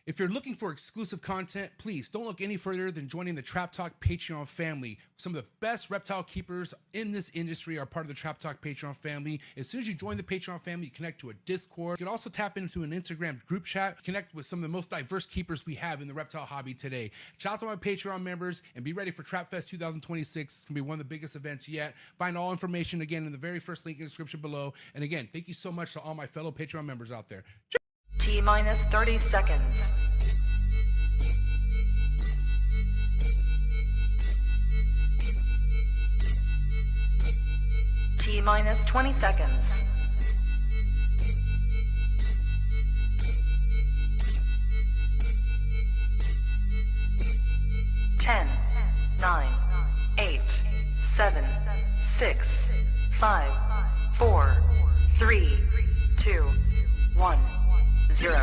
If you're looking for exclusive content, please don't look any further than joining the Trap Talk Patreon family. Some of the best reptile keepers in this industry are part of the Trap Talk Patreon family. As soon as you join the Patreon family, you connect to a Discord. You can also tap into an Instagram group chat, connect with some of the most diverse keepers we have in the reptile hobby today. Shout out to my Patreon members and be ready for Trap Fest 2026. It's going to be one of the biggest events yet. Find all information again in the very first link in the description below. And again, thank you so much to all my fellow Patreon members out there. T-minus 30 seconds. T-minus 20 seconds. 10, 9, 8, 7, 6, 5, 4, 3, 2, 1. 0.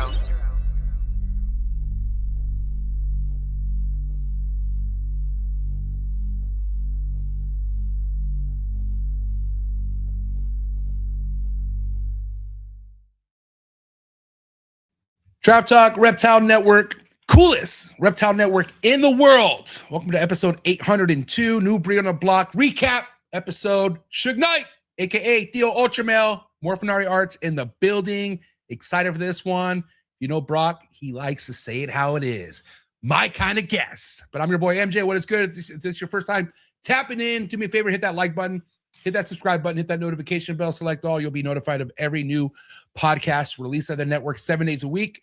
Trap Talk Reptile Network, coolest reptile network in the world. Welcome to episode 802, New Breed on the Block recap episode. Suge Knight, aka Theo Ultramel, Morphinary Arts in the building. Excited for this one. You know, Brock, he likes to say it how it is. My kind of guess. But I'm your boy MJ. What is good? If this your first time tapping in, do me a favor, hit that like button, hit that subscribe button, hit that notification bell, select all. You'll be notified of every new podcast released at the network 7 days a week.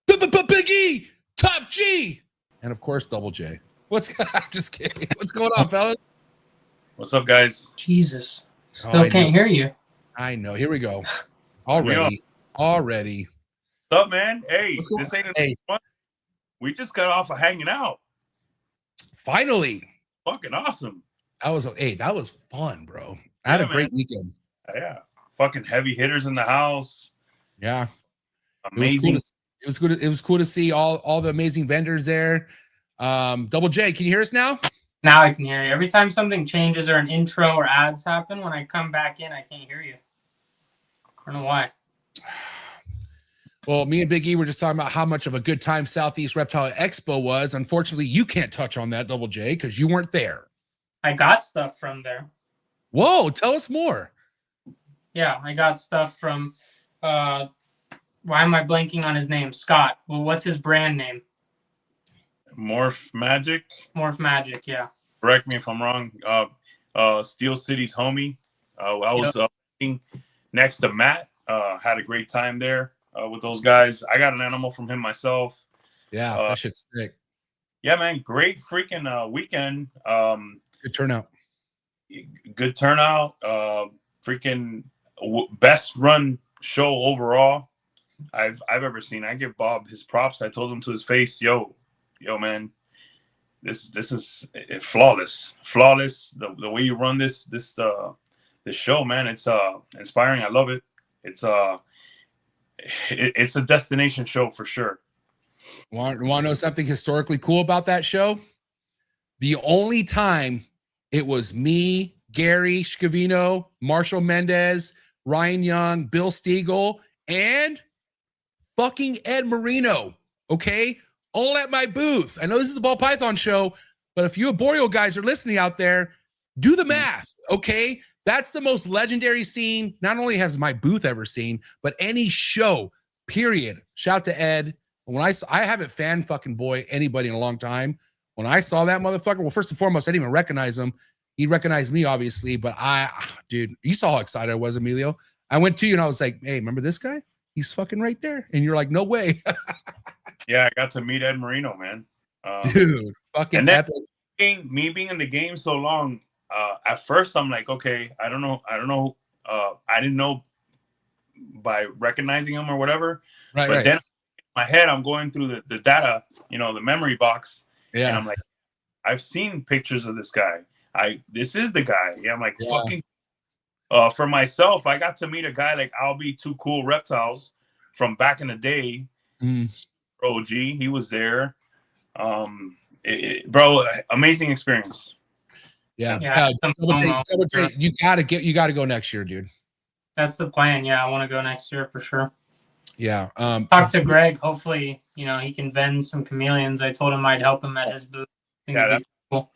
Big E, Top G, and of course, Double J. I'm just kidding. What's going on, fellas? What's up, guys? Jesus. Still can't hear you. I know. Here we go. Already. What's up, man? Hey, this ain't fun. We just got off of hanging out. Finally. Fucking awesome. That was fun, bro. I had a great weekend. Yeah. Fucking heavy hitters in the house. Yeah. Amazing. It was cool to see all the amazing vendors there. Double J, can you hear us now? Now I can hear you. Every time something changes or an intro or ads happen, when I come back in, I can't hear you. I don't know why. Well, me and Big E were just talking about how much of a good time Southeast Reptile Expo was. Unfortunately, you can't touch on that, Double J, because you weren't there. I got stuff from there. Whoa, tell us more. Yeah, I got stuff from, why am I blanking on his name? Scott. Well, what's his brand name? Morph Magic. Morph Magic, yeah. Correct me if I'm wrong. Steel City's homie. I was next to Matt. Had a great time there with those guys. I got an animal from him myself. Yeah, that shit's sick. Yeah, man. Great freaking weekend. Good turnout. Good turnout. Freaking best run show overall I've ever seen. I give Bob his props. I told him to his face, yo, man, this is flawless. The way you run this show, man, it's inspiring. I love it. It's a destination show for sure. Want to know something historically cool about that show? The only time it was me, Gary Scavino, Marshall Mendez, Ryan Young, Bill Stiegel, and fucking Ed Marino, okay? All at my booth. I know this is a Ball Python show, but if you Arboreal guys are listening out there, do the math, okay? That's the most legendary scene not only has my booth ever seen, but any show, period. Shout to Ed. When I haven't fan fucking boy anybody in a long time. When I saw that motherfucker, well, first and foremost, I didn't even recognize him. He recognized me, obviously, but dude, you saw how excited I was, Emilio. I went to you and I was like, hey, remember this guy? He's fucking right there. And you're like, no way. Yeah, I got to meet Ed Marino, man. Dude, fucking and then epic. Me being in the game so long, at first I'm like, okay, I don't know. I didn't know by recognizing him or whatever. Right, but right. then in my head, I'm going through the data, the memory box. Yeah. And I'm like, I've seen pictures of this guy. This is the guy. Yeah, I'm like, fucking. For myself, I got to meet a guy like I'll Be Too Cool Reptiles from back in the day. OG, he was there. Bro, amazing experience. Yeah. Double J, you gotta go next year, dude. That's the plan. Yeah, I want to go next year for sure. Yeah. Talk to Greg. Hopefully, he can vend some chameleons. I told him I'd help him at his booth. I think it'd be cool.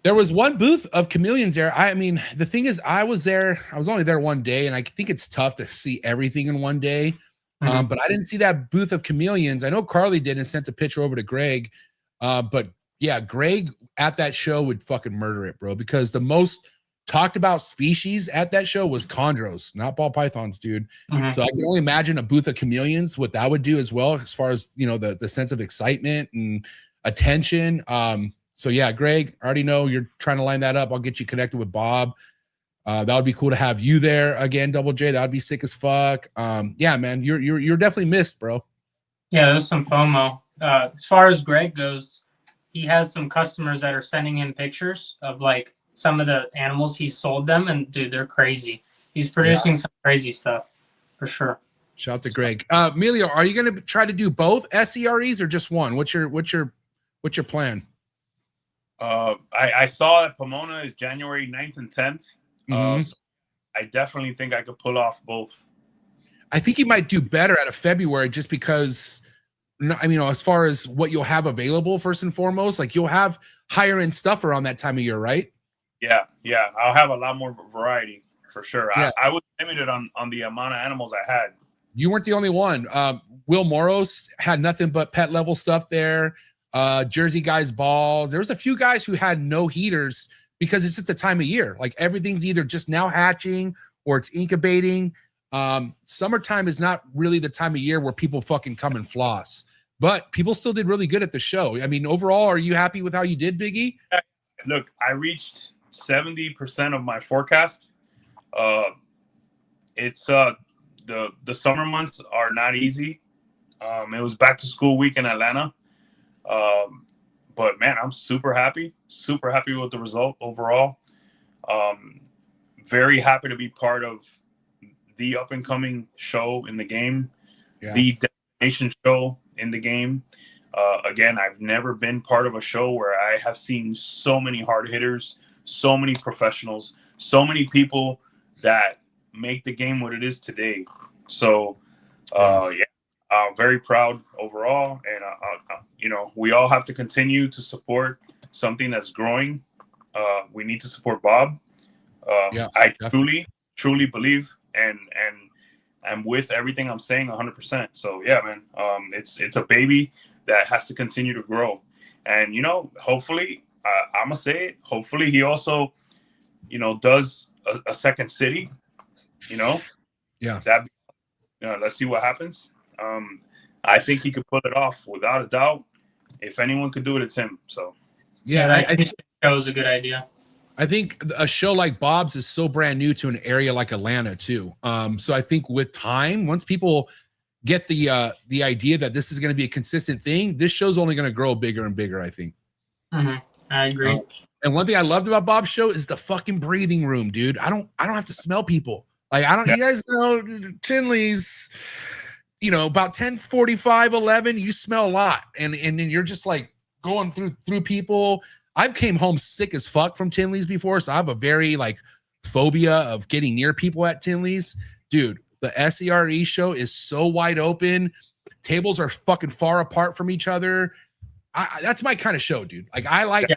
There was one booth of chameleons there. I mean, the thing is, I was only there one day, and I think it's tough to see everything in one day. But I didn't see that booth of chameleons. I know Carly did and sent a picture over to Greg. But yeah, Greg at that show would fucking murder it, bro, because the most talked about species at that show was chondros, not ball pythons, dude. So I can only imagine a booth of chameleons, what that would do as well, as far as, the sense of excitement and attention. So yeah, Greg, I already know you're trying to line that up. I'll get you connected with Bob. That would be cool to have you there again, Double J. That would be sick as fuck. Yeah, man, you're definitely missed, bro. Yeah, there's some FOMO. As far as Greg goes, he has some customers that are sending him pictures of like some of the animals he sold them, and dude, they're crazy. He's producing some crazy stuff for sure. Shout out to Greg. Emilio, are you going to try to do both SEREs or just one? What's your plan? I saw that Pomona is January 9th and 10th. So I definitely think I could pull off both. I think you might do better out of February just because, I mean, as far as what you'll have available, first and foremost, like you'll have higher end stuff around that time of year, right? Yeah. I'll have a lot more variety for sure. Yeah. I was limited on the amount of animals I had. You weren't the only one. Will Moros had nothing but pet level stuff there. Jersey guys balls. There was a few guys who had no heaters because it's just the time of year. Like everything's either just now hatching or it's incubating. Summertime is not really the time of year where people fucking come and floss, but people still did really good at the show. I mean, overall, are you happy with how you did, Biggie? Look, I reached 70% of my forecast. It's the summer months are not easy. It was back to school week in Atlanta. But man, I'm super happy with the result overall. Very happy to be part of the up and coming show in the game, the destination show in the game. Again, I've never been part of a show where I have seen so many hard hitters, so many professionals, so many people that make the game what it is today. So, very proud overall, and we all have to continue to support something that's growing. We need to support Bob. I truly believe, and I'm with everything I'm saying 100%. So yeah, man, it's a baby that has to continue to grow, and hopefully, I'm gonna say it. Hopefully, he also, does a second city. Let's see what happens. I think he could pull it off without a doubt. If anyone could do it, it's him. So, I think that was a good idea. I think a show like Bob's is so brand new to an area like Atlanta too. So I think with time, once people get the idea that this is going to be a consistent thing, this show's only going to grow bigger and bigger, I think. I agree. And one thing I loved about Bob's show is the fucking breathing room, dude. I don't have to smell people. Like you guys know Tinley's, about 10:45, 11, you smell a lot. And then you're just like going through people. I've came home sick as fuck from Tinley's before. So I have a very phobia of getting near people at Tinley's. Dude, the SERE show is so wide open. Tables are fucking far apart from each other. That's my kind of show, dude. I like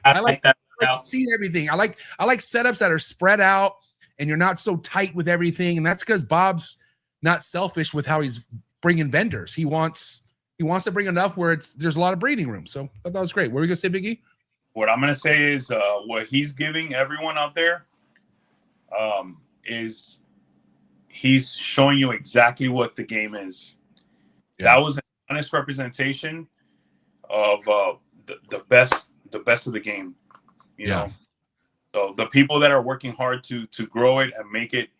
seeing everything. I like setups that are spread out and you're not so tight with everything. And that's because Bob's not selfish with how he's bringing vendors. He wants to bring enough where there's a lot of breathing room. So I thought that was great. What were you gonna say, Biggie? What I'm gonna say is what he's giving everyone out there is he's showing you exactly what the game is. That was an honest representation of the best of the game. You know, so the people that are working hard to grow it and make it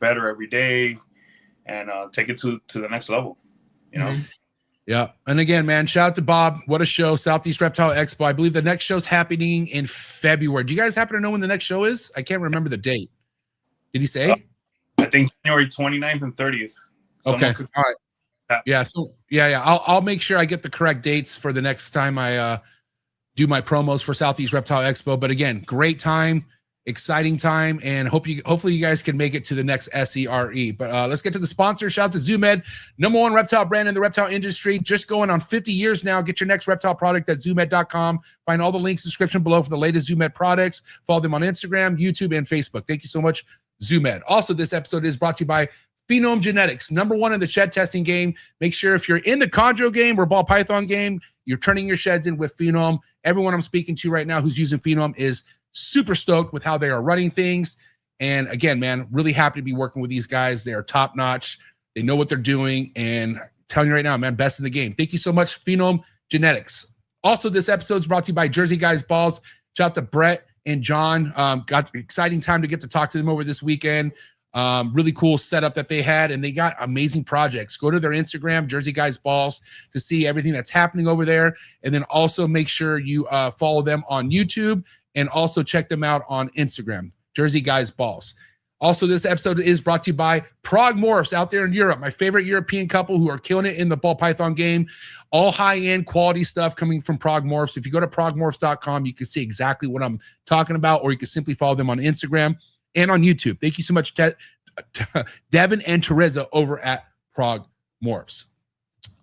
better every day and take it to the next level. Yeah. And again, man, shout out to Bob. What a show. Southeast Reptile Expo. I believe the next show's happening in February. Do you guys happen to know when the next show is? I can't remember the date. Did he say? I think January 29th and 30th. Okay. All right. Yeah. So I'll make sure I get the correct dates for the next time I do my promos for Southeast Reptile Expo. But again, great time. exciting time, and hopefully you guys can make it to the next SERE. But let's get to the sponsor. Shout out to ZoomEd, #1 reptile brand in the reptile industry, just going on 50 years now. Get your next reptile product at zoomed.com. Find all the links in the description below for the latest ZoomEd products. Follow them on Instagram, YouTube, and Facebook. Thank you so much, ZoomEd. Also, this episode is brought to you by PHENOME Genetics, #1 in the shed testing game. Make sure if you're in the chondro game or ball python game, you're turning your sheds in with PHENOME. Everyone I'm speaking to right now who's using PHENOME is super stoked with how they are running things. And again, man, really happy to be working with these guys. They are top notch. They know what they're doing. And I'm telling you right now, man, best in the game. Thank you so much, PHENOME Genetics. Also, this episode is brought to you by Jersey Guys Balls. Shout out to Brett and John. Got an exciting time to get to talk to them over this weekend. Really cool setup that they had, and they got amazing projects. Go to their Instagram, Jersey Guys Balls, to see everything that's happening over there. And then also make sure you follow them on YouTube, and also check them out on Instagram, Jersey Guys Balls. Also, this episode is brought to you by PRAGUE MORPHS out there in Europe, my favorite European couple who are killing it in the ball python game. All high-end quality stuff coming from PRAGUE MORPHS. If you go to pragmorphs.com, you can see exactly what I'm talking about, or you can simply follow them on Instagram and on YouTube. Thank you so much, Devin and Teresa over at PRAGUE MORPHS.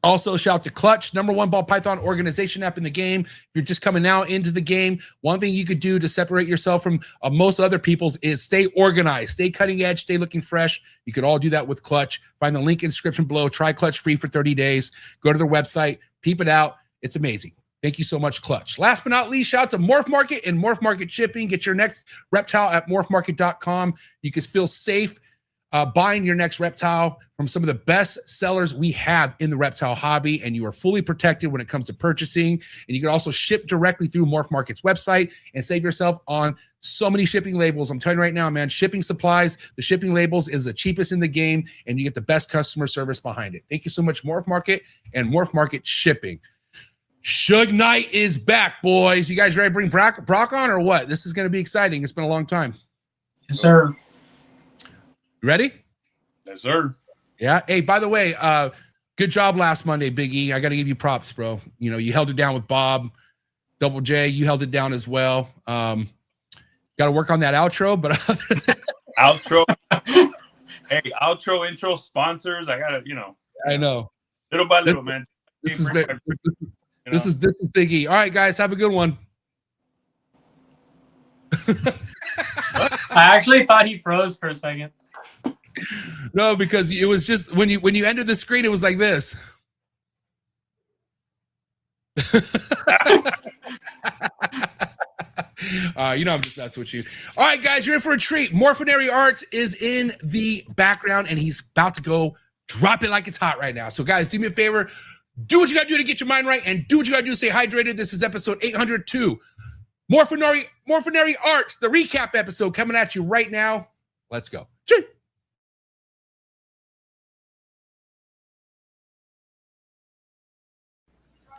Also, shout out to Clutch, #1 ball python organization app in the game. If you're just coming now into the game, one thing you could do to separate yourself from most other people's is stay organized, stay cutting edge, stay looking fresh. You could all do that with Clutch. Find the link in the description below. Try Clutch free for 30 days. Go to their website, peep it out. It's amazing. Thank you so much, Clutch. Last but not least, shout out to Morph Market and Morph Market Shipping. Get your next reptile at morphmarket.com. You can feel safe buying your next reptile from some of the best sellers we have in the reptile hobby, and you are fully protected when it comes to purchasing. And you can also ship directly through Morph Market's website and save yourself on so many shipping labels. I'm telling you right now, man, shipping supplies, the shipping labels is the cheapest in the game, and you get the best customer service behind it. Thank you so much, Morph Market and Morph Market Shipping. Suge Knight is back, boys. You guys ready to bring Brock on or what? This is going to be exciting. It's been a long time. Yes, sir. You ready? Yes, sir. Yeah. Hey, by the way, good job last Monday, Big E. I got to give you props, bro. You know, you held it down with Bob. Double J, you held it down as well. Got to work on that outro, but Outro. Hey, outro, intro, sponsors. I got to, I know. Little by little, man. This is big. This is Big E. All right, guys, have a good one. I actually thought he froze for a second. No, because it was just when you entered the screen, it was like this. I'm just messing with you. All right, guys, you're in for a treat. Morphinary Arts is in the background, and he's about to go drop it like it's hot right now. So, guys, do me a favor. Do what you got to do to get your mind right, and do what you got to do to stay hydrated. This is episode 802. Morphinary Arts, the recap episode coming at you right now. Let's go. Cheers.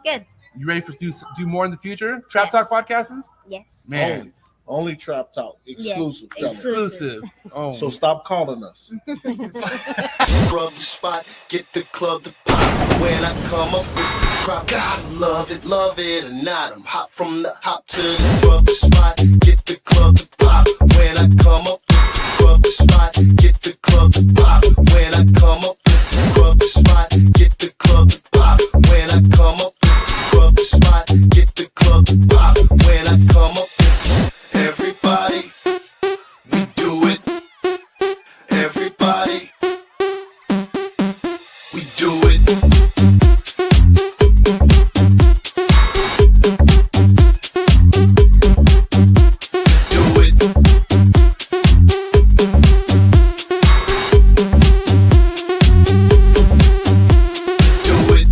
Good. You ready for do more in the future? Trap Talk podcasts? Yes. Man. Only Trap Talk. Exclusive. Yes. Exclusive. Oh. So stop calling us. Rub the spot, get the club to pop. When I come up with the crowd, gotta love it or not. I'm hot from the hop to the rub the spot, get the club to pop. When I come up with the rub the spot, get the club to pop. When I come up with the rub the spot, get the club to pop. When I come up with the rub the spot, get the club to pop. When I come up with everybody, we do it. Everybody, we do it. Do it. Do it. Do it.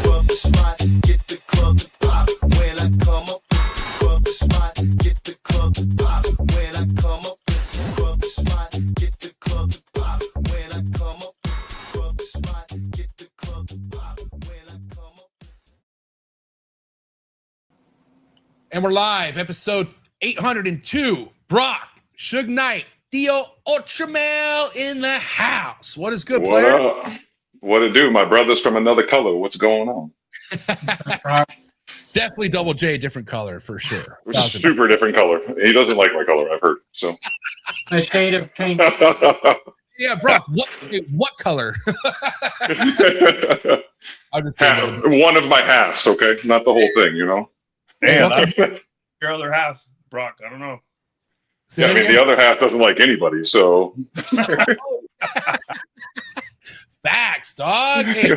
Rub the spot, get the club to pop. When I come up with the rub the spot, get the club to pop. When I come up with the rub the spot, get the club to pop. When I come up with the rub the spot, get the club to pop. When I come up. And we're live, episode 802. Brock, Suge Knight, Theo Ultramel in the house. What is good, What player? up? What it do? My brother's from another color. What's going on? Definitely Double J, different color for sure. Super different color. He doesn't like my color, I've heard. So A shade of pink. Yeah, Brock. What color? I'm just kidding. One of my halves, okay? Not the whole thing, you know? Hey, your other half, Brock. I don't know. Yeah, I mean, the other half doesn't like anybody, so. Facts, dog. Hey,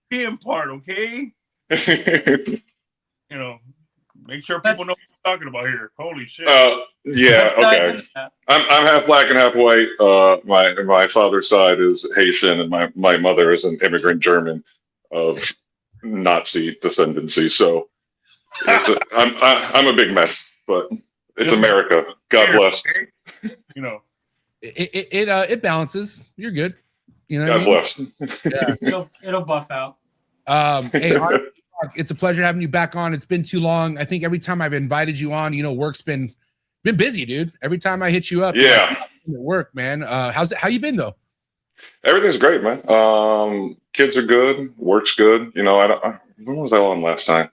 Being part, okay? You know, make sure people know what we're talking about here. Holy shit. Yeah, okay. I'm half black and half white. My father's side is Haitian, and my mother is an immigrant German of Nazi descendancy. So I'm a big mess, but it's America. God bless. You know, it balances. You're good. You know, God bless. Yeah. It'll buff out. Hey, it's a pleasure having you back on. It's been too long. I think every time I've invited you on, you know, work's been busy, dude. Every time I hit you up, yeah, work, man. How you been though? Everything's great, man. Kids are good. Work's good. You know, when was I on last time?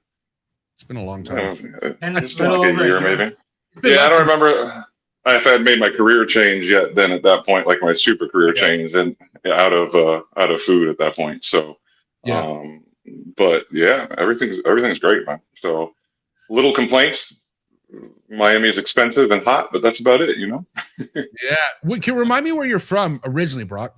It's been a long time. It's been like a year, maybe. Yeah, I don't remember if I had made my career change yet. Then at that point, like my super career change, and out of food at that point. So, yeah. But yeah, everything's great, man. So, little complaints. Miami is expensive and hot, but that's about it, you know. Yeah. Can you remind me where you're from originally, Brock?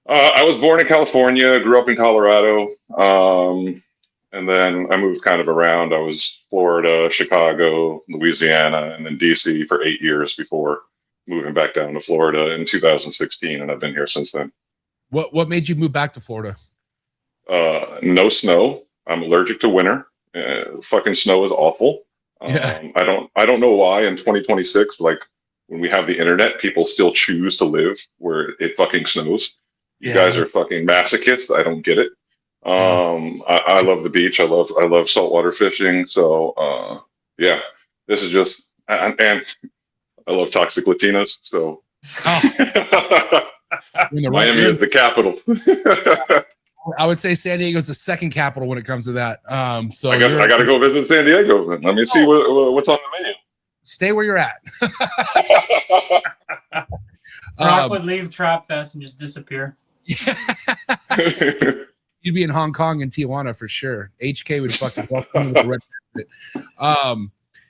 I was born in California, grew up in Colorado, and then I moved kind of around. I was Florida, Chicago, Louisiana, and then DC for 8 years before moving back down to Florida in 2016, and I've been here since then. What made you move back to Florida? No snow. I'm allergic to winter. Fucking snow is awful. Yeah. I don't know why in 2026, like when we have the internet, people still choose to live where it fucking snows. You guys are fucking masochists. I don't get it. I love the beach. I love saltwater fishing. So yeah, this is just and I love toxic Latinas. So Miami is the capital. I would say San Diego is the second capital when it comes to that. So I got to go visit San Diego. Then. Let me see what's on the menu. Stay where you're at. Brock would leave Trap Fest and just disappear. You'd be in Hong Kong and Tijuana for sure. HK would fucking welcome with the red.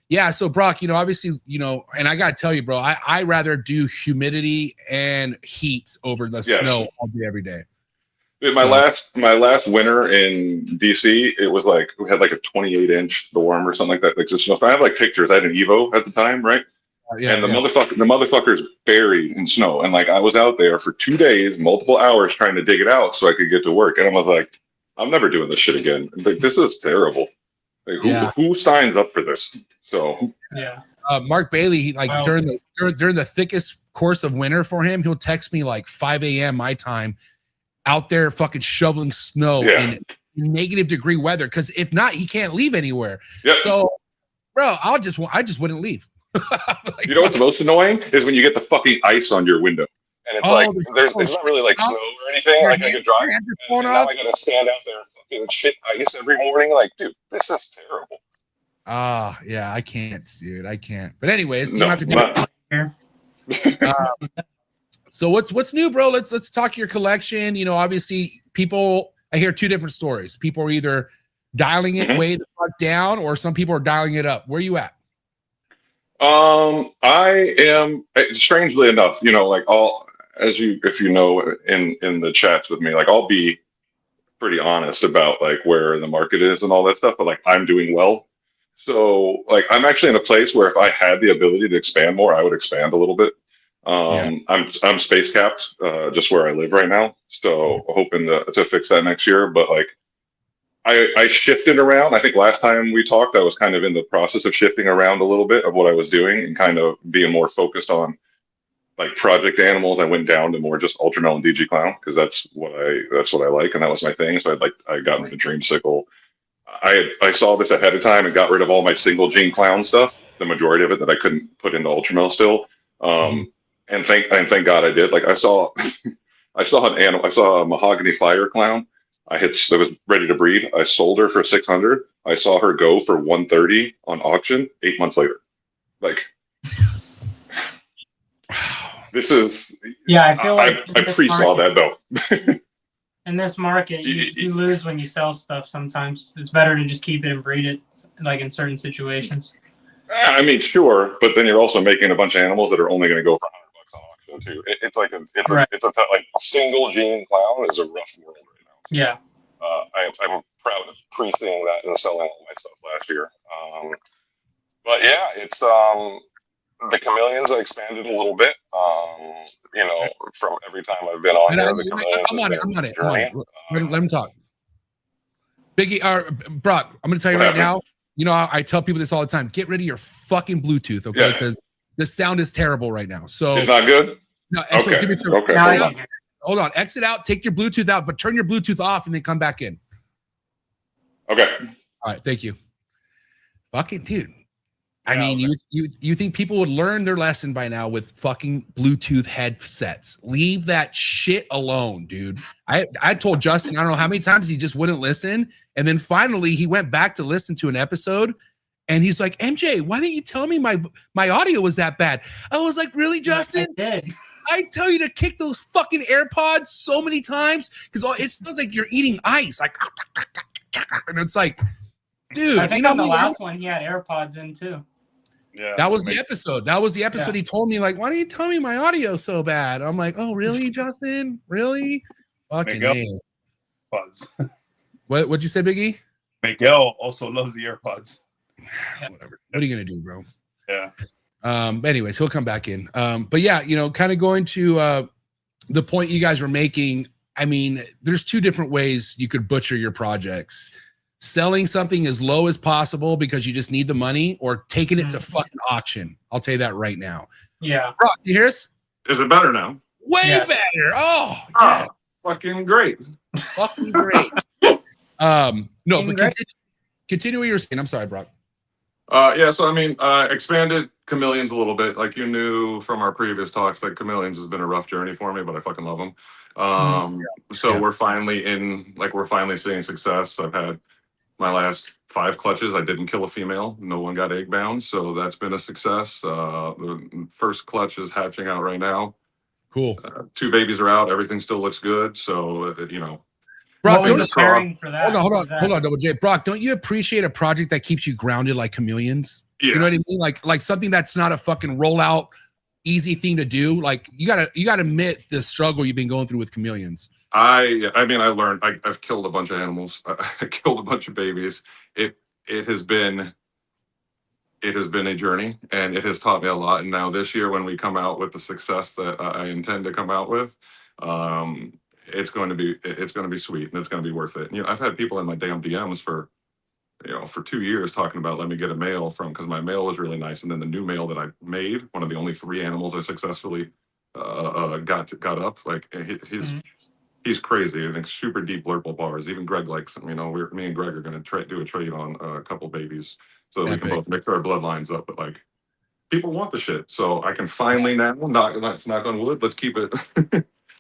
Yeah, so Brock, you know, obviously, you know, and I gotta tell you, bro, I rather do humidity and heat over the snow all day, every day. Dude, my last winter in DC, it was like we had like a 28-inch storm or something like that. Like the snow. I have like pictures. I had an Evo at the time, right? And the motherfucker's buried in snow. And like I was out there for 2 days, multiple hours trying to dig it out so I could get to work. And I was like, I'm never doing this shit again. Like this is terrible. Like, who signs up for this? So Mark Bailey, during the thickest course of winter for him, he'll text me like 5 a.m. my time, out there fucking shoveling snow in negative degree weather. Because if not, he can't leave anywhere. Yep. So, bro, I just wouldn't leave. Like, you know what's most annoying is when you get the fucking ice on your window, and it's it's not really like snow or anything. Like I could drive, and now I gotta stand out there fucking shit ice every morning. Like, dude, this is terrible. Yeah, I can't, dude. I can't. But anyways, no, you have to do it. So what's new, bro? Let's talk your collection. You know, obviously, I hear two different stories. People are either dialing it way the fuck down, or some people are dialing it up. Where you at? I am, strangely enough, you know, like if you know in the chats with me, like I'll be pretty honest about like where the market is and all that stuff, but like I'm doing well. So like I'm actually in a place where if I had the ability to expand more, I would expand a little bit. I'm space capped, just where I live right now. So hoping to fix that next year. But like I shifted around. I think last time we talked, I was kind of in the process of shifting around a little bit of what I was doing and kind of being more focused on like project animals. I went down to more just Ultramel and DG Clown because that's what I like, and that was my thing. So I got into Dreamsicle. I saw this ahead of time and got rid of all my single gene clown stuff, the majority of it that I couldn't put into Ultramill still. And thank God I did. Like I saw I saw an animal, I saw a mahogany fire clown. That was ready to breed. I sold her for 600. I saw her go for 130 on auction 8 months later. Like this is I feel like I pre-saw that though. In this market, you lose when you sell stuff sometimes. It's better to just keep it and breed it, like in certain situations. I mean, sure, but then you're also making a bunch of animals that are only going to go for $100 on auction too. It's like like a single gene clown is a rough world right now. Yeah. I'm proud of pre-seeing that and selling all my stuff last year. But yeah, it's the chameleons I expanded a little bit. You know, from every time I've been on here, the chameleons. I'm on it. Let him talk. Biggie, Brock, I'm going to tell you right now. You know, I tell people this all the time. Get rid of your fucking Bluetooth, okay? Because the sound is terrible right now. So it's not good. No, okay. So give me hold on. Exit out. Take your Bluetooth out, but turn your Bluetooth off and then come back in. Okay. All right. Thank you. Fucking dude. I mean, you think people would learn their lesson by now with fucking Bluetooth headsets? Leave that shit alone, dude. I told Justin, I don't know how many times he just wouldn't listen. And then finally he went back to listen to an episode and he's like, MJ, why didn't you tell me my audio was that bad? I was like, really, Justin? I tell you to kick those fucking AirPods so many times because it sounds like you're eating ice. Like, and it's like, dude. I think on the last one he had AirPods in too. Yeah, that was the episode. Yeah. He told me, like, why didn't you tell me my audio so bad? I'm like, oh, really, Justin? Really? Fucking AirPods. What'd you say, Biggie? Miguel also loves the AirPods. Whatever. What are you gonna do, bro? Yeah. Anyways, he'll come back in. But yeah, you know, kind of going to the point you guys were making. I mean, there's two different ways you could butcher your projects. Selling something as low as possible because you just need the money, or taking it to fucking auction. I'll tell you that right now. Yeah. Bro, you hear us? Is it better now? Way better. Oh, yeah. Fucking great. Fucking great. No, but continue what you were saying. I'm sorry, Brock. Yeah, so I mean, expanded chameleons a little bit. Like you knew from our previous talks that chameleons has been a rough journey for me, but I fucking love them. We're finally seeing success. I've had my last 5 clutches. I didn't kill a female. No one got egg bound, so that's been a success. The first clutch is hatching out right now. Cool. 2 babies are out. Everything still looks good. So you know. Brock, what was the pairing for that? Hold on, Double J. Brock, don't you appreciate a project that keeps you grounded like chameleons? Yeah. You know what I mean? Like something that's not a fucking rollout, easy thing to do. Like you gotta admit the struggle you've been going through with chameleons. I mean, I learned. I've killed a bunch of animals. I killed a bunch of babies. It has been a journey, and it has taught me a lot. And now this year, when we come out with the success that I intend to come out with, it's going to be sweet, and it's going to be worth it. You know, I've had people in my damn DMs for 2 years talking about let me get a male because my male was really nice, and then the new male that I made, one of the only 3 animals I successfully got up. Like he's crazy and it's super deep blurple bars. Even Greg likes him. You know, me and Greg are going to do a trade on a couple babies so we can both mix our bloodlines up. But like, people want the shit, so I can finally now let's knock on wood. Let's keep it.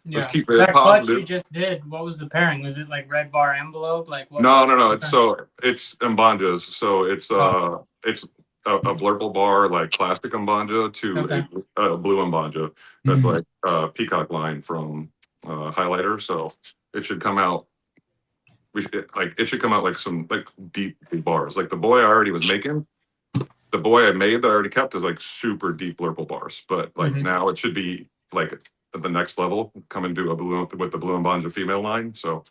Let's keep it that positive. clutch you just did. What was the pairing? Was it like red bar envelope? Like what? No. It's Mbanjas. So it's a blurple bar like classic Mbanja to a blue Mbanja. That's like peacock line from Highlighter. So it should come out. It should come out like some like deep bars. Like the boy I already was making. The boy I made that I already kept is like super deep blurple bars. But like now it should be like at the next level, coming to a blue with the blue Mbanja female line. So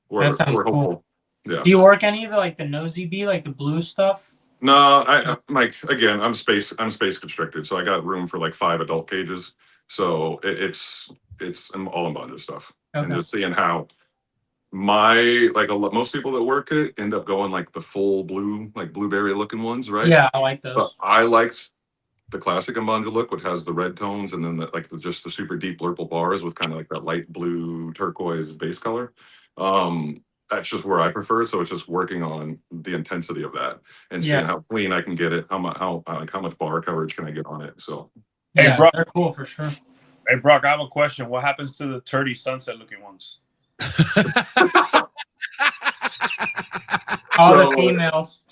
we're hopeful. Cool. Yeah. Do you work any of the like the nosy bee, like the blue stuff? No, I'm space constricted, so I got room for like 5 adult cages. So it's all Mbanja stuff. And just seeing how most people that work it end up going like the full blue, like blueberry looking ones, right? Yeah, I like those. But I liked the classic Mbanja look, which has the red tones and then just the super deep blurple bars with kind of like that light blue turquoise base color. that's just where I prefer it. So it's just working on the intensity of that and seeing how clean I can get it. How much bar coverage can I get on it? So. Hey, Yeah, Brock. they're cool for sure. Hey, Brock, I have a question. What happens to the turdy sunset looking ones? All the females.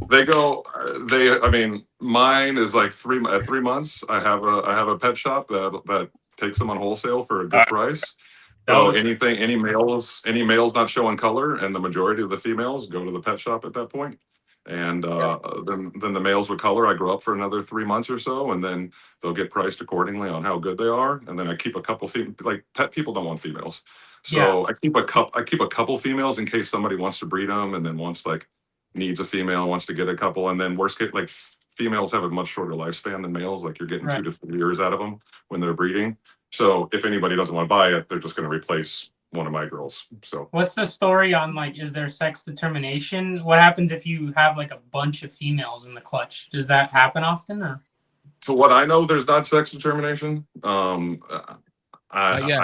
They go. I mean, mine is like 3 months. I have a pet shop that takes them on wholesale for a good price. So any males not showing color, and the majority of the females go to the pet shop at that point. And then the males with color, I grow up for another 3 months or so, and then they'll get priced accordingly on how good they are. And then I keep a couple like pet people don't want females, so I keep a couple females in case somebody wants to breed them, and then needs a female, wants to get a couple, and then worst case, like females have a much shorter lifespan than males. Like you're getting 2 to 3 years out of them when they're breeding. So if anybody doesn't want to buy it, they're just going to replace one of my girls. So what's the story on like, is there sex determination? What happens if you have like a bunch of females in the clutch? Does that happen often, or? To what I know, there's not sex determination. I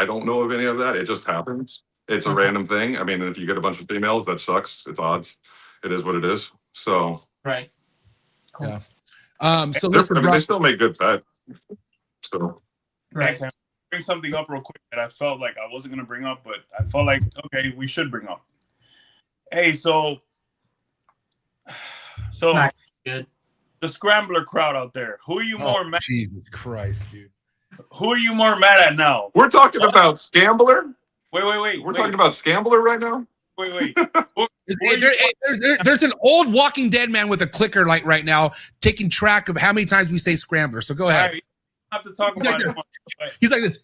don't know of any of that. It just happens. It's a random thing. I mean, if you get a bunch of females, that sucks. It's odds. It is what it is. So right. Cool. Yeah. So listen, they still make good pets. So right. Bring something up real quick that I felt like I wasn't gonna bring up, but I felt like okay, we should bring up. Hey, so Not good. The scrambler crowd out there, who are you more mad? Jesus Christ, dude. Who are you more mad at now? we're talking about Scambler. Wait. We're talking about Scambler right now. Wait. There's an old Walking Dead man with a clicker like right now taking track of how many times we say scrambler. So go ahead. Right, have to talk about it. He's like this.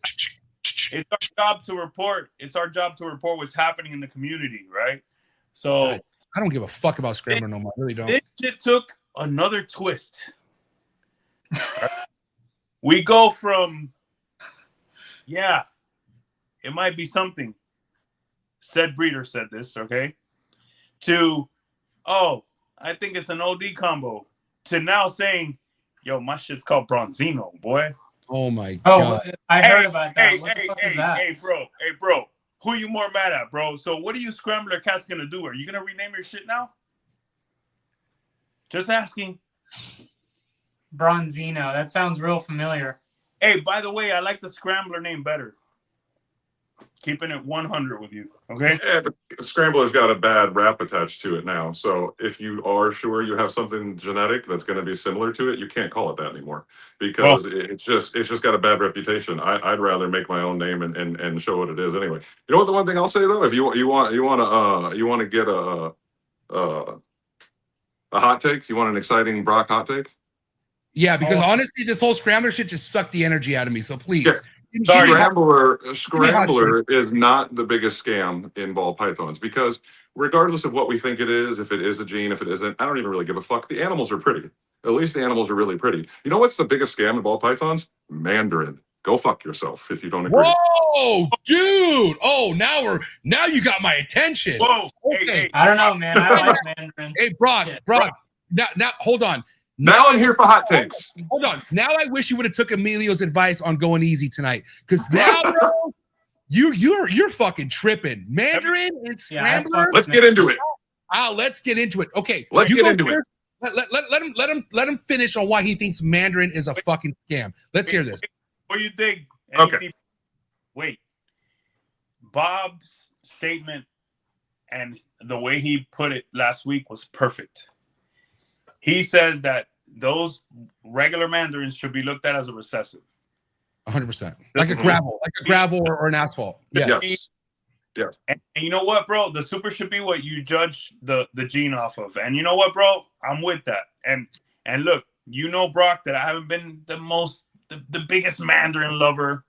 It's our job to report. It's our job to report what's happening in the community, right? So I don't give a fuck about scrambler no more. I really don't. This shit took another twist. Right? We go from, it might be something. Said breeder said this, okay? To, I think it's an OD combo. To now saying, yo, my shit's called Bronzino, boy. Oh my god! I heard about that. What the fuck is that? Hey, bro. Who you more mad at, bro? So what are you scrambler cats gonna do? Are you gonna rename your shit now? Just asking. Bronzino. That sounds real familiar. Hey, by the way, I like the scrambler name better. Keeping it 100 with you, okay? Yeah, but Scrambler's got a bad rap attached to it now. So if you are sure you have something genetic that's going to be similar to it, you can't call it that anymore because it's just got a bad reputation. I'd rather make my own name and show what it is anyway. You know what? The one thing I'll say though, if you want to get a hot take, you want an exciting Brock hot take? Yeah, because honestly, this whole scrambler shit just sucked the energy out of me. So please. Yeah. Scrambler is not the biggest scam in ball pythons because regardless of what we think it is, if it is a gene, if it isn't, I don't even really give a fuck. The animals are pretty. At least the animals are really pretty. You know what's the biggest scam in ball pythons? Mandarin. Go fuck yourself if you don't agree. Whoa, dude! Oh, now you got my attention. Whoa! Okay. Hey, I don't know, man. I like Mandarin. Hey, Brock. Now, hold on. Now I'm here for hot takes. Hold on. Now I wish you would have took Emilio's advice on going easy tonight, because now, bro, you're fucking tripping. Mandarin and scrambler. Let's get into it. Let's get into it. Okay, let's get into it. Let him finish on why he thinks Mandarin is a fucking scam. Let's hear this. What do you think? Okay. Wait. Bob's statement and the way he put it last week was perfect. He says that those regular mandarins should be looked at as a recessive. 100%. Like a gravel or an asphalt. Yes. And you know what, bro? The super should be what you judge the gene off of. And you know what, bro? I'm with that. And look, you know, Brock, that I haven't been the biggest mandarin lover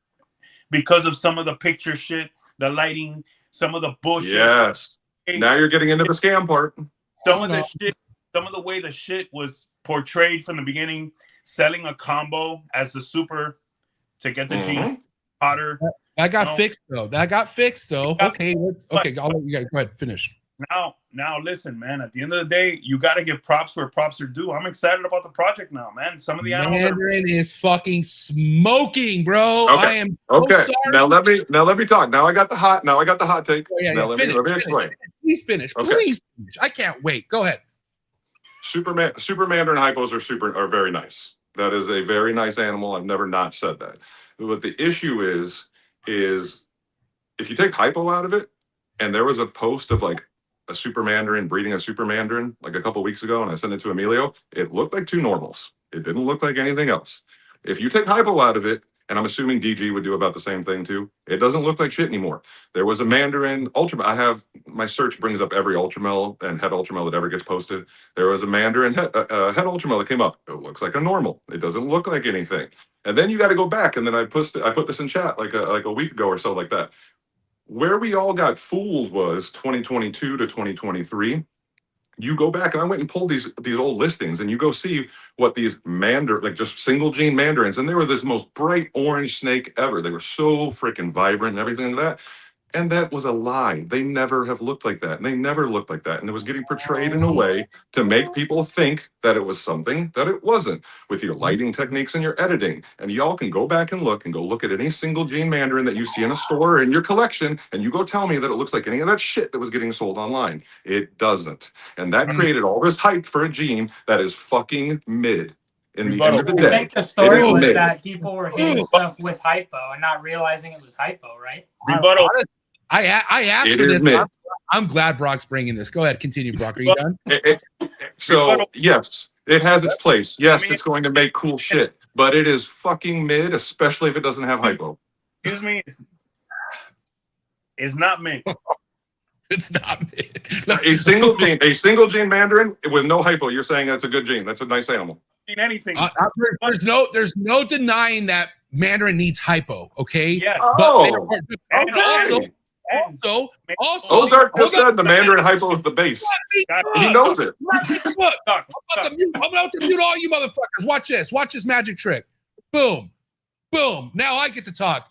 because of some of the picture shit, the lighting, some of the bullshit. Yes. Now you're getting into the scam part. Some of the shit. Some of the way the shit was portrayed from the beginning, selling a combo as the super to get the gene hotter. That got fixed though. Okay, I'll let you guys go ahead finish. Now listen, man. At the end of the day, you got to give props where props are due. I'm excited about the project now, man. Some of the animals Mandarin is fucking smoking, bro. Okay. I am okay. So sorry. Now let me talk. Now I got the hot take. Oh, yeah, now let me explain. Please finish. Okay. Please finish. I can't wait. Go ahead. Super Mandarin hypos are very nice. That is a very nice animal. I've never not said that. What the issue is if you take hypo out of it, and there was a post of like a super mandarin breeding a super mandarin like a couple weeks ago, and I sent it to Emilio, it looked like two normals. It didn't look like anything else. If you take hypo out of it, and I'm assuming DG would do about the same thing too, it doesn't look like shit anymore. There was a mandarin ultra. I have my search brings up every ultramel and head ultramel that ever gets posted. There was a mandarin head ultramel that came up. It looks like a normal. It doesn't look like anything. And then you got to go back, and then I put this in chat like a week ago or so, like that. Where we all got fooled was 2022 to 2023. You go back, and I went and pulled these old listings, and you go see what these like just single gene mandarins, and they were this most bright orange snake ever. They were so freaking vibrant and everything like that. And that was a lie. They never have looked like that. And they never looked like that. And it was getting portrayed in a way to make people think that it was something that it wasn't, with your lighting techniques and your editing. And y'all can go back and look at any single gene mandarin that you see in a store or in your collection, and you go tell me that it looks like any of that shit that was getting sold online. It doesn't. And that created all this hype for a gene that is fucking mid. In the end of the day, I think the story was mid. that people were hitting stuff with hypo and not realizing it was hypo, right? Rebuttal. I asked It for is this. mid. I'm glad Brock's bringing this. Go ahead, continue, Brock. Are you done? So yes, it has its place. Yes, it's going to make cool shit, but it is fucking mid, especially if it doesn't have hypo. Excuse me. It's not me. It's not mid. A single gene mandarin with no hypo. You're saying that's a good gene. That's a nice animal. Anything. There's no denying that Mandarin needs hypo. Okay. Yes. But also, those are just said the Mandarin hypo is the base. He knows it. Look, I'm about to mute all you motherfuckers. Watch this. Watch this magic trick. Boom. Boom. Now I get to talk.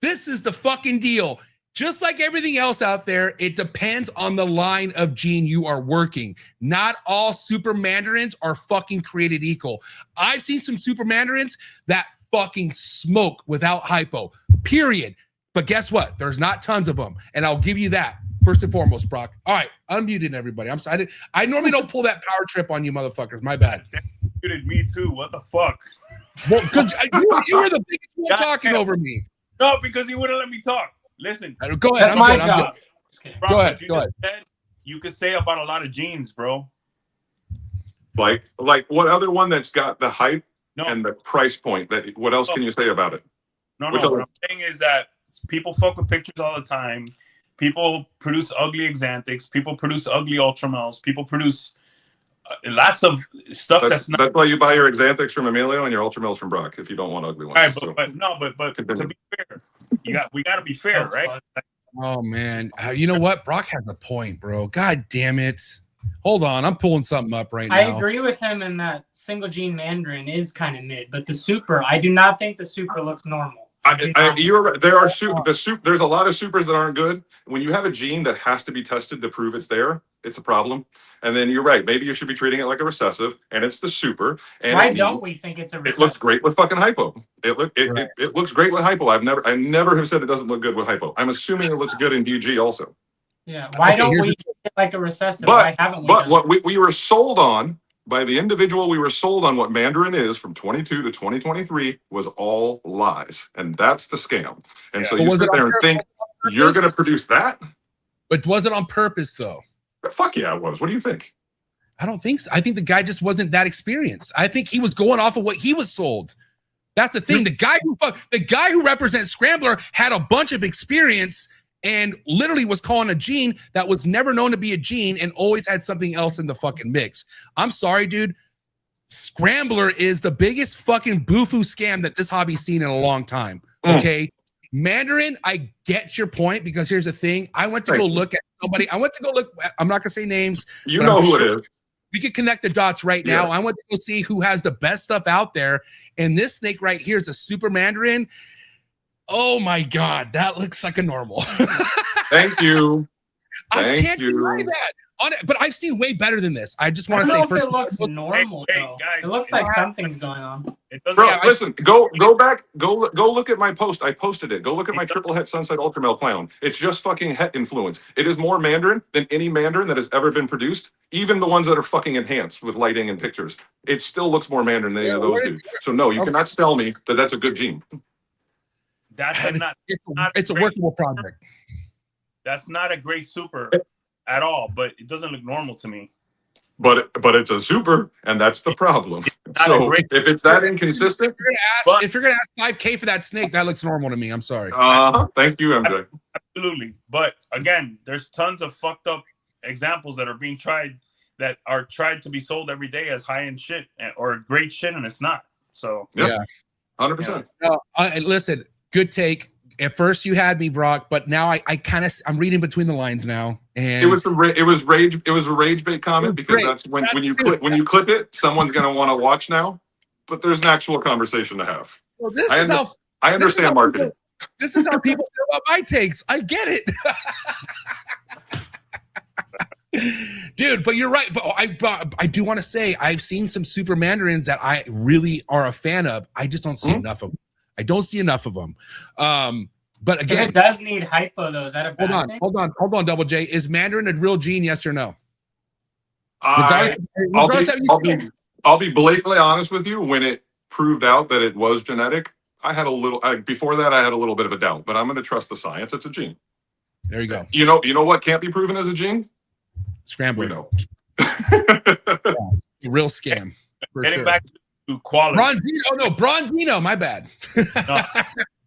This is the fucking deal. Just like everything else out there, it depends on the line of gene you are working. Not all super mandarins are fucking created equal. I've seen some super mandarins that fucking smoke without hypo, period. But guess what? There's not tons of them. And I'll give you that first and foremost, Brock. All right, unmuted everybody. I'm sorry. I normally don't pull that power trip on you motherfuckers. My bad. Muted me too. What the fuck? Well, because you were the biggest one talking over me. No, because he wouldn't let me talk. Listen. Go ahead. That's my job. Bro, Go ahead. You could say about a lot of genes, bro. Like what other one that's got the hype No. and the price point? That what else can you say about it? No. Which What other- I'm saying is that people fuck with pictures all the time. People produce ugly exanthics. People produce ugly ultramels. People produce lots of stuff that's not. That's why you buy your exanthics from Emilio and your ultramels from Brock if you don't want ugly ones. All right, So, but to continue. be fair, we got to be fair, right? Oh man, you know what? Brock has a point, bro. God damn it! Hold on, I'm pulling something up right now. I agree with him in that single gene mandarin is kind of mid, but the super, I do not think the super looks normal. You're right. There's a lot of supers that aren't good. When you have a gene that has to be tested to prove it's there, it's a problem. And then you're right. Maybe you should be treating it like a recessive, and it's the super. And why don't we think it's a recessive? It looks great with fucking hypo. It looks great with hypo. I never have said it doesn't look good with hypo. I'm assuming it looks good in DG also. Yeah. Why don't we treat it like a recessive? But why haven't we? But what we were sold on by the individual we were sold on what Mandarin is from 22 to 2023 was all lies. And that's the scam. And so you sit there and think you're going to produce that? But was it on purpose though? Fuck yeah, it was. What do you think? I don't think so. I think the guy just wasn't that experienced. I think he was going off of what he was sold. That's the thing. The guy who represents Scrambler had a bunch of experience and literally was calling a gene that was never known to be a gene and always had something else in the fucking mix. I'm sorry, dude. Scrambler is the biggest fucking boofoo scam that this hobby's seen in a long time. Okay. Mandarin, I get your point because here's the thing. I went to go look at somebody. I'm not gonna say names. You know who it is. We can connect the dots right now. I went to go see who has the best stuff out there. And this snake right here is a super Mandarin. Oh my God, that looks like a normal. Thank you. I can't deny that. but I've seen way better than this. I just I want don't to know say if first, it looks normal hey, though. guys, It looks it like doesn't- something's going on. It doesn't. Bro, Yeah, listen, go back, go look at my post. I posted it. Go look at my triple het Sunset Ultra Male clown. It's just fucking het influence. It is more Mandarin than any Mandarin that has ever been produced. Even the ones that are fucking enhanced with lighting and pictures. It still looks more Mandarin than any of those do. So no, you cannot sell me that that's a good gene. That's it's a workable project. That's not a great super at all, but it doesn't look normal to me. But it's a super, and that's the problem. not So a great- if it's that inconsistent, If you're gonna ask 5K for that snake, that looks normal to me. I'm sorry. thank you, MJ. Absolutely. But again, there's tons of fucked up examples that are being tried that are tried to be sold every day as high-end shit or great shit, and it's not. So Yep. Yeah. 100%. No, listen, good take. At first you had me, Brock, but now I'm reading between the lines now. And It was a rage bait comment because great. that's when you clip it, someone's gonna want to watch now. But there's an actual conversation to have. well, this I is how understand marketing. this is how people feel about my takes. I get it. Dude, but you're right. But I do want to say I've seen some super mandarins that I really are a fan of. I just don't see enough of them. I don't see enough of them. But If again, it does need hypo though, is that a bad thing? hold on, Double J. Is Mandarin a real gene? Yes or no? I'll Regardless be blatantly honest with you. When it proved out that it was genetic, I had a little. Before that, I had a little bit of a doubt. But I'm going to trust the science. It's a gene. there you go. You know what can't be proven as a gene? Scrambler. We know. Real scam. For getting sure. back to quality. Bronzino. Oh no, Bronzino. My bad. No,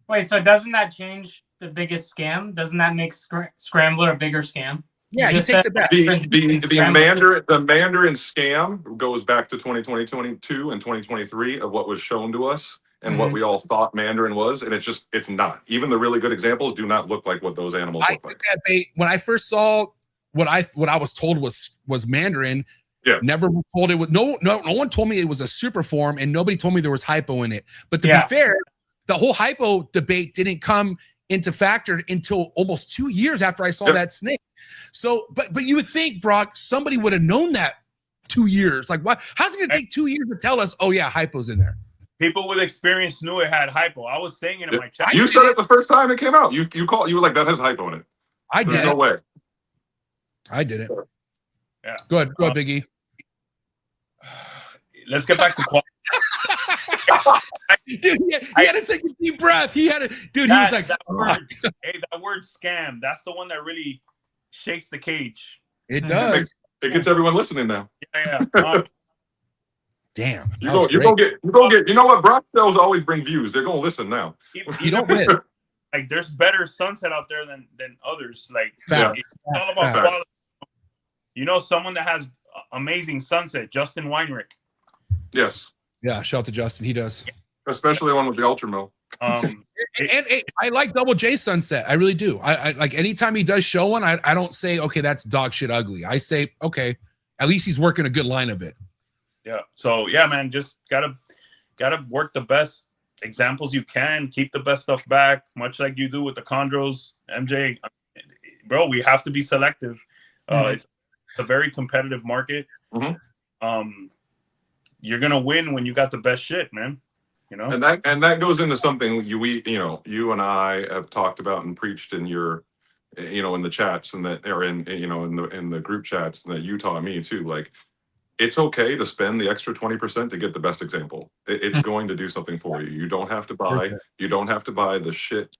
Wait, so doesn't that change the biggest scam? Doesn't that make Scrambler a bigger scam? Yeah, You he just takes said it back. The Scrambler. Mandarin scam goes back to 2022 and 2023 of what was shown to us and what we all thought Mandarin was, and it's not. Even the really good examples do not look like what those animals I look took like. that bait when I first saw what I was told was Mandarin. Yeah. Never was told it was no one told me it was a super form, and nobody told me there was hypo in it. But to Yeah. be fair, the whole hypo debate didn't come into factor until almost 2 years after I saw Yep. that snake. So, but you would think, Brock, somebody would have known that 2 years. Like, what? How's it gonna take 2 years to tell us? Oh yeah, hypo's in there. people with experience knew it had hypo. I was saying it in my chat. You said it the first time it came out. You were like, that has hypo in it. I There's did no it. way. I did it. Yeah. Go ahead, Biggie. Let's get back to quality. Dude, he had to take a deep breath. He was like, that "Fuck." word, that word scam, that's the one that really shakes the cage. It does. It gets everyone listening now. Yeah. Damn. You that was go great. get. You know what? Brock shows always bring views. They're gonna listen now. You don't win. Like there's better sunset out there than others. Like Fact. it's all about Fact. quality. You know, someone that has amazing sunset, Justin Weinrich. Yes, Yeah, shout out to Justin. He does. especially the one with the ultra mill. Um, And I like Double J Sunset. I really do. I like anytime he does show one, I don't say, okay, that's dog shit ugly. I say, okay, at least he's working a good line of it. yeah. So yeah, man, just gotta work the best examples you can. Keep the best stuff back, much like you do with the chondros. MJ, bro, we have to be selective. It's a very competitive market. You're gonna win when you got the best shit, man. You know, And that goes into something you and I have talked about and preached in your, in the chats and that, or in the group chats that you taught me too. Like, it's okay to spend the extra 20% to get the best example. It's going to do something for you. You don't have to buy. You don't have to buy the shit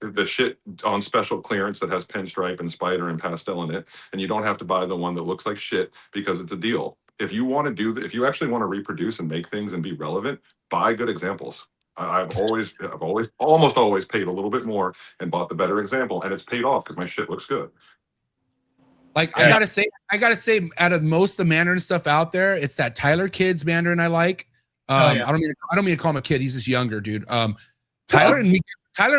on special clearance that has pinstripe and spider and pastel in it, and you don't have to buy the one that looks like shit because it's a deal. If you want to if you actually want to reproduce and make things and be relevant, buy good examples. I've almost always paid a little bit more and bought the better example, and it's paid off because my shit looks good. Like I gotta say, out of most of the Mandarin stuff out there, it's that Tyler Kids Mandarin I like. I don't mean to call him a kid. He's just younger, dude. Tyler and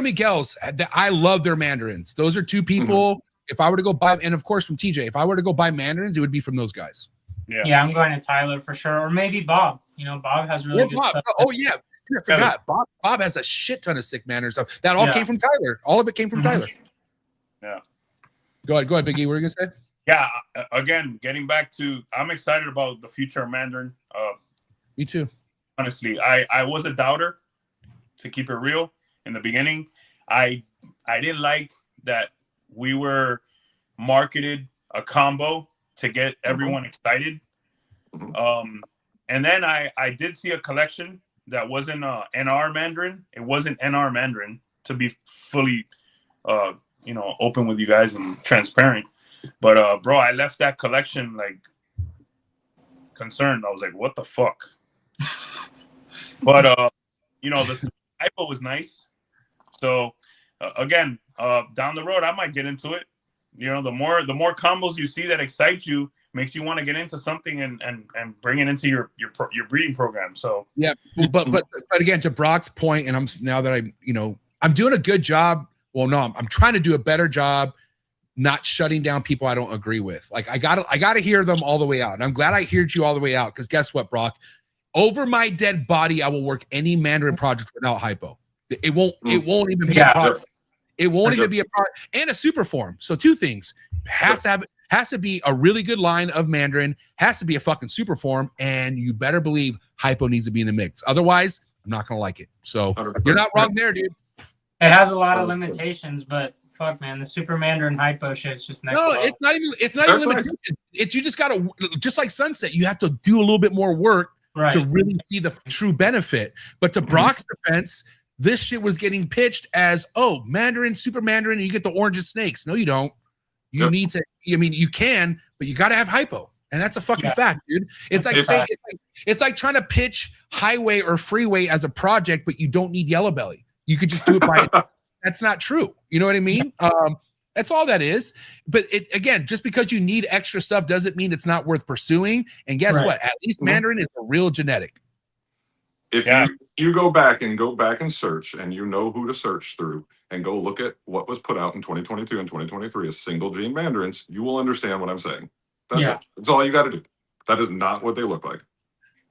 Miguel's. I love their Mandarins. Those are two people. If I were to go buy, and of course from TJ, if I were to go buy Mandarins, it would be from those guys. Yeah, I'm going to Tyler for sure, or maybe Bob. You know, Bob has really good stuff. Oh yeah, I forgot. Bob has a shit ton of sick Mandarin stuff. That all came from Tyler. All of it came from Tyler. Yeah. Go ahead, Biggie. What were you gonna say? Yeah, again, getting back to, I'm excited about the future of Mandarin. Me too. Honestly, I was a doubter, to keep it real. In the beginning, I didn't like that we were marketed a combo to get everyone excited. And then I did see a collection that wasn't NR Mandarin. It wasn't NR Mandarin, to be fully open with you guys and transparent. But bro, I left that collection like concerned. I was like, what the fuck? But the hypo was nice. So again, down the road, I might get into it. The more combos you see that excite you, makes you want to get into something and bring it into your breeding program. So yeah, but again, to Brock's point, and I'm doing a good job. Well, no, I'm trying to do a better job not shutting down people I don't agree with. Like I gotta hear them all the way out. And I'm glad I heard you all the way out, because guess what, Brock? Over my dead body, I will work any Mandarin project without hypo. It won't even be a project. It won't even be a project and a super form. So two things. Has to be a really good line of Mandarin, has to be a fucking super form, and you better believe hypo needs to be in the mix. Otherwise, I'm not gonna like it. So you're not wrong there, dude. It has a lot of limitations, but fuck, man, the super Mandarin hypo shit is just next level. It's not even limitation. You just gotta, just like Sunset, you have to do a little bit more work to really see the true benefit. But to Brock's defense, this shit was getting pitched as, oh, Mandarin, super Mandarin, and you get the orange snakes. No, you don't. You need to, you can, but you got to have hypo. And that's a fucking fact, dude. It's like saying, it's like trying to pitch highway or freeway as a project, but you don't need yellow belly. You could just do it by That's not true. You know what I mean? That's all that is. But again, just because you need extra stuff doesn't mean it's not worth pursuing. And guess what? At least Mandarin is a real genetic. If you go back and search, and you know who to search through, and go look at what was put out in 2022 and 2023 as single gene Mandarins, you will understand what I'm saying. That's it. That's all you got to do. That is not what they look like.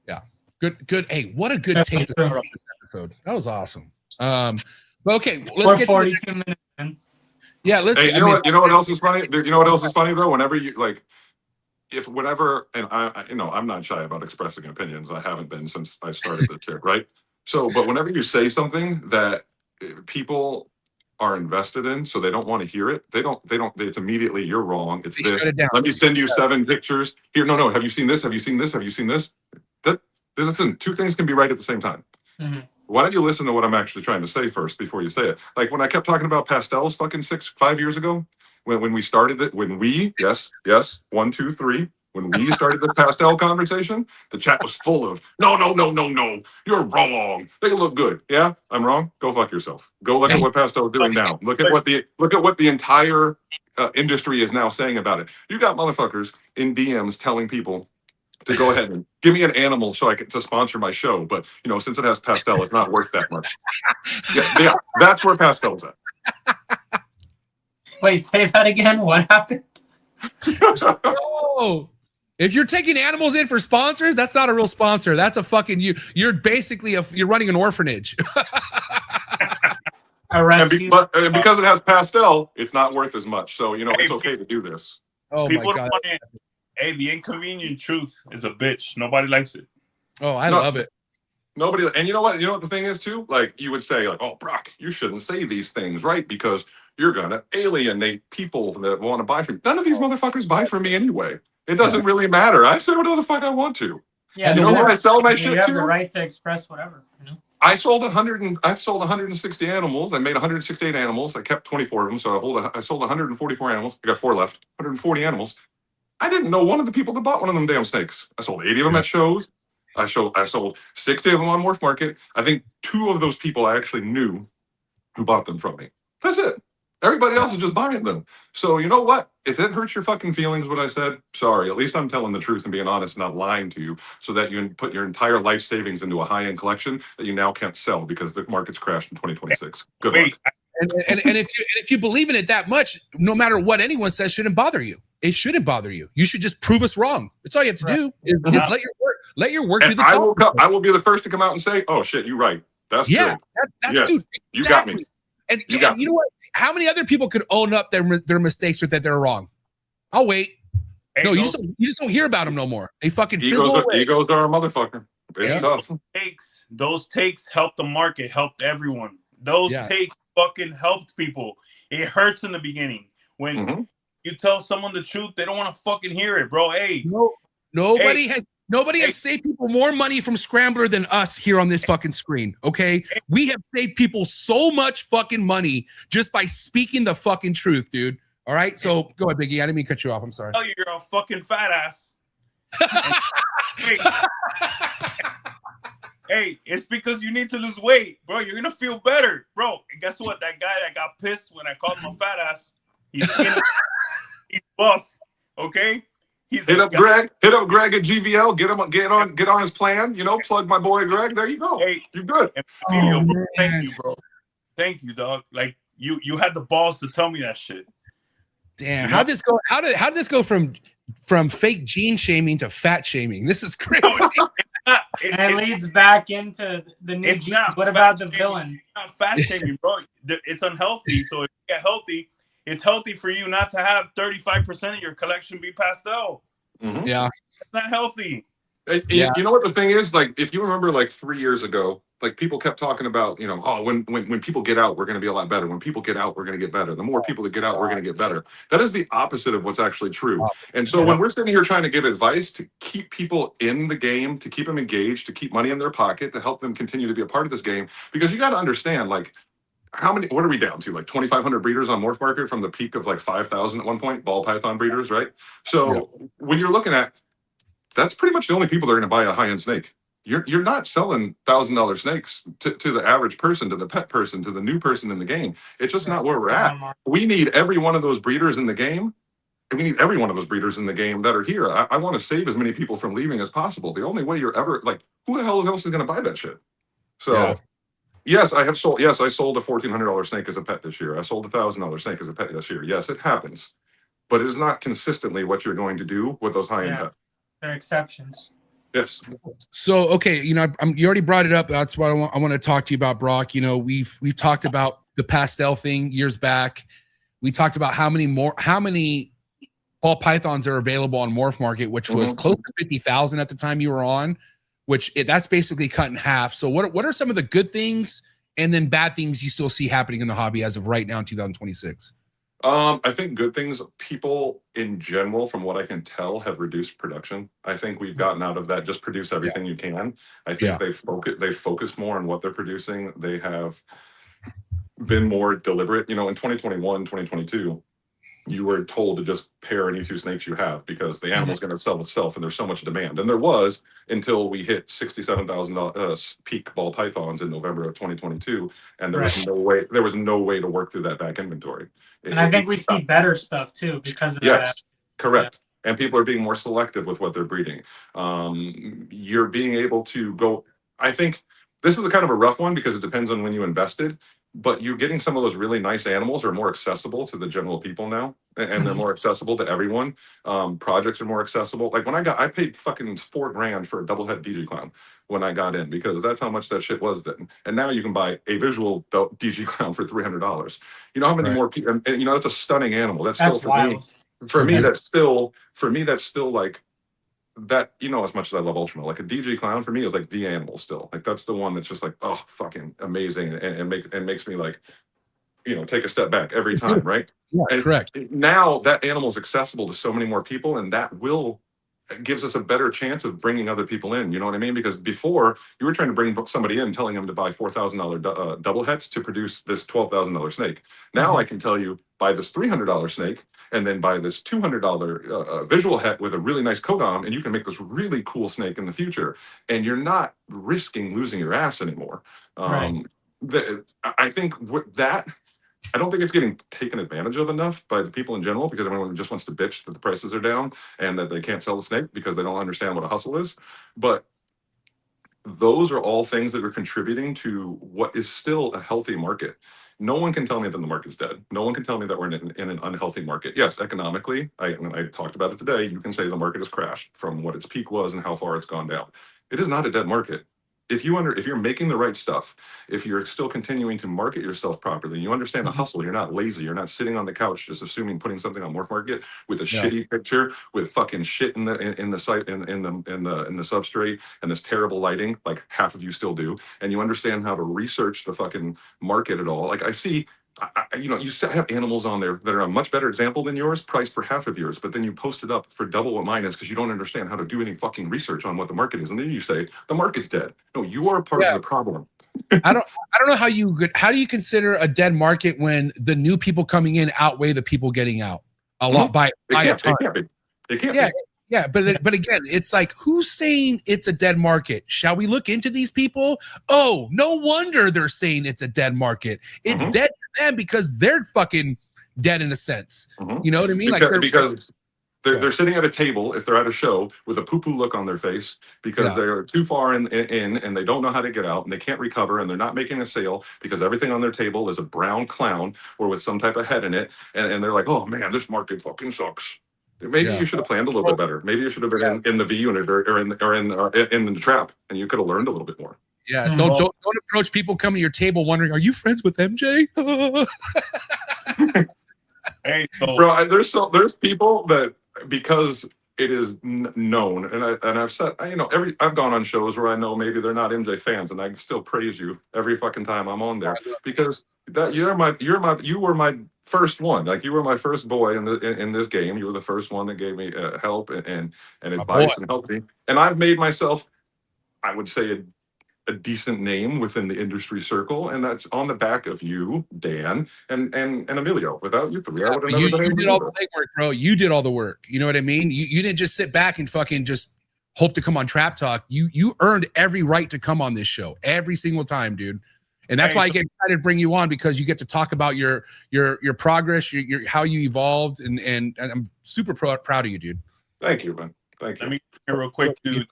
Yeah. Good. Hey, what a good take to start off this episode. That was awesome. Okay, let's get 42 minutes in. Yeah, let's. Hey, you know what else is funny? You know what else is funny though? Whenever you and I'm not shy about expressing opinions. I haven't been since I started the chair, right? So, but whenever you say something that people are invested in, so they don't want to hear it, it's immediately, you're wrong. It's this. Let me send you 7 pictures. Here, no. Have you seen this? Have you seen this? Have you seen this? Listen, 2 things can be right at the same time. Why don't you listen to what I'm actually trying to say first before you say it? Like when I kept talking about pastels fucking 5 years ago, when we started it, when we 1, 2, 3, when we started the pastel conversation, the chat was full of no, you're wrong. They look good. Yeah, I'm wrong. Go fuck yourself. Go look at what pastel is doing now. Look at what the entire industry is now saying about it. You got motherfuckers in DMs telling people to go ahead and give me an animal so I can to sponsor my show, but since it has pastel, it's not worth that much. Yeah, that's where pastel is at. Wait, say that again. What happened? Oh, if you're taking animals in for sponsors, that's not a real sponsor. That's a fucking you're basically you're running an orphanage. And because it has pastel, it's not worth as much. So it's okay to do this. Oh people my God. Hey, the inconvenient truth is a bitch. Nobody likes it. Oh, I love it. Nobody, and you know what the thing is too? Like you would say, like, oh, Brock, you shouldn't say these things, right? Because you're gonna alienate people that want to buy from you. None of these motherfuckers buy from me anyway. It doesn't really matter. I say whatever the fuck I want to. Yeah, you know where I sell my shit to? You have the right to express whatever. I've sold 160 animals. I made 168 animals. I kept 24 of them, so I sold 144 animals. I got 4 left. 140 animals. I didn't know one of the people that bought one of them damn snakes. I sold 80 of them at shows. I sold 60 of them on MORPHMARKET. I think 2 of those people I actually knew who bought them from me. That's it. Everybody else is just buying them. So you know what? If it hurts your fucking feelings what I said, sorry. At least I'm telling the truth and being honest, not lying to you, so that you put your entire life savings into a high-end collection that you now can't sell because the market's crashed in 2026. Good luck. And if you believe in it that much, no matter what anyone says, shouldn't bother you. It shouldn't bother you. You should just prove us wrong. That's all you have to do. Is let your work do the job. I will be the first to come out and say, "Oh shit, you're right. That's good. Yes, dude, you got me." And you know what? How many other people could own up their mistakes or that they're wrong? I'll wait. Hey, No, you those just don't hear about them no more. They fucking fizzle away. Egos are a motherfucker. It's Yeah. tough. those takes helped the market, helped everyone. Those Yeah. takes fucking helped people. It hurts in the beginning when Mhm. you tell someone the truth, they don't want to fucking hear it, bro. Hey, Nobody Hey. has saved people more money from Scrambler than us here on this fucking screen. Okay, we have saved people so much fucking money just by speaking the fucking truth, dude. All right, so go ahead, Biggie. I didn't mean to cut you off. I'm sorry. tell you you're a fucking fat ass. hey, hey, it's because you need to lose weight, bro. You're gonna feel better, bro. And guess what? That guy that got pissed when I called him a fat ass, he's skinny, he's buff. Okay, he's Hit a up guy- Greg. Hit up Greg at GVL. Get on his plan. You know, plug my boy Greg. There you go. Hey, You good? Emilio, Oh, bro, man. thank you, bro. Thank you, dog. Like you had the balls to tell me that shit. Damn, You know? how'd this go? How did this go from fake gene shaming to fat shaming? This is crazy. And it leads back into the new It's genes. not What about the fat-shaming. villain? Not fat shaming, bro. It's unhealthy. So if you get healthy, it's healthy for you not to have 35% of your collection be pastel. Mhm. Yeah, It's not healthy. Yeah. You know what the thing is? Like, if you remember, like 3 years ago, like people kept talking about, you know, oh, when people get out, we're going to be a lot better. When people get out, we're going to get better. The more people that get out, we're going to get better. That is the opposite of what's actually true. And so when we're sitting here trying to give advice to keep people in the game, to keep them engaged, to keep money in their pocket, to help them continue to be a part of this game, because you got to understand, like, what are we down to? Like 2,500 breeders on MORPHMARKET from the peak of like 5,000 at one point, ball python breeders, right? So when you're looking at, that's pretty much the only people that are going to buy a high-end snake. You're not selling $1,000 snakes to the average person, to the pet person, to the new person in the game. It's just not where we're at. We need every one of those breeders in the game. And we need every one of those breeders in the game that are here. I want to save as many people from leaving as possible. The only way you're ever, like, who the hell else is going to buy that shit? So, Yeah. yes, I sold a $1,400 snake as a pet this year. I sold a $1,000 snake as a pet this year. Yes, it happens. But it is not consistently what you're going to do with those high-end pets. They're exceptions. Yes. So okay, you know, you already brought it up. That's what I want to talk to you about, Brock. You know, we've talked about the pastel thing years back. We talked about how many ball pythons are available on MORPHMARKET, which was close to 50,000 at the time you were on, that's basically cut in half. So what are some of the good things and then bad things you still see happening in the hobby as of right now in 2026? I think good things, people in general, from what I can tell, have reduced production. I think we've gotten out of that, just produce everything you can. I think they've focused more on what they're producing. They have been more deliberate. You know, in 2021, 2022, you were told to just pair any two snakes you have because the animal's going to sell itself and there's so much demand. And there was, until we hit 67,000 peak ball pythons in November of 2022. And there was no way to work through that back inventory. And I think we see better stuff too because of that. Yes, correct. Yeah. And people are being more selective with what they're breeding. You're being able to go, I think this is a kind of a rough one because it depends on when you invested, but you're getting some of those really nice animals are more accessible to the general people now, and they're more accessible to everyone. Projects are more accessible. Like when I paid fucking $4,000 for a double head DG clown when I got in because that's how much that shit was then. And now you can buy a visual DG clown for $300. You know how many more people? And you know that's a stunning animal. That's still for wild. me. That's still like. That, you know, as much as I love Ultramel, like a DG clown for me is like the animal still. Like that's the one that's just like, oh, fucking amazing, and makes me like, you know, take a step back every time, right? Yeah, and correct. Now that animal is accessible to so many more people, and that gives us a better chance of bringing other people in. You know what I mean? Because before you were trying to bring somebody in, telling them to buy $4,000 double heads to produce this $12,000 snake. Now I can tell you buy this $300 snake. And then buy this $200 visual het with a really nice cogom, and you can make this really cool snake in the future. And you're not risking losing your ass anymore. I think with that, I don't think it's getting taken advantage of enough by the people in general because everyone just wants to bitch that the prices are down and that they can't sell the snake because they don't understand what a hustle is. But those are all things that are contributing to what is still a healthy market. No one can tell me that the market's dead. No one can tell me that we're in an unhealthy market. Yes, economically, I talked about it today, you can say the market has crashed from what its peak was and how far it's gone down. It is not a dead market. if you're making the right stuff, if you're still continuing to market yourself properly, you understand the hustle. You're not lazy. You're not sitting on the couch just assuming putting something on MORPHMARKET with a shitty picture with fucking shit in the site in the substrate and this terrible lighting, like half of you still do, and you understand how to research the fucking market at all. Like I see. You have animals on there that are a much better example than yours, priced for half of yours, but then you post it up for double what mine is because you don't understand how to do any fucking research on what the market is, and then you say the market's dead. No, you are a part of the problem. I don't know how do you consider a dead market when the new people coming in outweigh the people getting out a lot by a ton. It can't be. Yeah, but again, it's like, who's saying it's a dead market? Shall we look into these people? Oh, no wonder they're saying it's a dead market. It's dead to them because they're fucking dead in a sense. You know what I mean? Because they're sitting at a table if they're at a show with a poo-poo look on their face because they're too far in and they don't know how to get out and they can't recover and they're not making a sale because everything on their table is a brown clown or with some type of head in it, and they're like, oh man, this market fucking sucks. Maybe you should have planned a little bit better. Maybe you should have been in the V unit or in the trap, and you could have learned a little bit more. Yeah, don't approach people coming to your table wondering, are you friends with MJ? Hey, bro, there's people that because it is known, and I've said, I've gone on shows where I know maybe they're not MJ fans, and I still praise you every fucking time I'm on there because that you were my first one. Like you were my first boy in this game. You were the first one that gave me help and advice and helped me. And I've made myself, I would say, a decent name within the industry circle, and that's on the back of you, Dan, and Emilio. Without you three, I would have never been able to did all the legwork, bro. You did all the work. You know what I mean? You didn't just sit back and fucking just hope to come on Trap Talk. You earned every right to come on this show every single time, dude. And that's why I get excited to bring you on, because you get to talk about your progress, your how you evolved, and I'm super proud of you, dude. Thank you, man. Thank you. Let me real quick to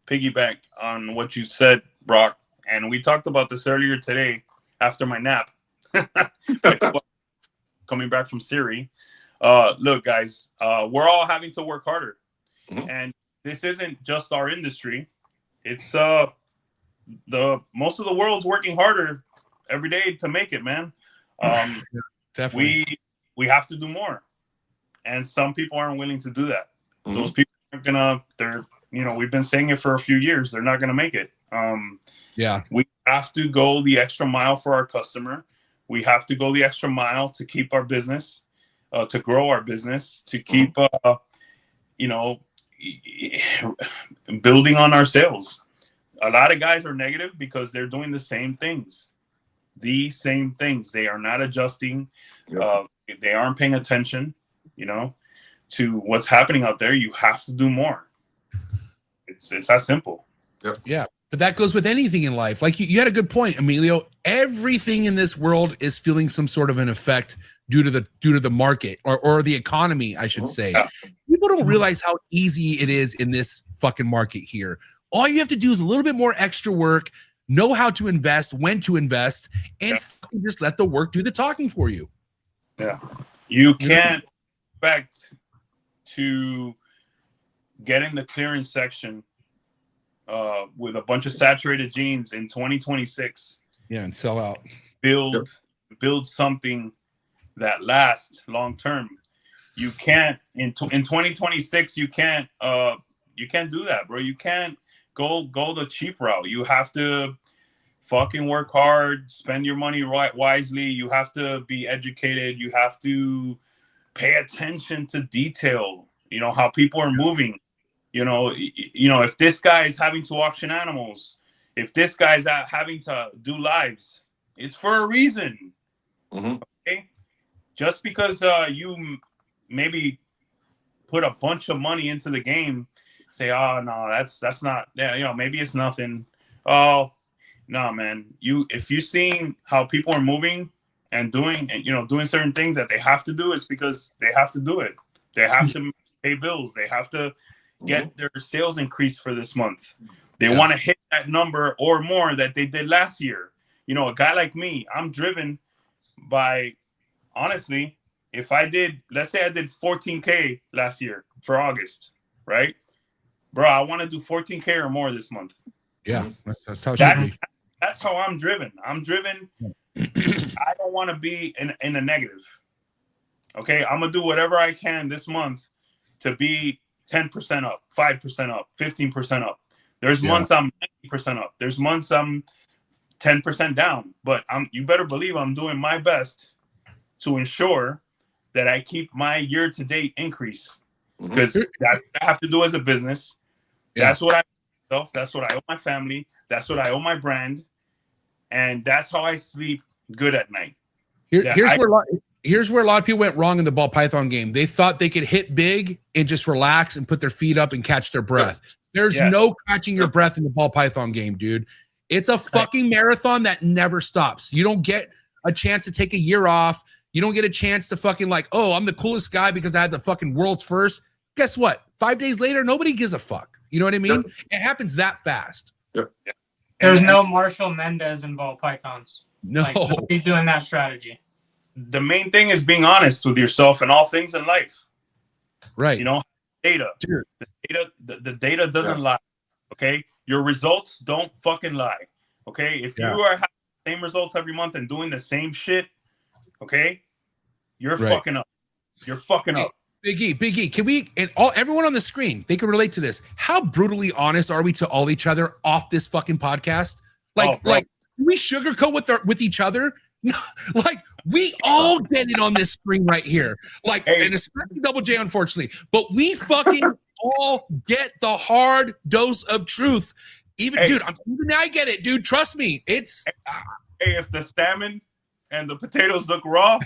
piggyback on what you said, Brock. And we talked about this earlier today after my nap. Coming back from Siri. Look, guys, we're all having to work harder. And this isn't just our industry. It's most of the world's working harder every day to make it, man. Definitely. We have to do more, and some people aren't willing to do that. Those people aren't we've been saying it for a few years, they're not gonna make it. We have to go the extra mile for our customer. We have to go the extra mile to keep our business, to grow our business, to keep building on our sales. A lot of guys are negative because they're doing the same things. They are not adjusting. They aren't paying attention, to what's happening out there. You have to do more. It's that simple. Yeah. But that goes with anything in life. Like you had a good point, Emilio. Everything in this world is feeling some sort of an effect due to the market or the economy, I should say. People don't realize how easy it is in this fucking market here. All you have to do is a little bit more extra work, know how to invest, when to invest, and just let the work do the talking for you. Yeah. You can't expect to get in the clearance section with a bunch of saturated jeans in 2026. Yeah, and sell out. Build something that lasts long term. You can't in 2026. You can't do that, bro. You can't go the cheap route. You have to fucking work hard, spend your money wisely. You have to be educated. You have to pay attention to detail. How people are moving. If this guy is having to auction animals, if this guy's having to do lives, it's for a reason. Okay? Just because you maybe put a bunch of money into the game, say, oh no, that's not, maybe it's nothing. Oh no, man, if you're seeing how people are moving and doing certain things that they have to do, it's because they have to do it. They have to pay bills. They have to get their sales increased for this month. They want to hit that number or more that they did last year. A guy like me, I'm driven by, honestly, let's say I did 14K last year for August, right? Bro, I want to do 14K or more this month. Yeah, that's how it should be. That's how I'm driven. I'm driven. I don't want to be in a negative. Okay, I'm gonna do whatever I can this month to be 10% up, 5% up, 15% up. There's months I'm 90% up. There's months I'm 10% down. But you better believe I'm doing my best to ensure that I keep my year-to-date increase, because that's what I have to do as a business. That's what I owe myself. That's what I owe my family. That's what I owe my brand, and that's how I sleep good at night. Here's where a lot of people went wrong in the ball python game. They thought they could hit big and just relax and put their feet up and catch their breath. There's no catching your breath in the ball python game, dude. It's a fucking marathon that never stops. You don't get a chance to take a year off. You don't get a chance to fucking like, oh, I'm the coolest guy because I had the fucking world's first. Guess what? 5 days later, nobody gives a fuck. You know what I mean? It happens that fast. There's no Marshall Mendez in ball pythons. No. Like, he's doing that strategy. The main thing is being honest with yourself and all things in life. Right. You know, data. Dude. The data doesn't lie. Okay? Your results don't fucking lie. Okay? If you are having the same results every month and doing the same shit, okay, you're fucking up. You're fucking up. Big E, can we, and everyone on the screen, they can relate to this. How brutally honest are we to all each other off this fucking podcast? Like we sugarcoat with each other. Like we all get it on this screen right here. Like, and especially Double J, unfortunately, but we fucking all get the hard dose of truth. Even dude, even I get it, dude. Trust me. It's if the salmon and the potatoes look raw.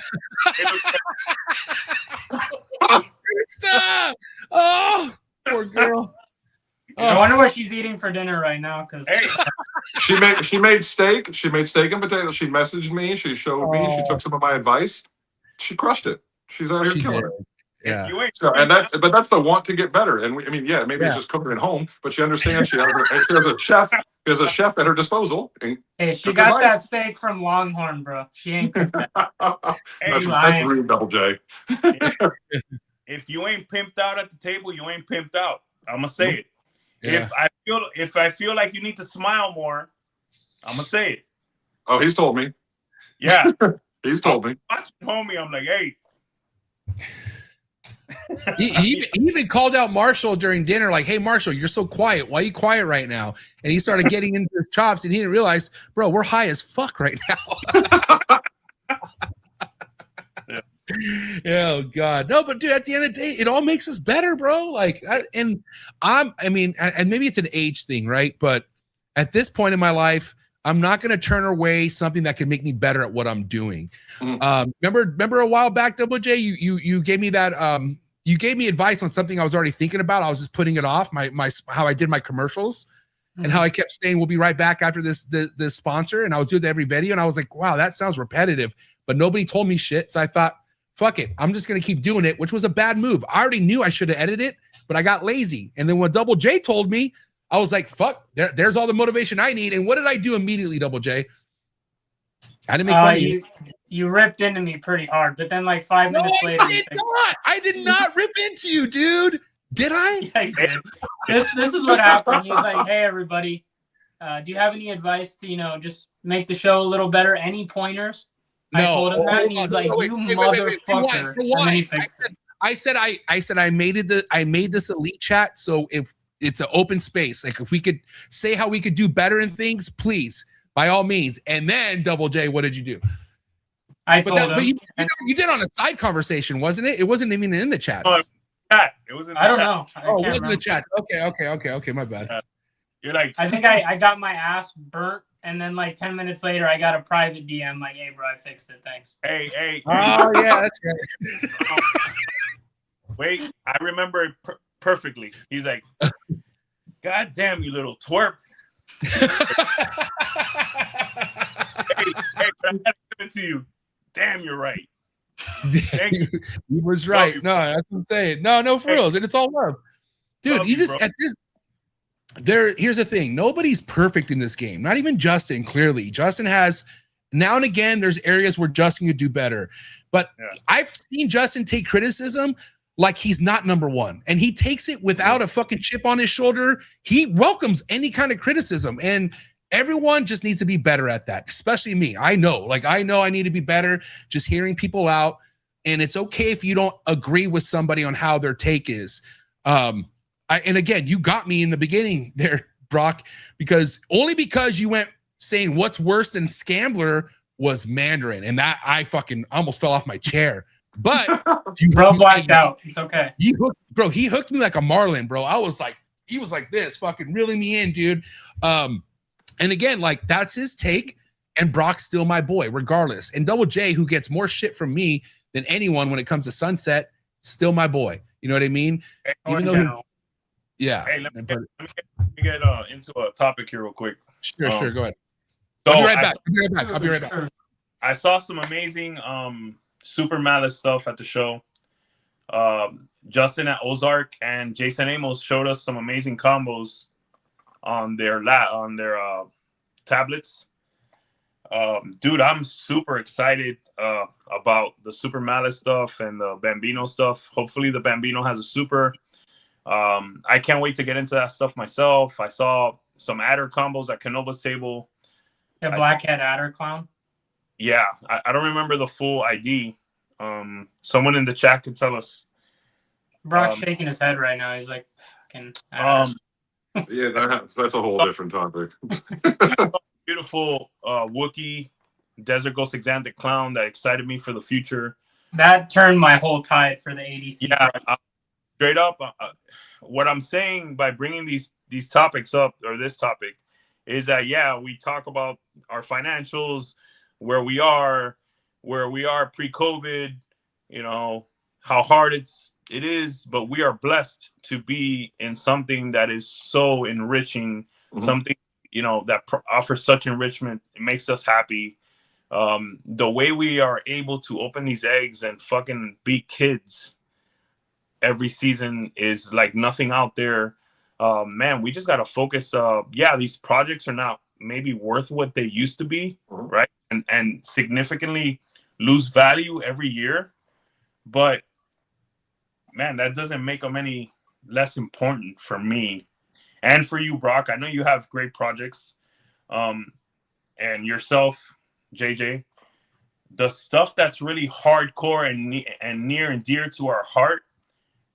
Stop! Oh, poor girl. I wonder what she's eating for dinner right now. Because she made steak. She made steak and potatoes. She messaged me. She showed me. She took some of my advice. She crushed it. She's out here killing it. Yeah. So, and that's the want to get better. And maybe it's just cooking at home, but she understands she has a chef. There's a chef at her disposal. And hey, she got that steak from Longhorn, bro. She ain't cooked that. That's rude, Double J. If you ain't pimped out at the table, you ain't pimped out. I'm gonna say it. Yeah. If I feel like you need to smile more, I'm gonna say it. Oh, he's told me. Yeah, he's told me. Watching homie, I'm like, hey. he even called out Marshall during dinner, like, hey, Marshall, you're so quiet. Why are you quiet right now? And he started getting into his chops, and he didn't realize, bro, we're high as fuck right now. Oh God, no, but dude, at the end of the day, it all makes us better, bro. Like, and maybe it's an age thing, right? But at this point in my life, I'm not going to turn away something that can make me better at what I'm doing. Remember a while back, Double J, you gave me that, you gave me advice on something I was already thinking about. I was just putting it off, my how I did my commercials and how I kept saying, we'll be right back after this sponsor. And I was doing every video and I was like, wow, that sounds repetitive, but nobody told me shit. So I thought, fuck it, I'm just going to keep doing it, which was a bad move. I already knew I should have edited it, but I got lazy. And then when Double J told me, I was like, fuck, there's all the motivation I need. And what did I do immediately, Double J? I didn't make fun of you. You ripped into me pretty hard, but then like 5 minutes later. I did not rip into you, dude. Did I? Yeah, you did. This is what happened. He's like, hey, everybody, do you have any advice to, just make the show a little better? Any pointers? No. I told him that, and he's like, you motherfucker. And then he fixed it. I said I made this elite chat, so if it's an open space, like if we could say how we could do better in things, please, by all means. And then Double J, what did you do? I told him. But you did on a side conversation, wasn't it? It wasn't even in the chats. It was in the I don't chat. know. Oh, it was in the chat. Okay. My bad. You're like, I think I got my ass burnt, and then like 10 minutes later, I got a private DM like, hey, bro, I fixed it. Thanks. Hey. Oh, yeah, that's right. Wait, I remember it perfectly. He's like, God damn, you little twerp. hey, but I gotta give it to you. Damn, you're right. He was right. No, that's what I'm saying. No, for reals. And it's all love. Dude, here's the thing. Nobody's perfect in this game. Not even Justin, clearly. Justin has, now and again, there's areas where Justin could do better. But I've seen Justin take criticism like he's not number one, and he takes it without a fucking chip on his shoulder. He welcomes any kind of criticism, and everyone just needs to be better at that, especially me. I know I need to be better, just hearing people out. And it's okay if you don't agree with somebody on how their take is. And again, you got me in the beginning there, Brock, because you went saying what's worse than Scambler was Mandarin, and that I fucking almost fell off my chair. But bro blacked out. It's okay. He hooked me like a marlin, bro. He was like this, fucking reeling me in, dude. And again, like that's his take, and Brock's still my boy, regardless. And Double J, who gets more shit from me than anyone when it comes to Sunset, still my boy. You know what I mean? Even though, yeah. Hey, let me get into a topic here real quick. Sure. Go ahead. So I'll be right back. I saw some amazing Super Malice stuff at the show. Justin at Ozark and Jason Amos showed us some amazing combos on their tablets. Dude, I'm super excited about the Super Malice stuff and the Bambino stuff. Hopefully the Bambino has a super. I can't wait to get into that stuff myself. I saw some adder combos at KINOVA's table. The blackhead adder clown? Yeah, I don't remember the full ID. Someone in the chat could tell us. Brock's shaking his head right now. He's like, fucking yeah, that's a whole different topic. Beautiful Wookiee Desert Ghost Exantic Clown that excited me for the future. That turned my whole tide for the ADC. Yeah, straight up. What I'm saying by bringing these topics up, or this topic, is that we talk about our financials, where we are pre-COVID, how hard it is, but we are blessed to be in something that is so enriching, something that offers such enrichment. It makes us happy. The way we are able to open these eggs and fucking beat kids every season is like nothing out there. Man, we just got to focus. These projects are not maybe worth what they used to be, right? And significantly lose value every year. But man, that doesn't make them any less important for me and for you, Brock. I know you have great projects, and yourself, JJ. The stuff that's really hardcore and near and dear to our heart,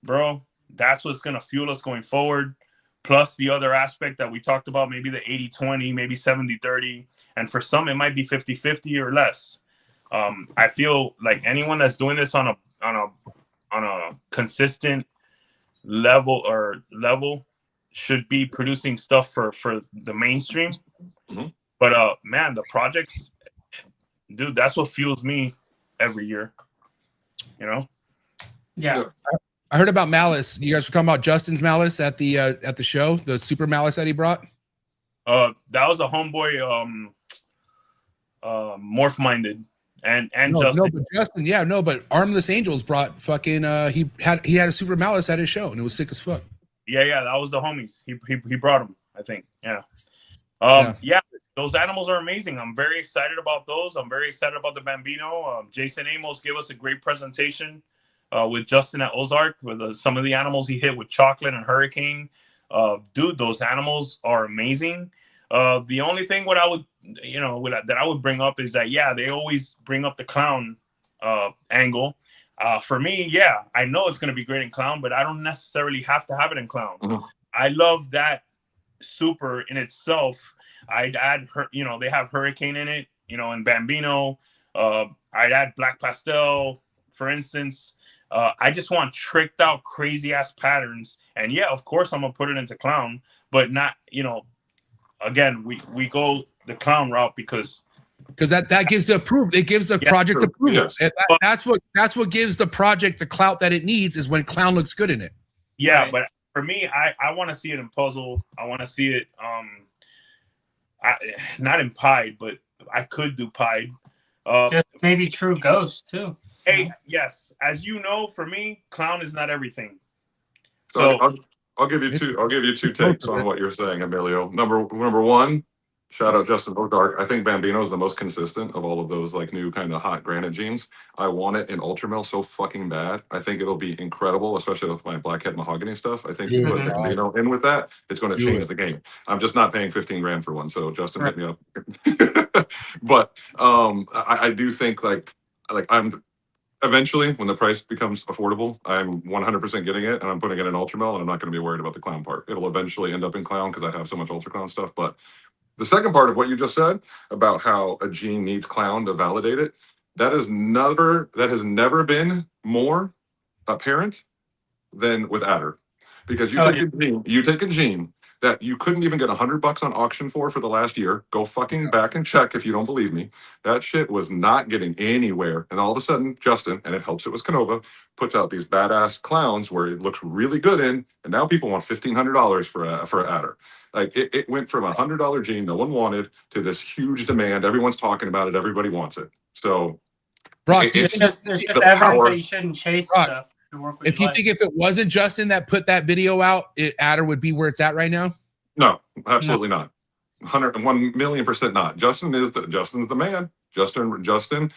bro, that's what's going to fuel us going forward. Plus the other aspect that we talked about, maybe the 80-20, maybe 70-30. And for some, it might be 50-50 or less. I feel like anyone that's doing this on a consistent level should be producing stuff for the mainstream. But man, the projects, dude, that's what fuels me every year. Yeah. I heard about Malice. You guys were talking about Justin's Malice at the show, the Super Malice that he brought. That was a homeboy, Morph Minded, and Justin. No, but Justin, but Armless Angels brought fucking. He had a Super Malice at his show, and it was sick as fuck. Yeah, that was the homies. He brought them, I think. Yeah. Those animals are amazing. I'm very excited about those. I'm very excited about the Bambino. Jason Amos gave us a great presentation with Justin at Ozark with some of the animals he hit with Chocolate and Hurricane. Dude, those animals are amazing. The only thing that I would bring up is that they always bring up the clown angle. For me, I know it's going to be great in clown, but I don't necessarily have to have it in clown. I love that super in itself. I'd add they have Hurricane in it, and Bambino. I'd add Black Pastel, for instance. I just want tricked out crazy ass patterns, and of course I'm gonna put it into clown, but not again we go the clown route because that gives the approval. It gives the project approval. Yes. That's what gives the project the clout that it needs, is when clown looks good in it. Right. But for me, I want to see it in puzzle. I want to see it not in pied, but I could do pied. Just maybe true ghost too. Hey, yes, as you know, for me, clown is not everything. So I'll give you two takes on what you're saying, Emilio. Number one, Shout out Justin O'Dark. I think Bambino is the most consistent of all of those like new kind of hot granite jeans. I want it in Ultramel so fucking bad. I think it'll be incredible, especially with my blackhead mahogany stuff. I think you Dude, put Bambino in with that, it's going to Do change it. the game. I'm just not paying 15 grand for one. So Justin, hit me up. But I do think like I'm eventually when the price becomes affordable, I'm 100% getting it and I'm putting it in Ultramel and I'm not going to be worried about the clown part. It'll eventually end up in clown because I have so much Ultra Clown stuff. But the second part of what you just said about how a gene needs clown to validate it, that has never been more apparent than with Adder. Because you take a gene that you couldn't even get $100 on auction for the last year. Go fucking back and check if you don't believe me. That shit was not getting anywhere. And all of a sudden, Justin, and it helps it was KINOVA, puts out these badass clowns where it looks really good in, and now people want $1,500 for an Adder. Like it went from $100 gene no one wanted to this huge demand. Everyone's talking about it. Everybody wants it. So, Brock, It's just evidence that you shouldn't chase Brock, stuff. If you think if it wasn't Justin that put that video out, Adder would be where it's at right now? No, absolutely not. 101,000,000% not. Justin's the man. Justin,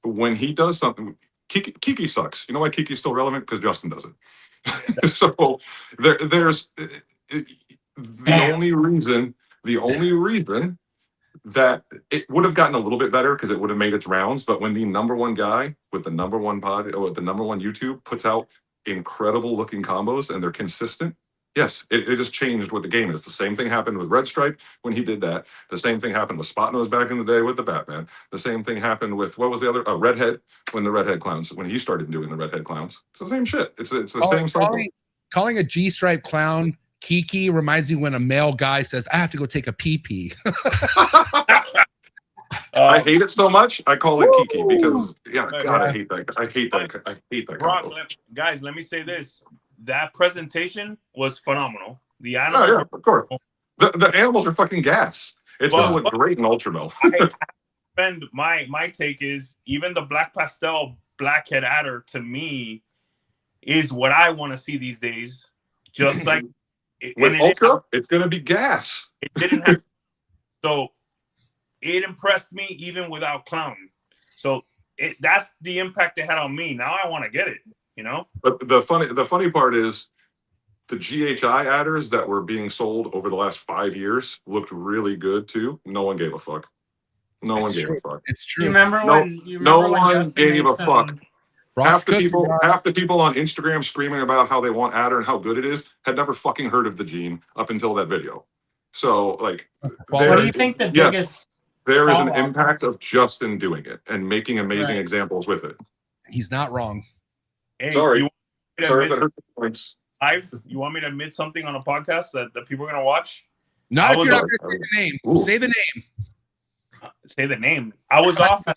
when he does something, Kiki sucks. You know why Kiki's still relevant? Because Justin does it. So there's the only reason that it would have gotten a little bit better because it would have made its rounds. But when the number one guy with the number one pod or the number one YouTube puts out incredible looking combos and they're consistent, yes, it just changed what the game is. The same thing happened with Red Stripe when he did that. The same thing happened with Spot Nose back in the day with the Batman. The same thing happened with, what was the other? Redhead, when the Redhead Clowns, when he started doing the Redhead Clowns. It's the same shit. It's the same cycle. Calling a G-Stripe clown Kiki reminds me when a male guy says, I have to go take a pee-pee. I hate it so much, I call it Kiki because, God, I hate that. I hate that. Brock, guys, let me say this. That presentation was phenomenal. The animals, of course. The animals are fucking gas. It's going to look great in Ultramel. And my take is even the black pastel blackhead adder to me is what I want to see these days. Just like with Ultra, it's going to be gas. It didn't have, so it impressed me even without clown. So that's the impact it had on me. Now I want to get it. You know, but the funny part is the GHI adders that were being sold over the last 5 years looked really good too. No one gave a fuck. No one gave a fuck. It's true. You remember when no one gave a fuck. Half the people on Instagram screaming about how they want Adder and how good it is had never fucking heard of the gene up until that video. So like, what do you think the biggest? There is an impact of Justin doing it and making amazing examples with it. He's not wrong. Hey, sorry, you want me to admit something on a podcast that people are gonna watch? Not if you're not gonna say the name. Ooh. Say the name. Say the name. I was offered.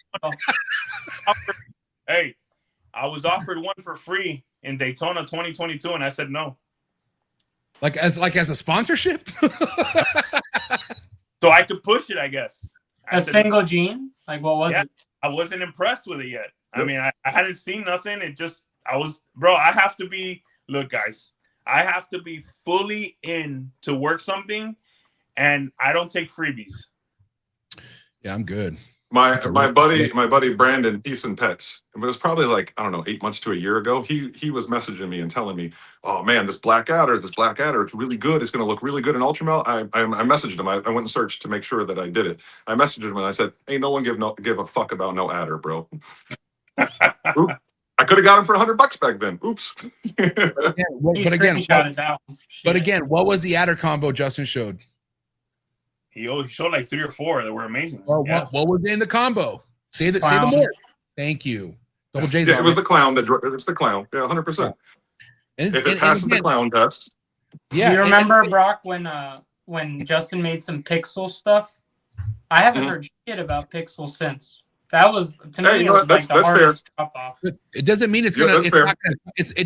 Hey, I was offered one for free in Daytona 2022, and I said no. Like as a sponsorship? So I could push it, I guess. A single gene? Like what was it? I wasn't impressed with it yet. I mean, I hadn't seen nothing. I have to be, look, guys, I have to be fully in to work something, and I don't take freebies. Yeah, I'm good. My buddy Brandon, Peace and Pets. It was probably like, I don't know, 8 months to a year ago. He was messaging me and telling me, oh man, this black adder, it's really good. It's going to look really good in Ultramel. I messaged him. I went and searched to make sure that I did it. I messaged him and I said, hey, no one give a fuck about no adder, bro. I could have got him for $100 back then. Oops. But again, what was the adder combo Justin showed? He showed like 3 or 4 that were amazing. Well, what was in the combo? Say the more. Thank you. Double J's. It was the clown. It's the clown. Yeah, 100%. If it passes the clown test. Yeah. You remember Brock when Justin made some pixel stuff? I haven't heard shit about pixel since. That was to me. It was like the hardest drop off. It doesn't mean it's gonna. It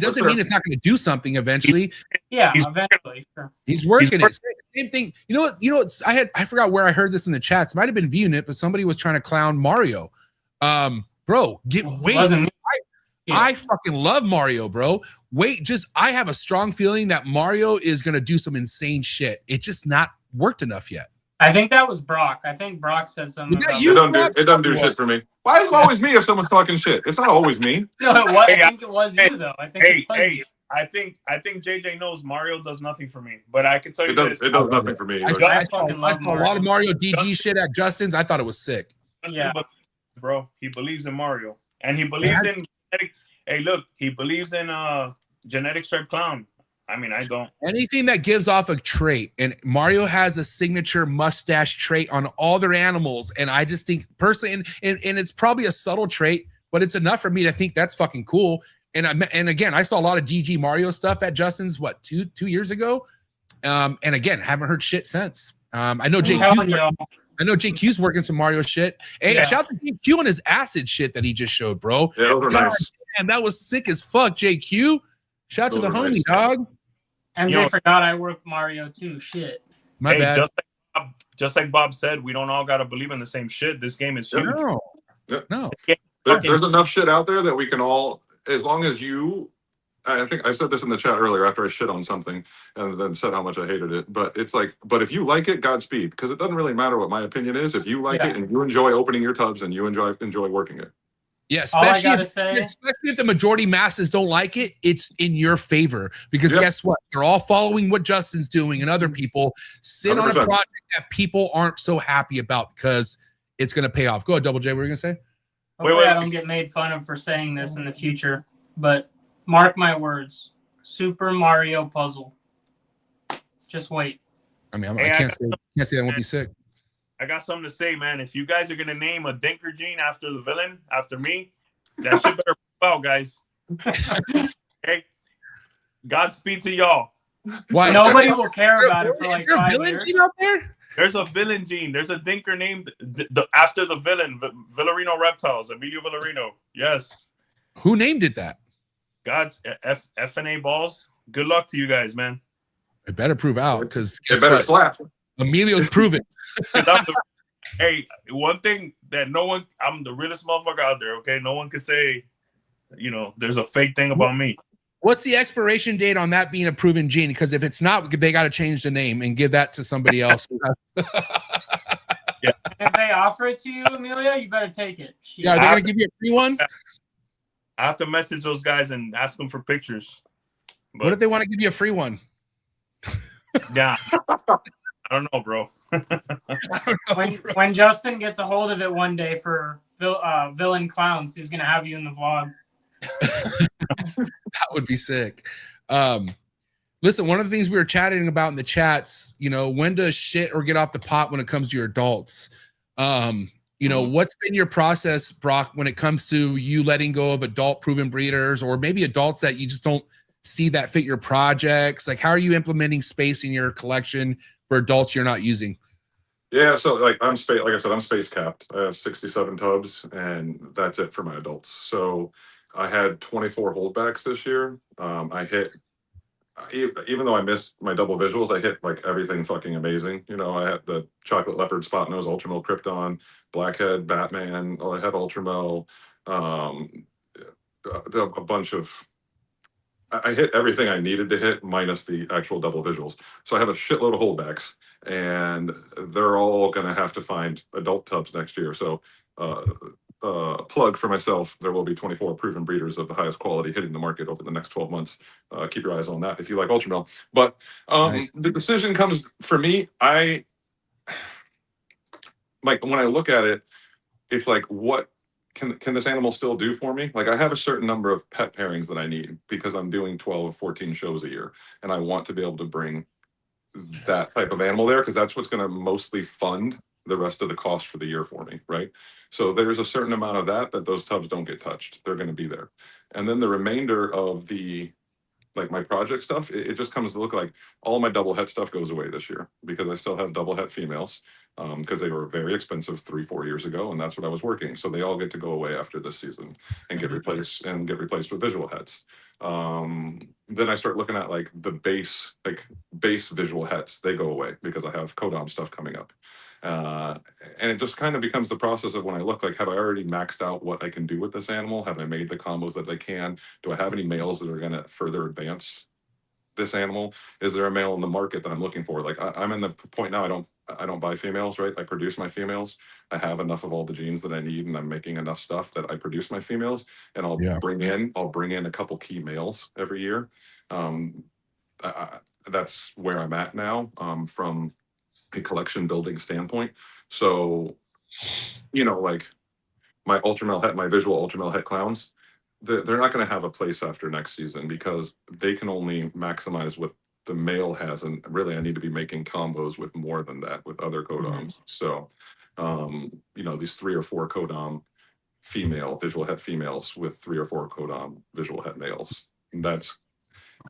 doesn't mean it's not gonna do something eventually. Yeah, eventually. Sure. He's working it. Same thing. You know what? I forgot where I heard this in the chats. Might have been viewing it, but somebody was trying to clown Mario. Bro, wait. I fucking love Mario, bro. Wait, I have a strong feeling that Mario is gonna do some insane shit. It's just not worked enough yet. I think that was Brock. I think Brock said something. Was that about you? It doesn't do shit for me. Why is it always me if someone's talking shit? It's not always me. No, it was, Hey, I think it was you though. I think it was you. I think JJ knows Mario does nothing for me, but I can tell you It does. this. It does nothing for me. I Either. saw, I fucking love a lot of Mario. Mario DG shit at Justin's. I thought it was sick. Yeah. Bro, he believes in Mario, and he believes in genetic. Hey, look, he believes in genetic striped clown. I mean, I don't. Anything that gives off a trait, and Mario has a signature mustache trait on all their animals, and I just think personally, and it's probably a subtle trait, but it's enough for me to think that's fucking cool. And again, I saw a lot of DG Mario stuff at Justin's two years ago, and again, haven't heard shit since. I know JQ's working some Mario shit. Hey, Yeah. shout out to JQ on his acid shit that he just showed, bro. Yeah, those are God, nice. man, that was sick as fuck, JQ. Shout out to Those the are homie, nice. dog. MJ Yo. forgot I work Mario too. Shit. My bad. Just like Bob said, we don't all gotta believe in the same shit. This game is huge. No. Yep. No. There's enough shit out there that we can all, as long as you, I think I said this in the chat earlier after I shit on something and then said how much I hated it. But it's like, but if you like it, Godspeed, because it doesn't really matter what my opinion is. If you like it and you enjoy opening your tubs and you enjoy working it. Yeah, All I especially gotta especially if the majority masses don't like it, it's in your favor. Because Yep. guess what? They're all following what Justin's doing, and other people sit on a 100%. project that people aren't so happy about because it's going to pay off. Go ahead, Double J. What were you going to say? Hopefully I don't get made fun of for saying this in the future, but mark my words. Super Mario puzzle. Just wait. I mean, Hey, I can't say that won't be sick. I got something to say, man. If you guys are gonna name a Dinker Gene after the villain, after me, that shit better well, guys. Okay. Godspeed to y'all. Why? Nobody will care about it for like Is there a 5 villain years. gene out there? There's a villain gene. There's a Dinker named after the villain, Villarino Reptiles, Emilio Villarino. Yes. Who named it that? God's FNA balls. Good luck to you guys, man. It better prove out because It better slap. Emilio's proven. Hey, one thing that I'm the realest motherfucker out there, okay? No one can say, there's a fake thing about me. What's the expiration date on that being a proven gene? Because if it's not, they got to change the name and give that to somebody else. Yeah. If they offer it to you, Amelia, you better take it. Shit. Yeah, are they going to give you a free one? I have to message those guys and ask them for pictures. But, What if they want to give you a free one? Yeah. I don't know, bro. When Justin gets a hold of it one day for villain clowns, he's gonna have you in the vlog. That would be sick. Listen, one of the things we were chatting about in the chats, when to shit or get off the pot when it comes to your adults. What's been your process, Brock, when it comes to you letting go of adult proven breeders or maybe adults that you just don't see that fit your projects? Like, how are you implementing space in your collection for adults you're not using? Yeah, so like I said, I'm space capped. I have 67 tubs, and that's it for my adults. So I had 24 holdbacks this year. I hit, even though I missed my double visuals, I hit like everything fucking amazing. I had the chocolate leopard spot nose, Ultramel Krypton, blackhead Batman. I had Ultramel, a bunch of. I hit everything I needed to hit minus the actual double visuals. So I have a shitload of holdbacks, and they're all going to have to find adult tubs next year. So plug for myself, there will be 24 proven breeders of the highest quality hitting the market over the next 12 months. Keep your eyes on that if you like Ultramel. But Nice. The decision comes for me. When I look at it, it's like, what can this animal still do for me? Like, I have a certain number of pet pairings that I need because I'm doing 12 or 14 shows a year, and I want to be able to bring that type of animal there because that's what's going to mostly fund the rest of the cost for the year for me, right? So there's a certain amount of that those tubs don't get touched. They're going to be there. And then the remainder of my project stuff, it just comes to look like all my double het stuff goes away this year because I still have double het females because they were very expensive 3-4 years ago, and that's what I was working. So they all get to go away after this season and get replaced with visual hets. Then I start looking at like the base visual hets. They go away because I have Kodam stuff coming up. And it just kind of becomes the process of when I look like, have I already maxed out what I can do with this animal? Have I made the combos that I can? Do I have any males that are going to further advance this animal? Is there a male in the market that I'm looking for? Like I'm in the point now, I don't buy females, right? I produce my females. I have enough of all the genes that I need, and I'm making enough stuff that I produce my females, and I'll bring in a couple key males every year. That's where I'm at now, from a collection building standpoint. So, like my my visual ultramel het clowns, they're not going to have a place after next season because they can only maximize what the male has, and really I need to be making combos with more than that with other codoms. So these 3 or 4 codom female visual het females with 3 or 4 codom visual het males,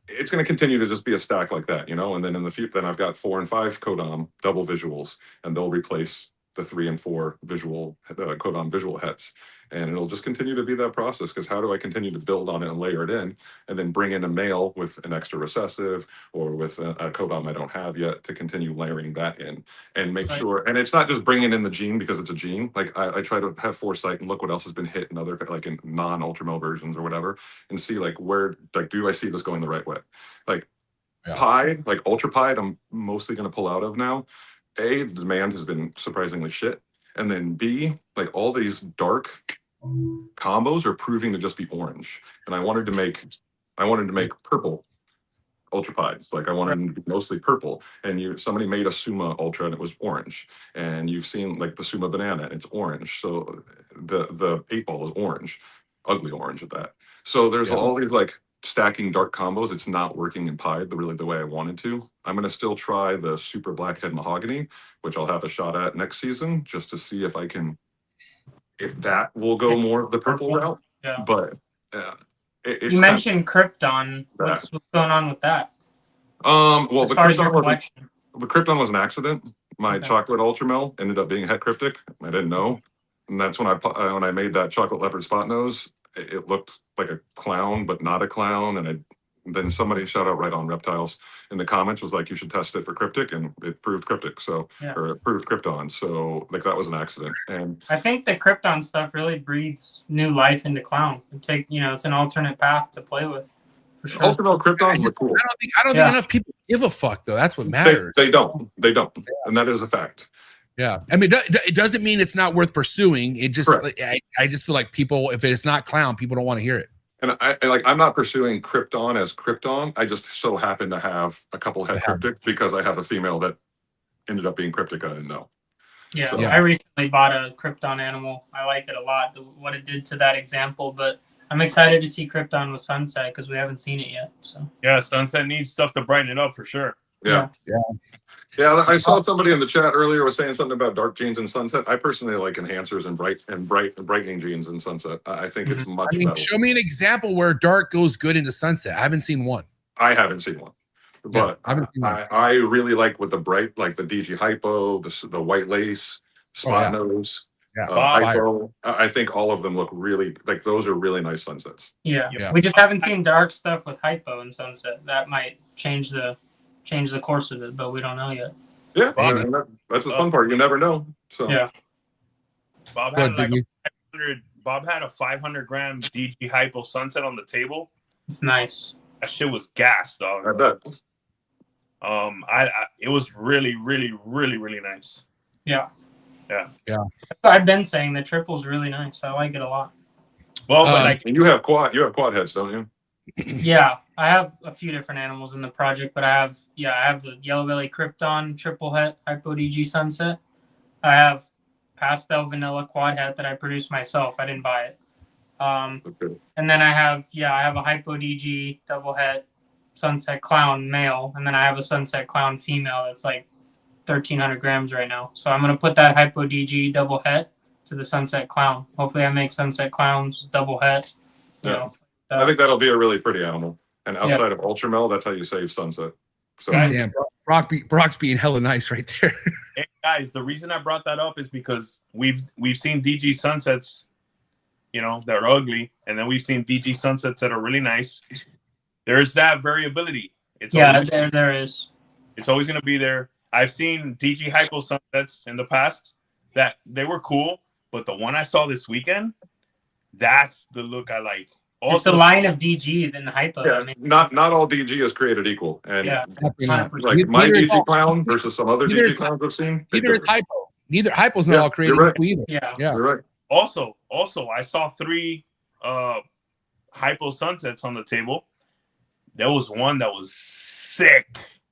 it's going to continue to just be a stack like that, and then in the future, then I've got 4 and 5 codom double visuals, and they'll replace the 3 and 4 visual codom visual hets, and it'll just continue to be that process. Because how do I continue to build on it and layer it in, and then bring in a male with an extra recessive or with a codom I don't have yet to continue layering that in and make sure. And it's not just bringing in the gene because it's a gene. Like I try to have foresight and look what else has been hit in other, like in non-ultramel versions or whatever, and see like where, like, do I see this going the right way? Like pied, like ultra pied, I'm mostly going to pull out of now. A, the demand has been surprisingly shit. And then B, like all these dark combos are proving to just be orange. And I wanted to make purple ultra pies. Like I wanted them to be mostly purple. And somebody made a Suma ultra and it was orange. And you've seen like the Suma banana, it's orange. So the 8-ball is orange, ugly orange at that. So there's all these like stacking dark combos. It's not working in pied the way I wanted to. I'm going to still try the super blackhead mahogany, which I'll have a shot at next season, just to see if that will go more of the purple route. Yeah. But you mentioned Krypton. What's going on with that? Well, as far as your collection, the Krypton was an accident. My chocolate ultramel ended up being het cryptic. I didn't know, and that's when I made that chocolate leopard spot nose. It looked like a clown, but not a clown. And then somebody, shout out right on Reptiles, in the comments was like, you should test it for cryptic, and it proved cryptic. So, or it proved Krypton. So like that was an accident. And I think the Krypton stuff really breathes new life into clown. It's an alternate path to play with. For sure. Ultimate Kryptons were cool. I don't think enough people give a fuck though. That's what matters. They don't, and that is a fact. Yeah, I mean, it doesn't mean it's not worth pursuing. It just, I just feel like people, if it's not clown, people don't want to hear it. And I'm not pursuing Krypton as Krypton. I just so happen to have a couple het cryptic because I have a female that ended up being cryptic. I didn't know. Yeah, so, I recently bought a Krypton animal. I like it a lot, what it did to that example, but I'm excited to see Krypton with Sunset because we haven't seen it yet. So yeah, Sunset needs stuff to brighten it up for sure. Yeah. I saw somebody in the chat earlier was saying something about dark genes in Sunset. I personally like enhancers and brightening genes in Sunset. I think it's much better. Show me an example where dark goes good into Sunset. I haven't seen one. I haven't seen one, but I really like with the bright, like the DG Hypo, the white lace, spot nose. Hypo. I think all of them look really like those are really nice sunsets. Yeah. We just haven't seen dark stuff with Hypo and Sunset. That might change the course of it, but we don't know yet. Yeah, that's the fun part. You never know. So Bob had a 500 gram DG Hypo Sunset on the table. It's nice. That shit was gas, dog. I bet. It was really, really, really, really nice. Yeah. Yeah. I've been saying the triple's really nice. I like it a lot. Well, but you have quad heads, don't you? Yeah, I have a few different animals in the project, but I have the Yellow Belly Krypton triple het Hypo DG Sunset. I have pastel vanilla quad het that I produced myself. I didn't buy it. And then I have a Hypo DG double het Sunset Clown male, and then I have a Sunset Clown female that's like 1,300 grams right now. So I'm gonna put that Hypo DG double het to the Sunset Clown. Hopefully, I make Sunset Clowns double het. I think that'll be a really pretty animal. And outside of Ultramel, that's how you save Sunset. So damn, Brock's being hella nice right there. Hey guys, the reason I brought that up is because we've seen DG Sunsets, they're ugly, and then we've seen DG Sunsets that are really nice. There's that variability. There is. It's always going to be there. I've seen DG Hypo Sunsets in the past that they were cool, but the one I saw this weekend, that's the look I like. It's the line of DG than the hypo. Yeah, I mean, not all DG is created equal, and Yeah. Definitely not. like my Neither is- DG clown versus some other neither DG is- clowns I've seen. big Neither is difference. hypo. Neither hypo's not Yeah, all created you're right. equal either. yeah. Yeah. You're right. Also, I saw 3 hypo sunsets on the table. There was one that was sick,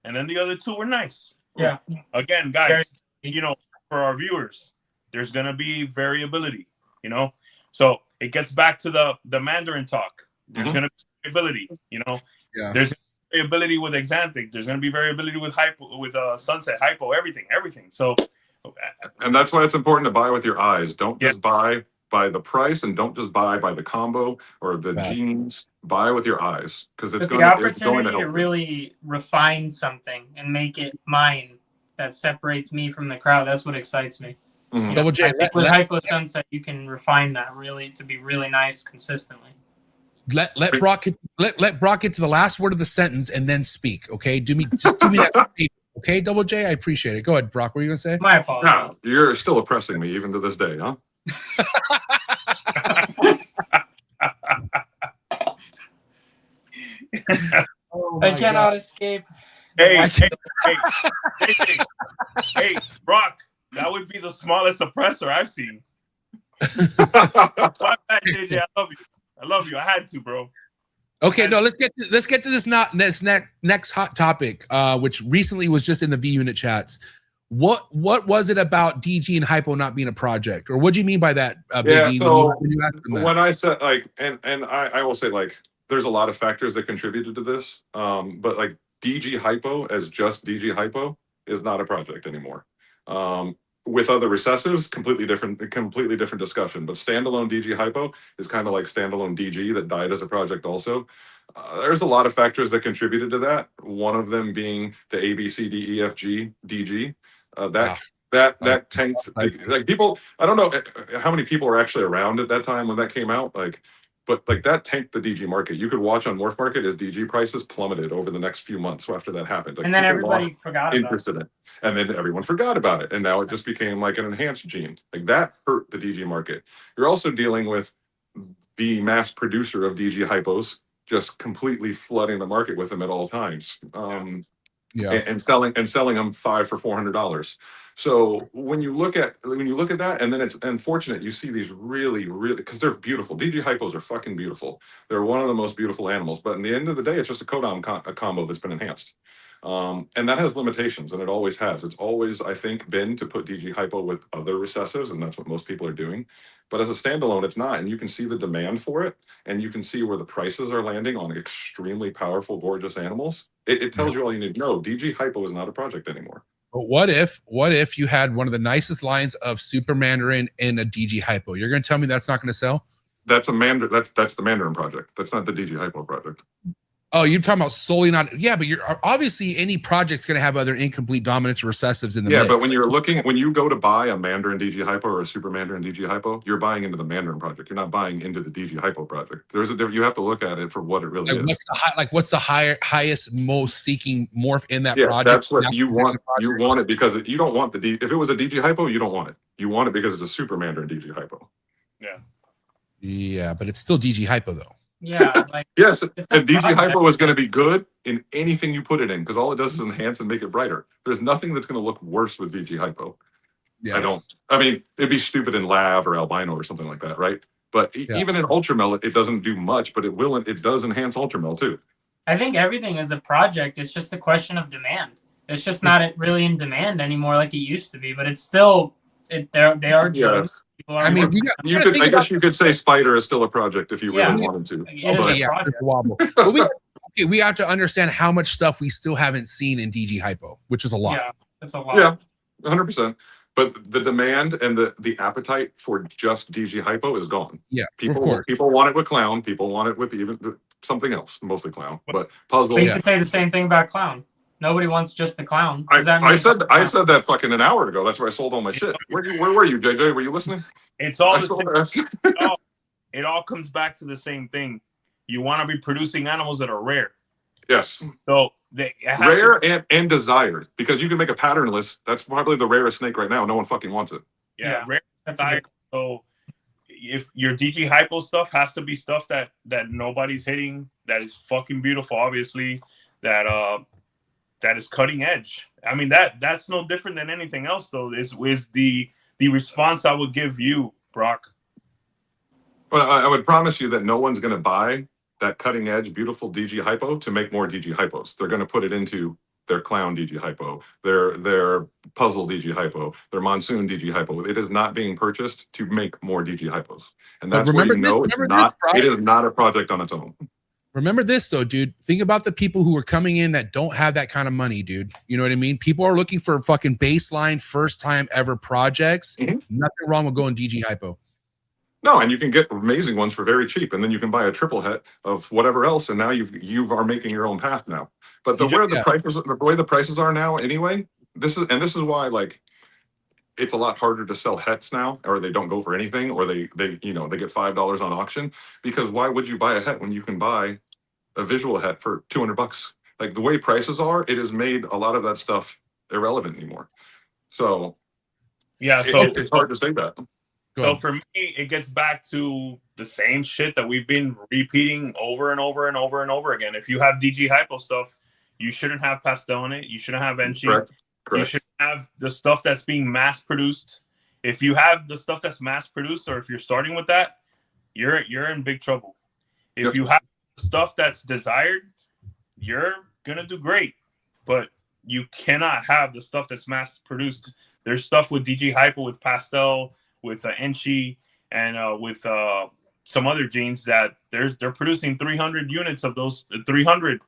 and then the other 2 were nice. Yeah. Again, guys, you know, for our viewers, there's gonna be variability. You know, so it gets back to the Mandarin talk. There's Mhm. gonna be variability. You know, Yeah. there's variability with Exanthic. There's gonna be variability with hypo, with sunset, hypo, everything. So. And that's why it's important to buy with your eyes. Don't Yeah. just buy by the price, and don't just buy by the combo or the Facts. genes. Buy with your eyes, because it's But the going to opportunity to help. really refine something and make it mine that separates me from the crowd, that's what excites me. Mhm. Double J, I think with Hypo Sunset, you can refine that really to be really nice consistently. let Brock get to the last word of the sentence and then speak. Okay, do me that. Okay, Double J, I appreciate it. Go ahead, Brock. What are you gonna say? My apologies. Now, you're still oppressing me even to this day, huh? Oh I my cannot escape. Hey, Brock, that would be the smallest oppressor I've seen. My bad, JJ, I love you. I had to, bro. Okay, no, let's get to this next hot topic, which recently was just in the V Unit chats. What was it about DG and Hypo not being a project, or what do you mean by that? Biggie, so when you asked them that? when I said like, and I will say like, there's a lot of factors that contributed to this. But like DG Hypo as just DG Hypo is not a project anymore. With other recessives, completely different discussion. But standalone DG Hypo is kind of like standalone DG that died as a project also. There's a lot of factors that contributed to that. One of them being the ABCDEFG DG. That tanked, like people. I don't know how many people were actually around at that time when that came out. But that tanked the DG market. You could watch on MORPHMARKET as DG prices plummeted over the next few months after that happened. Like, And then people everybody lost forgot about interest in it, and then everyone forgot about it, and now it just became like an enhanced gene. Like that hurt the DG market. You're also dealing with the mass producer of DG hypos just completely flooding the market with them at all times. Yeah. And selling them $500 for $400. So when you look at that, and then it's unfortunate you see these really because they're beautiful. DG hypos are fucking beautiful. They're one of the most beautiful animals. But in the end of the day, it's just a codon combo that's been enhanced, and that has limitations, and it always has. It's always, I think, been to put DG hypo with other recessives, and that's what most people are doing. But as a standalone, it's not, and you can see the demand for it, and you can see where the prices are landing on extremely powerful, gorgeous animals. It tells you all you need to know. DG hypo is not a project anymore. But what if you had one of the nicest lines of Super Mandarin in a DG Hypo? You're going to tell me that's not going to sell? That's a Mandarin. That's the Mandarin project. That's not the DG hypo project. Oh, you're talking about solely not? Yeah, but you're obviously any project's going to have other incomplete dominance recessives in the mix. But when you go to buy a Mandarin DG hypo or a Super Mandarin DG hypo, you're buying into the Mandarin project. You're not buying into the DG hypo project. You have to look at it for what it really is. What's the highest, most seeking morph in that project? That's what you want. You want it because you don't want the if it was a DG hypo, you don't want it. You want it because it's a Super Mandarin DG hypo. Yeah, but it's still DG Hypo though. Yeah, like yes, and DG project. hypo is going to be good in anything you put it in because all it does is enhance and make it brighter. There's nothing that's going to look worse with DG hypo. Yeah. I mean, it'd be stupid in Lav or Albino or something like that, right? But even in Ultramel, it doesn't do much, but it does enhance Ultramel too. I think everything is a project. It's just a question of demand. It's just not really in demand anymore like it used to be, but it's still they are genes. People are I mean, I guess you could say Spider is still a project if you really wanted to. It is a project. It's a wobble. But we have to understand how much stuff we still haven't seen in DG Hypo, which is a lot. Yeah, it's a lot. Yeah, 100%. But the demand and the appetite for just DG hypo is gone. Yeah, people of course. People want it with clown. People want it with even something else, mostly clown. But puzzle. But you could say the same thing about clown. Nobody wants just the clown. I said that fucking an hour ago. That's where I sold all my shit. Where were you, JJ? Were you listening? It's all the same. It all comes back to the same thing. You want to be producing animals that are rare. Yes. So rare and desired, because you can make a patternless. That's probably the rarest snake right now. No one fucking wants it. Yeah, rare. That's desired. So if your DG hypo stuff has to be stuff that nobody's hitting, that is fucking beautiful, obviously, that is cutting edge. I mean, that's no different than anything else, though. Is the response I would give you, Brock. Well, I would promise you that no one's going to buy that cutting edge, beautiful DG hypo to make more DG hypos. They're going to put it into their clown DG hypo, their puzzle DG hypo, their monsoon DG hypo. It is not being purchased to make more DG hypos, and that's where you know it's not. It is not a project on its own. Remember this though, dude. Think about the people who are coming in that don't have that kind of money, dude. You know what I mean? People are looking for fucking baseline, first time ever projects. Nothing wrong with going DG hypo. No, and you can get amazing ones for very cheap, and then you can buy a triple het of whatever else, and now you are making your own path now. But the way the prices are now, anyway, this is why, like, it's a lot harder to sell hets now, or they don't go for anything, or they get $5 on auction, because why would you buy a het when you can buy a visual het for $200? Like, the way prices are, it has made a lot of that stuff irrelevant anymore. So yeah, so it's hard to say that. So for me, it gets back to the same shit that we've been repeating over and over and over and over again. If you have DG hypo stuff, you shouldn't have pastel in it. You shouldn't have NG. Correct. You should have the stuff that's being mass produced. If you have the stuff that's mass produced, or if you're starting with that, you're in big trouble. If you have stuff that's desired, you're gonna do great. But you cannot have the stuff that's mass produced. There's stuff with DG hypo, with pastel, with Enchi, and with some other genes that they're producing 300 units of those 300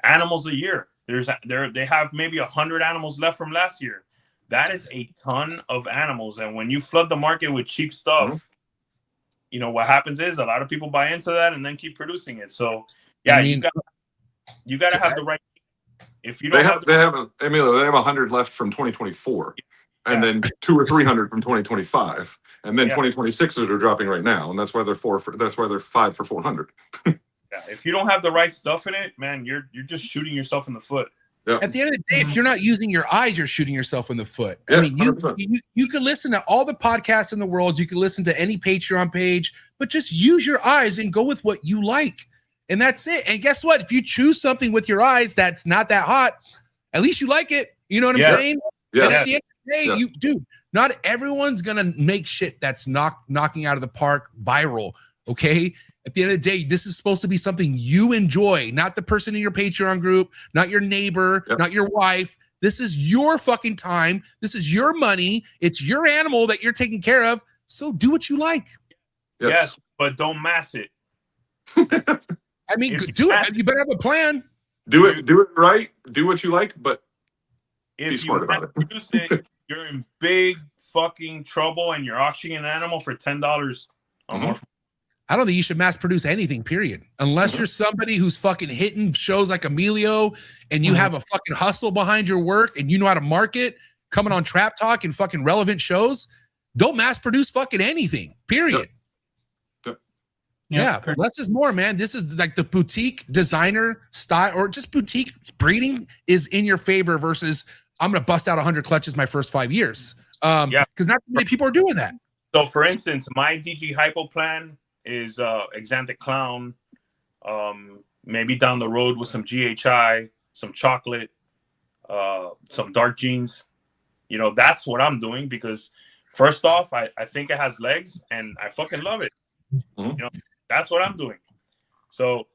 animals a year. They have maybe 100 animals left from last year. That is a ton of animals, and when you flood the market with cheap stuff, you know what happens is a lot of people buy into that and then keep producing it. So yeah, you got to have the right. If you don't they have 100 left from 2024. And then 200 or 300 from 2025, and then 2026ers are dropping right now, and that's why they're 5 for 400. Yeah, if you don't have the right stuff in it, man, you're just shooting yourself in the foot. Yeah. At the end of the day, if you're not using your eyes, you're shooting yourself in the foot. Yeah, I mean, you can listen to all the podcasts in the world, you can listen to any Patreon page, but just use your eyes and go with what you like, and that's it. And guess what? If you choose something with your eyes that's not that hot, at least you like it. You know what I'm saying? Yeah. And at the end, hey, dude, not everyone's gonna make shit that's knocking out of the park viral. Okay. At the end of the day, this is supposed to be something you enjoy, not the person in your Patreon group, not your neighbor, not your wife. This is your fucking time. This is your money. It's your animal that you're taking care of. So do what you like. Yes, but don't mass it. I mean, do it. You better have a plan. Do it right. Do what you like, but be if smart you about it. Produce it, you're in big fucking trouble, and you're auctioning an animal for $10 on Morph. I don't think you should mass produce anything, period. Unless you're somebody who's fucking hitting shows like Emilio and you have a fucking hustle behind your work and you know how to market, coming on Trap Talk and fucking relevant shows. Don't mass produce fucking anything, period. Yeah, less is more, man. This is like the boutique designer style, or just boutique breeding is in your favor versus I'm going to bust out 100 clutches my first 5 years. Because not many people are doing that. So, for instance, my DG hypo plan is Exantic Clown, maybe down the road with some GHI, some chocolate, some dark jeans. You know, that's what I'm doing because first off, I think it has legs and I fucking love it. You know, that's what I'm doing. So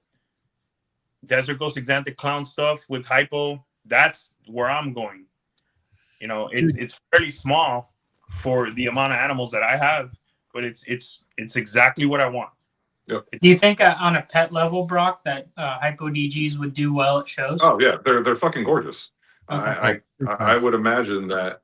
Desert Ghost Exantic Clown stuff with hypo, that's where I'm going. You know, it's fairly small for the amount of animals that I have, but it's exactly what I want. Yep. Do you think on a pet level, Brock, that hypo DGs would do well at shows? Oh yeah, they're fucking gorgeous. Okay. I would imagine that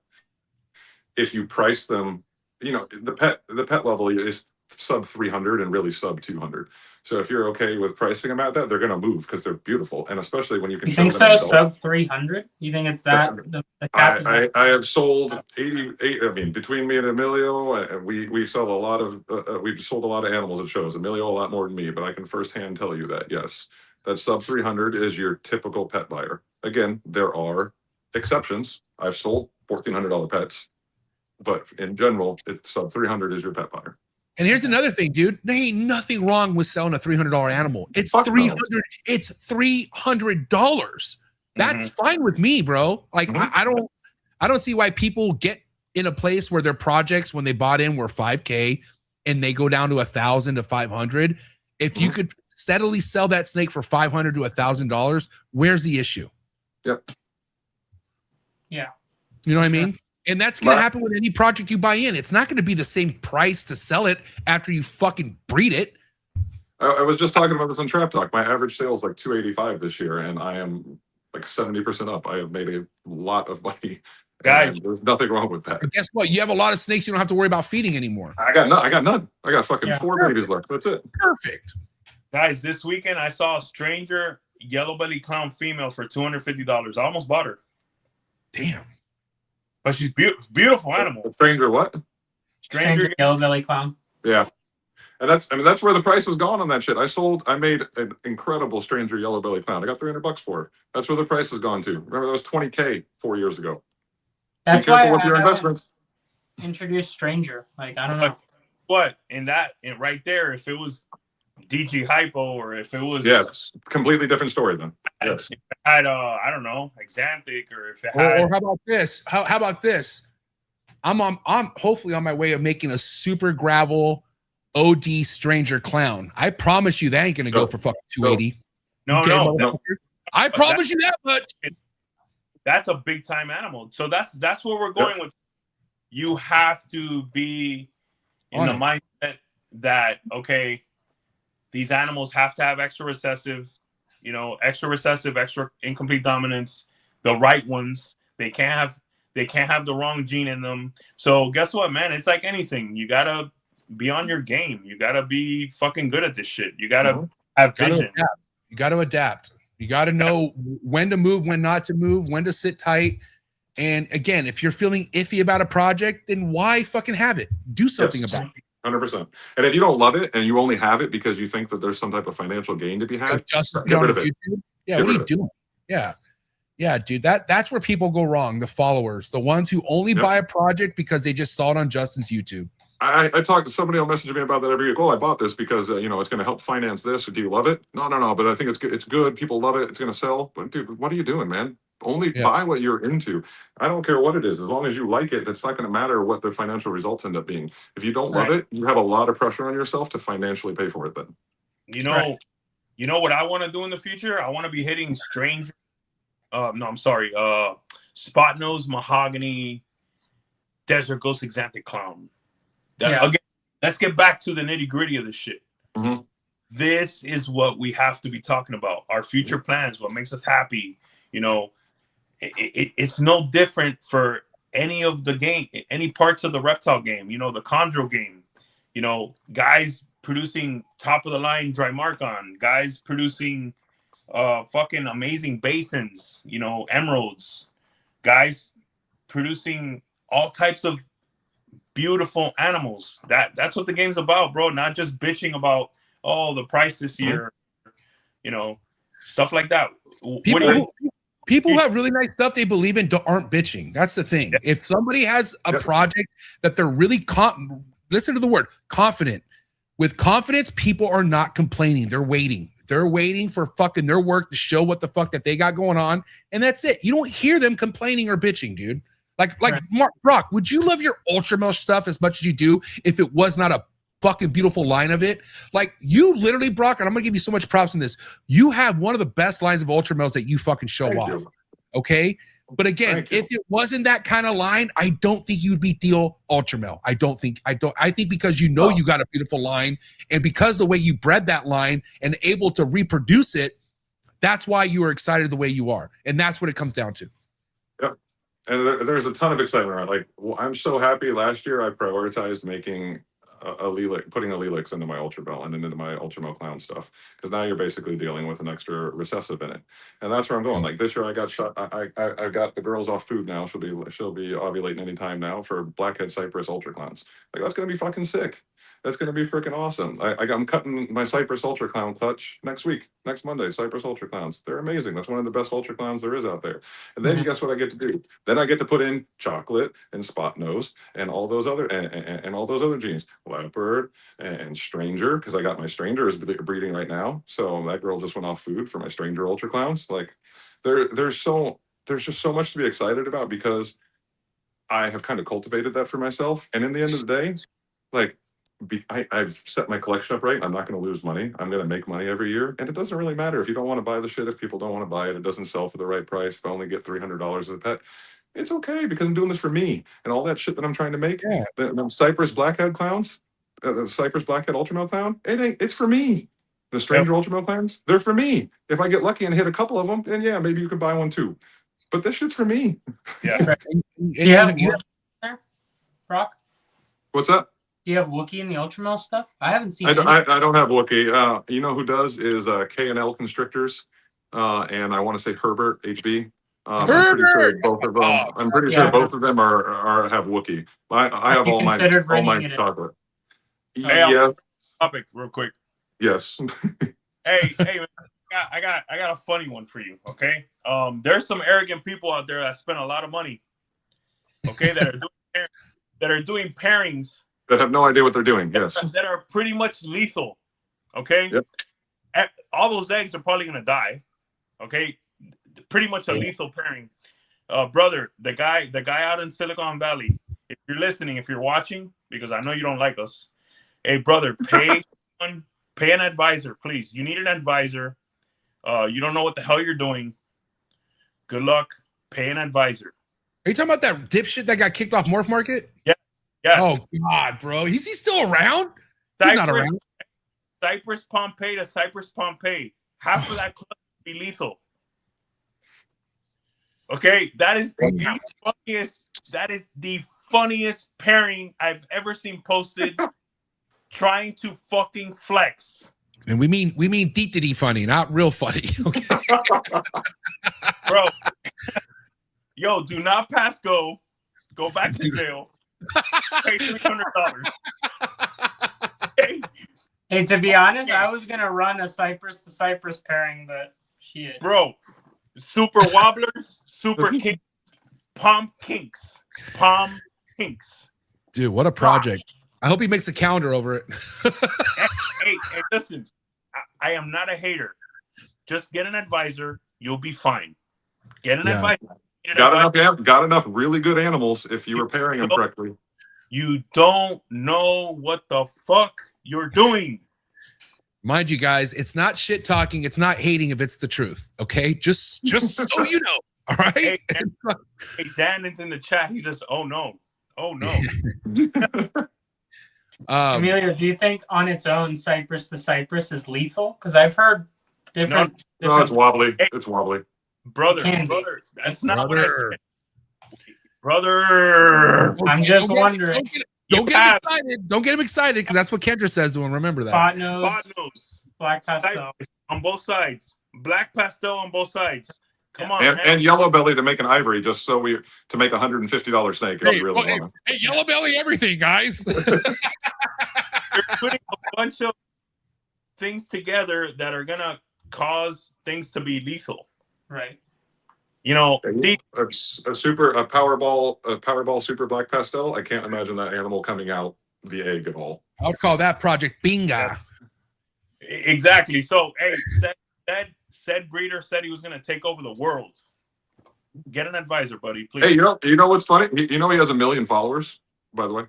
if you price them, you know, the pet level is sub 300 and really sub 200. So if you're okay with pricing them at that, they're gonna move because they're beautiful, and especially when you can. You think so? Sub 300? You think it's that? The cap is I have sold 88. I mean, between me and Emilio, we sell a lot of we've sold a lot of animals at shows. Emilio a lot more than me, but I can firsthand tell you that yes, that sub 300 is your typical pet buyer. Again, there are exceptions. I've sold $1,400 pets, but in general, it's sub 300 is your pet buyer. And here's another thing, dude. There ain't nothing wrong with selling a $300 animal. It's Fuck no. $300. It's $300. That's fine with me, bro. Like I don't see why people get in a place where their projects when they bought in were 5K and they go down to 1,000 to 500. If you could steadily sell that snake for $500 to $1,000, where's the issue? Yep. Yeah. You know what I mean? And that's going to happen with any project you buy in. It's not going to be the same price to sell it after you fucking breed it. I was just talking about this on Trap Talk. My average sale is like 285 this year, and I am like 70% up. I have made a lot of money. Guys, there's nothing wrong with that. But guess what? You have a lot of snakes you don't have to worry about feeding anymore. I got none. I got fucking 4 babies left. That's it. Perfect. Guys, this weekend I saw a stranger yellow belly clown female for $250. I almost bought her. Damn. But she's beautiful animal. A stranger what? Stranger yellow belly clown. Yeah. And that's where the price has gone on that shit. I made an incredible stranger yellow belly clown. I got $300 for it. That's where the price has gone to. Remember, that was $20K 4 years ago. That's Be careful why with your investments. Introduce stranger. Like, I don't know. What? And right there, if it was DG Hypo or if it was completely different story then. Yes. if it had I don't know, Xanthic, or if it Or had how about this? How about this? I'm hopefully on my way of making a super gravel OD stranger clown. I promise you that ain't gonna go for fucking 280. no. I promise you that much. That's a big time animal. So that's where we're going with. You have to be in the mindset that, okay, these animals have to have extra recessive, extra incomplete dominance, the right ones. They can't have the wrong gene in them. So guess what, man? It's like anything. You gotta be on your game. You gotta be fucking good at this shit. You gotta have vision. You gotta adapt. You gotta know when to move, when not to move, when to sit tight. And again, if you're feeling iffy about a project, then why fucking have it? Do something about it. 100%. And if you don't love it and you only have it because you think that there's some type of financial gain to be had, just get rid of it. Yeah, what are you doing? Yeah, dude. That's where people go wrong. The followers, the ones who only buy a project because they just saw it on Justin's YouTube. I talked to somebody will message me about that every week. Oh, I bought this because it's going to help finance this. Do you love it? No. But I think it's good. It's good. People love it. It's going to sell. But dude, what are you doing, man? Only buy what you're into. I don't care what it is. As long as you like it, it's not going to matter what the financial results end up being. If you don't love it, you have a lot of pressure on yourself to financially pay for it then. You know what I want to do in the future? I want to be hitting strange. Spot nose mahogany desert ghost Xanthic clown. Again, let's get back to the nitty gritty of this shit. This is what we have to be talking about. Our future plans, what makes us happy. It's no different for any of the game, any parts of the reptile game, the chondro game, guys producing top of the line dry mark-on, guys producing fucking amazing basins, emeralds, guys producing all types of beautiful animals. That's what the game's about, bro. Not just bitching about the price this year, stuff like that. People who have really nice stuff they believe in aren't bitching. That's the thing. If somebody has a project that they're really listen to the word confident. With confidence, people are not complaining. They're waiting. They're waiting for fucking their work to show what the fuck that they got going on, and that's it. You don't hear them complaining or bitching, dude. Like Brock, would you love your Ultra Milk stuff as much as you do if it was not a fucking beautiful line of it? Like, you literally, Brock, and I'm gonna give you so much props on this. You have one of the best lines of Ultra Mills that you fucking show off. Okay. But again, if it wasn't that kind of line, I don't think you'd be Theo Ultra Mill. I think because you got a beautiful line, and because the way you bred that line and able to reproduce it, that's why you are excited the way you are. And that's what it comes down to. Yep. And there's a ton of excitement around. Like, I'm so happy. Last year I prioritized making putting a Lelix into my Ultra Bell and into my Ultra Milk Clown stuff, because now you're basically dealing with an extra recessive in it, and that's where I'm going. Like, this year I got I got the girls off food now. She'll be ovulating anytime now for Blackhead Cypress Ultra Clowns. Like, that's gonna be fucking sick. That's going to be freaking awesome. I'm cutting my Cypress Ultra Clown clutch next week, next Monday. Cypress Ultra Clowns. They're amazing. That's one of the best Ultra Clowns there is out there. And then guess what I get to do? Then I get to put in chocolate and spot nose and all those other and all those other genes, leopard and stranger, because I got my stranger is breeding right now. So that girl just went off food for my stranger Ultra Clowns. Like there's just so much to be excited about because I have kind of cultivated that for myself. And in the end of the day, like I've set my collection up right. I'm not going to lose money. I'm going to make money every year. And it doesn't really matter if you don't want to buy the shit. If people don't want to buy it, it doesn't sell for the right price. If I only get $300 as a pet, it's okay because I'm doing this for me and all that shit that I'm trying to make. Yeah. The Cypress Blackhead Clowns, the Cypress Blackhead Ultramale Clown, it's for me. The Stranger Ultramale Clowns, they're for me. If I get lucky and hit a couple of them, then yeah, maybe you could buy one too. But this shit's for me. Yeah. Yeah. Brock? What's up? Do you have Wookiee in the Ultramel stuff? I haven't seen. I don't have Wookiee. You know who does is K&L Constrictors, and I want to say Herbert HB. I'm pretty sure both of them. I'm pretty sure both of them are have Wookiee. I have all my chocolate. Hey, topic real quick. Yes. hey, man, I got a funny one for you. Okay. There's some arrogant people out there that spend a lot of money. Okay, that are doing pairings. That have no idea what they're doing. Yes. That are pretty much lethal. Okay. Yep. All those eggs are probably gonna die. Okay. Pretty much a lethal pairing. Brother, the guy out in Silicon Valley. If you're listening, if you're watching, because I know you don't like us. Hey, brother, pay an advisor, please. You need an advisor. You don't know what the hell you're doing. Good luck. Pay an advisor. Are you talking about that dipshit that got kicked off Morph Market? Yeah. Yes. Oh God, bro. Is he still around? He's not around. Cypress Pompeii to Cypress Pompeii. Half of that club would be lethal. Okay, that is the funniest. That is the funniest pairing I've ever seen posted. Trying to fucking flex. And we mean deep funny, not real funny. Okay, bro. Yo, do not pass go. Go back to jail. Pay $300. Hey, to be honest, I was gonna run a Cypress to Cypress pairing, but shit. Bro, super wobblers, super kinks, palm kinks. Dude, what a project. I hope he makes a calendar over it. hey, listen, I am not a hater. Just get an advisor. You'll be fine. Get an advisor. Got enough really good animals if you were pairing them correctly. You don't know what the fuck you're doing. Mind you guys, it's not shit talking. It's not hating if it's the truth. Okay, just so you know. All right. Hey, Dan is in the chat. He's just, oh no. Emilio, do you think on its own Cypress to Cypress is lethal? Because I've heard different. No, it's wobbly. It's wobbly. Brother, that's not what I said. Brother, I'm just wondering. Don't get him excited. Don't get him excited because that's what Kendra says to him. Remember that. Spot nose, black pastel on both sides, black pastel on both sides. Come on, and yellow belly to make an ivory, just so to make $150 snake. Hey, yellow belly, everything, guys. You're putting a bunch of things together that are gonna cause things to be lethal, right? You know, a Powerball super black pastel. I can't imagine that animal coming out the egg at all. I would call that Project Binga. Exactly. So, hey, said breeder said he was going to take over the world. Get an advisor, buddy, please. Hey, you know what's funny? You know he has 1 million followers, by the way.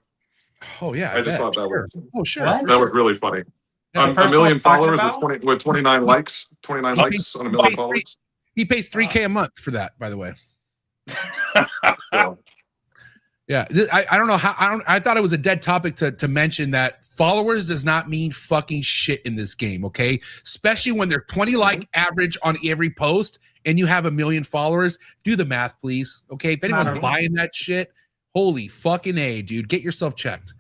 Oh yeah, I just thought that was. Oh sure, that was really funny. 1 million followers with 29 likes. 29 likes on 1 million followers. He pays $3,000 a month for that, by the way. Yeah, I don't know how. I thought it was a dead topic to mention that followers does not mean fucking shit in this game. Okay, especially when they're 20 like average on every post, and you have 1 million followers. Do the math, please. Okay, if anyone's buying that shit, holy fucking A, dude, get yourself checked.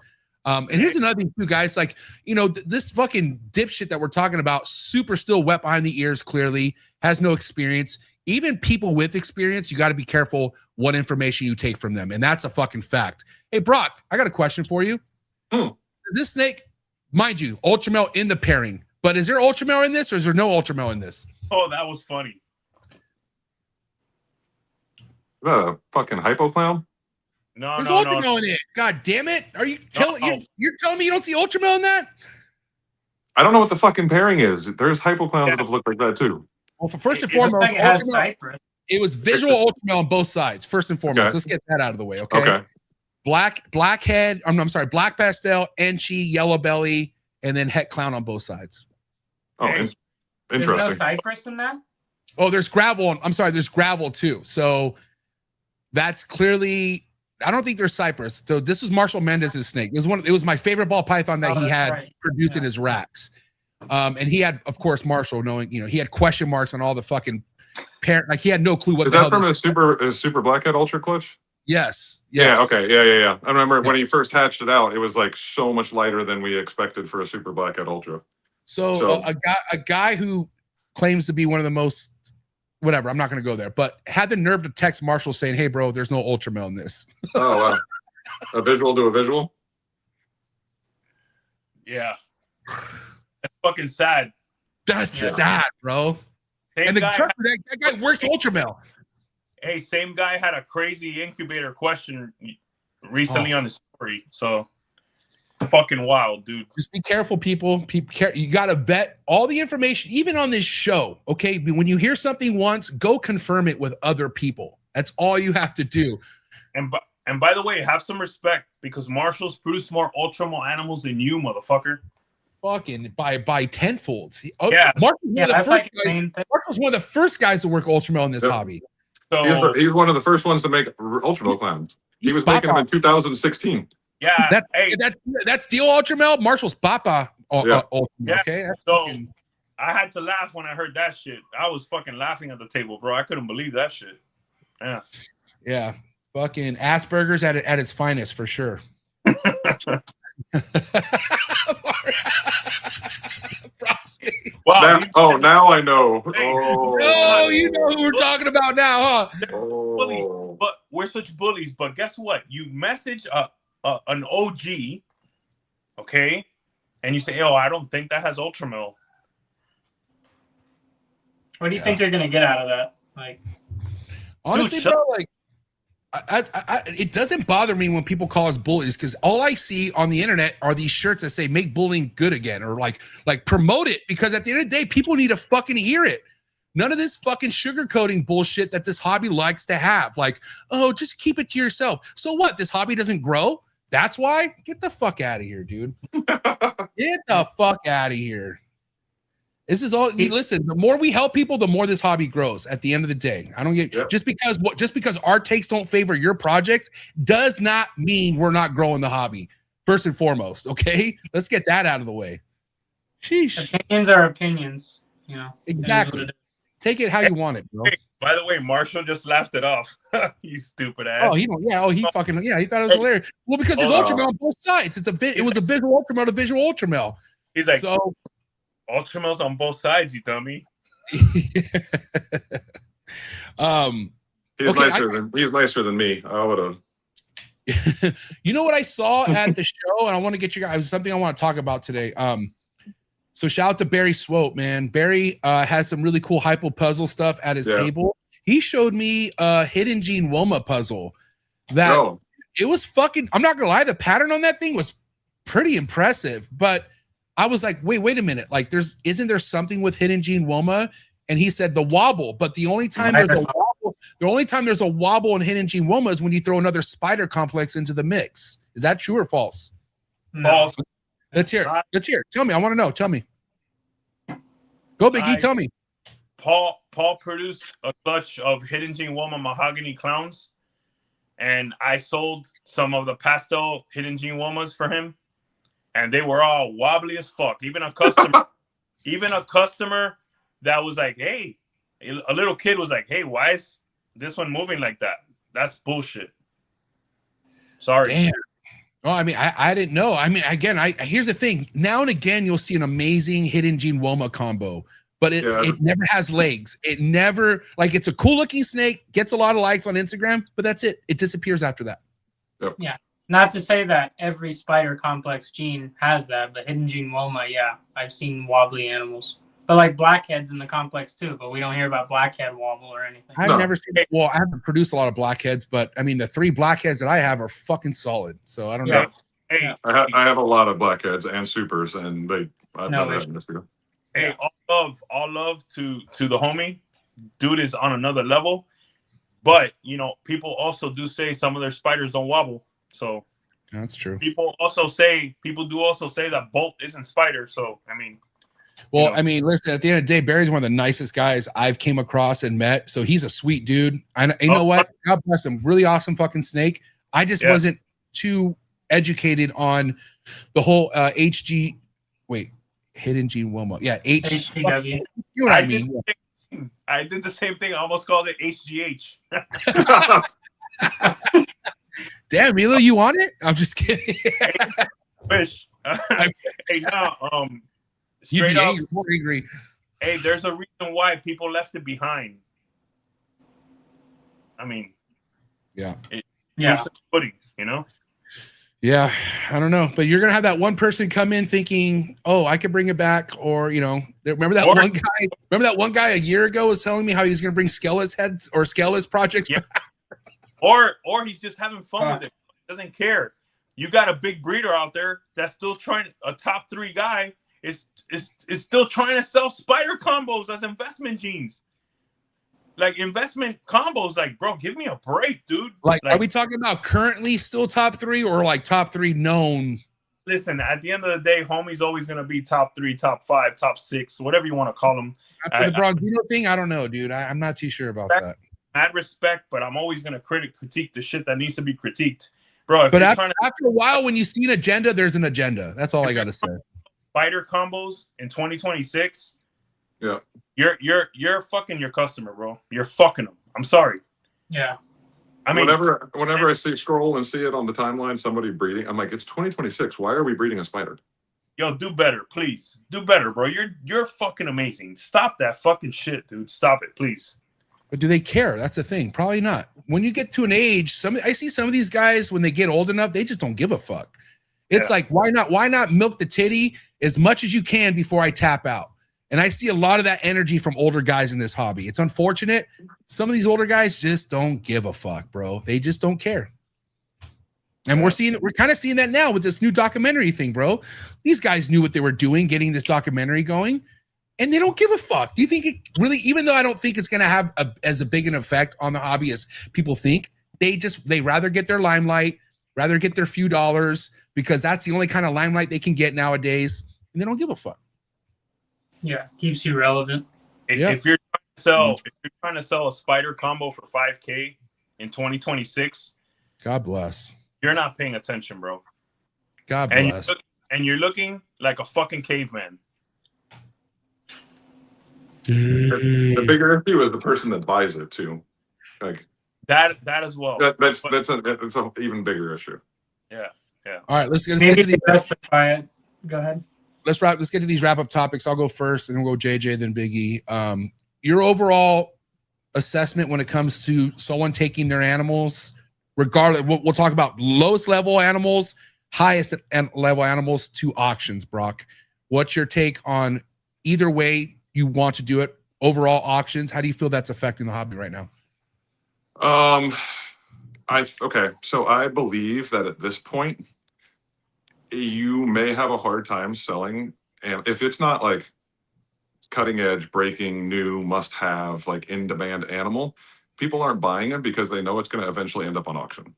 And here's another thing too, guys. Like, this fucking dipshit that we're talking about, super still wet behind the ears, clearly has no experience. Even people with experience, you got to be careful what information you take from them. And that's a fucking fact. Hey, Brock, I got a question for you. Does this snake Mind you, Ultramel in the pairing. But is there Ultramel in this, or is there no Ultramel in this? Oh, that was funny. Is that a fucking hypo clown? No, There's no, Ultramel no. in it. God damn it! Are you No. you're telling me you don't see Ultramel in that? I don't know what the fucking pairing is. There's hypo clowns that have looked like that too. Well, first and It looks foremost, like it has Ultramel, cypress. it was visual Ultramel on both sides. First and foremost, Okay. let's get that out of the way. Okay. Okay. Black head. I'm sorry. Black pastel, Enchi, yellow belly, and then het clown on both sides. Oh, Hey. There's no interesting. cypress in that. Oh, there's gravel. I'm sorry. There's gravel too. So that's clearly. I don't think there's cypress. So this was Marshall Mendez's snake. It was my favorite ball python that Oh, he that's had right. produced in Yeah. his racks. And he had, of course, Marshall knowing, he had question marks on all the fucking parent. Like he had no clue what Is the that hell from this- a super blackhead ultra clutch? Yes. Yeah. Yes. Okay. Yeah. I remember when he first hatched it out. It was like so much lighter than we expected for a super blackhead ultra. So a guy who claims to be one of the most, whatever, I'm not going to go there, but had the nerve to text Marshall saying, "Hey, bro, there's no Ultramel in this." Oh, wow. A visual to a visual. Yeah. That's fucking sad. That's Yeah. sad, bro. Same And the guy truck, that guy works Ultramel. Hey, same guy had a crazy incubator question recently on his story. So fucking wild, dude. Just be careful, people. You got to vet all the information, even on this show. Okay, when you hear something once, go confirm it with other people. That's all you have to do. And by the way, have some respect because Marshall's produced more Ultramel animals than you, motherfucker. Fucking by tenfolds. Yeah. That's like the main thing. Marshall's one of the first guys to work Ultramel in this Yep. hobby. So He's one of the first ones to make Ultramel clowns. He He's was making them Papa. in 2016. yeah, hey, That's Steel Ultramel. Marshall's Papa Yeah. Ultramel. Yeah. Okay. That's So- fucking- I had to laugh when I heard that shit. I was fucking laughing at the table, bro. I couldn't believe that shit. Yeah. yeah. Fucking Asperger's at its finest for sure. Wow. Now I know. Oh, you know who we're talking about now, huh? Bullies, but we're such bullies. But guess what? You message an OG, okay, and you say, "Oh, I don't think that has Ultramel." What do you think you're gonna get out of that? Like, Honestly, Dude, bro, like it doesn't bother me when people call us bullies because all I see on the internet are these shirts that say "Make bullying good again" or like promote it. Because at the end of the day, people need to fucking hear it. None of this fucking sugarcoating bullshit that this hobby likes to have. Like, oh, just keep it to yourself. So what? This hobby doesn't grow. That's why. Get the fuck out of here, dude. Get the fuck out of here. This is all. Listen, the more we help people, the more this hobby grows. At the end of the day, I don't get just because our takes don't favor your projects does not mean we're not growing the hobby. First and foremost, okay. Let's get that out of the way. Sheesh. opinions are opinions, you know. Exactly. Take it how you want it, bro. Hey, by the way, Marshall just laughed it off. You stupid ass. Oh, he don't. Yeah. Oh, he fucking. Yeah, he thought it was hilarious. Well, because there's Ultramel on both sides. It was a visual Ultramel, a visual Ultramel. He's like, So Ultramel's on both sides, you dummy. He's Okay, he's nicer than me. I would have. you know what I saw at the show, and I want to get you guys something I want to talk about today. So shout out to Barry Swope, man. Barry had some really cool hypo puzzle stuff at his table. He showed me a Hidden Gene Woma puzzle that it was fucking. I'm not gonna lie, the pattern on that thing was pretty impressive. But I was like, wait a minute, like isn't there something with Hidden Gene Woma? And he said the wobble, but the only time there's a wobble in Hidden Gene Woma is when you throw another spider complex into the mix. Is that true or false? False. Let's hear it. Let's hear it. Tell me. I want to know. Tell me. Go, Biggie. Tell me. Paul produced a clutch of Hidden Gene Woma mahogany clowns, and I sold some of the pastel Hidden Gene Womas for him, and they were all wobbly as fuck. Even a customer that was like, "Hey," a little kid was like, "Hey, why is this one moving like that?" That's bullshit. Sorry. Damn. Oh, I mean, I didn't know. I mean, again, here's the thing. Now and again, you'll see an amazing Hidden Gene Woma combo, but it never has legs. It never, like, it's a cool looking snake, gets a lot of likes on Instagram, but that's it. It disappears after that. Yep. Yeah. Not to say that every spider complex gene has that, but hidden gene Woma, yeah, I've seen wobbly animals. But like blackheads in the complex too, but we don't hear about blackhead wobble or anything. I've No. never seen. Well, I haven't produced a lot of blackheads, but I mean, the 3 blackheads that I have are fucking solid. So I don't Yeah. know. Hey, Yeah. I have a lot of blackheads and supers, and I've No never had issue. an issue. hey, all love to the homie. Dude is on another level. But you know, people also do say some of their spiders don't wobble. So That's true. people do also say that Bolt isn't spider. So I mean, Well, you know. I mean, listen, at the end of the day, Barry's one of the nicest guys I've came across and met. So he's a sweet dude. You know what? God bless him. Really awesome fucking snake. I just wasn't too educated on the whole hidden gene Wilma. Yeah, HGW. You know what I mean? I did the same thing. I almost called it HGH. Damn, Milo, you want it? I'm just kidding. Wish. Hey, no, You'd straight be up. angry, more angry. Hey, there's a reason why people left it behind. I mean, Yeah. footing, you know. Yeah, I don't know, but you're gonna have that one person come in thinking, "Oh, I could bring it back," or you know, remember that one guy? Remember that one guy a year ago was telling me how he's gonna bring Skella's heads or Skella's projects back? Or he's just having fun with it. Doesn't care. You got a big breeder out there that's still trying. A top 3 guy is still trying to sell spider combos as investment genes. Like investment combos, like, bro, give me a break, dude. Like, are we talking about currently still top 3 or like top 3 known? Listen, at the end of the day, homie's always gonna be top 3, top 5, top 6, whatever you want to call them. After the Brogdino thing, I don't know, dude. I'm not too sure about that. Mad respect, but I'm always gonna critique the shit that needs to be critiqued, bro. But after a while, when you see an agenda, there's an agenda. That's all I gotta say. Spider combos in 2026. Yeah. You're fucking your customer, bro. You're fucking them. I'm sorry. Yeah. I mean, whenever I scroll and see it on the timeline, somebody breeding, I'm like, it's 2026. Why are we breeding a spider? yo, do better, please. Do better, bro. You're fucking amazing. Stop that fucking shit, dude. Stop it, please. But do they care? That's the thing. Probably not. When you get to an age, I see some of these guys when they get old enough, they just don't give a fuck. It's like, why not milk the titty as much as you can before I tap out? And I see a lot of that energy from older guys in this hobby. It's unfortunate. Some of these older guys just don't give a fuck, bro. They just don't care. And we're kind of seeing that now with this new documentary thing, bro. These guys knew what they were doing, getting this documentary going, and they don't give a fuck. Do you think it really, even though I don't think it's going to have as big an effect on the hobby as people think, they rather get their limelight, rather get their few dollars, because that's the only kind of limelight they can get nowadays, and they don't give a fuck. Yeah, keeps you relevant. If you're trying to sell a spider combo for $5K in 2026, God bless. You're not paying attention, bro. God bless. And you're looking like a fucking caveman. The bigger issue is the person that buys it too. Like that as well. That's an even bigger issue. Yeah. All right, let's get Maybe to the justify it. Go ahead. Let's get to these wrap-up topics. I'll go first, and then we'll go JJ, then Biggie. Your overall assessment when it comes to someone taking their animals, regardless, we'll talk about lowest level animals, highest level animals to auctions, Brock. What's your take on either way you want to do it? Overall auctions, how do you feel that's affecting the hobby right now? So I believe that at this point, you may have a hard time selling, and if it's not like cutting edge, breaking, new, must have, like in demand animal, people aren't buying it because they know it's going to eventually end up on auction.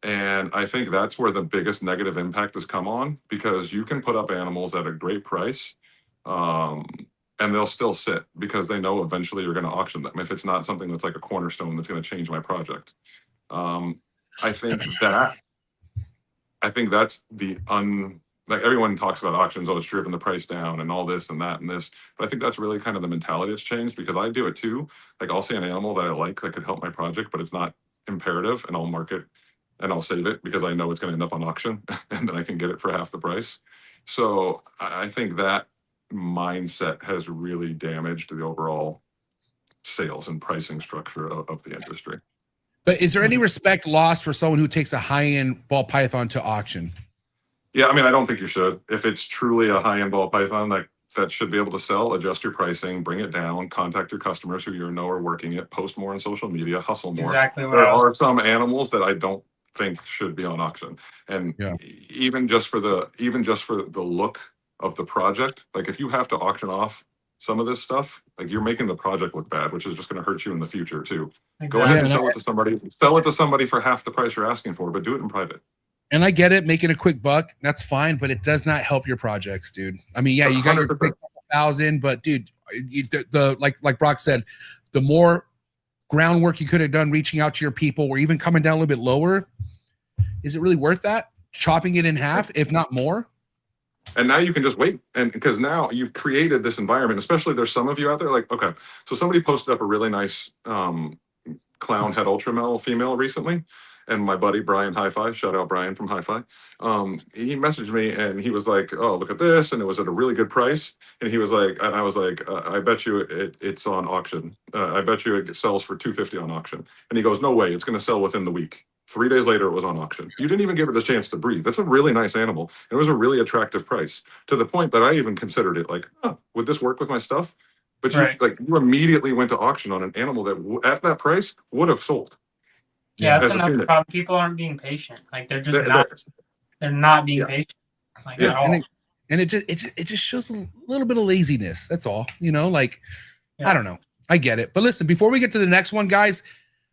And I think that's where the biggest negative impact has come on, because you can put up animals at a great price, and they'll still sit because they know eventually you're going to auction them if it's not something that's like a cornerstone that's going to change my project. I think that's like everyone talks about auctions, oh, it's driven the price down and all this and that and this. But I think that's really kind of the mentality that's changed, because I do it too. Like I'll see an animal that I like that could help my project, but it's not imperative, and I'll mark it and I'll save it because I know it's going to end up on auction and then I can get it for half the price. So I think that mindset has really damaged the overall sales and pricing structure of the industry. But is there any respect lost for someone who takes a high-end ball python to auction? Yeah, I mean, I don't think you should. If it's truly a high-end ball python that should be able to sell, adjust your pricing, bring it down, contact your customers who you know are working it, post more on social media, hustle more. Exactly what There I was. are some animals that I don't think should be on auction. And even just for the look of the project, like if you have to auction off some of this stuff, like you're making the project look bad, which is just going to hurt you in the future too. Exactly. Go ahead and sell it to somebody for half the price you're asking for, but do it in private. And I get it, making a quick buck, that's fine, but it does not help your projects, dude. I mean, yeah, you got your quick 1,000, but dude, like Brock said, the more groundwork you could have done reaching out to your people or even coming down a little bit lower, is it really worth that? Chopping it in half, if not more? And now you can just wait. And because now you've created this environment, especially there's some of you out there like, okay, so somebody posted up a really nice clown head ultra male female recently. And my buddy, Brian Hi-Fi, shout out Brian from Hi-Fi. He messaged me and he was like, oh, look at this. And it was at a really good price. And he was like, and I was like, I bet you it's on auction. I bet you it sells for $250 on auction. And he goes, no way, it's going to sell within the week. 3 days later, it was on auction. You didn't even give it a chance to breathe. That's a really nice animal. It was a really attractive price to the point that I even considered it like, oh, would this work with my stuff? But you immediately went to auction on an animal that at that price would have sold. Yeah, that's another problem. People aren't being patient. Like they're just not. They're not being patient. Like at all. And it just shows a little bit of laziness. That's all. You know, like I don't know. I get it. But listen, before we get to the next one, guys,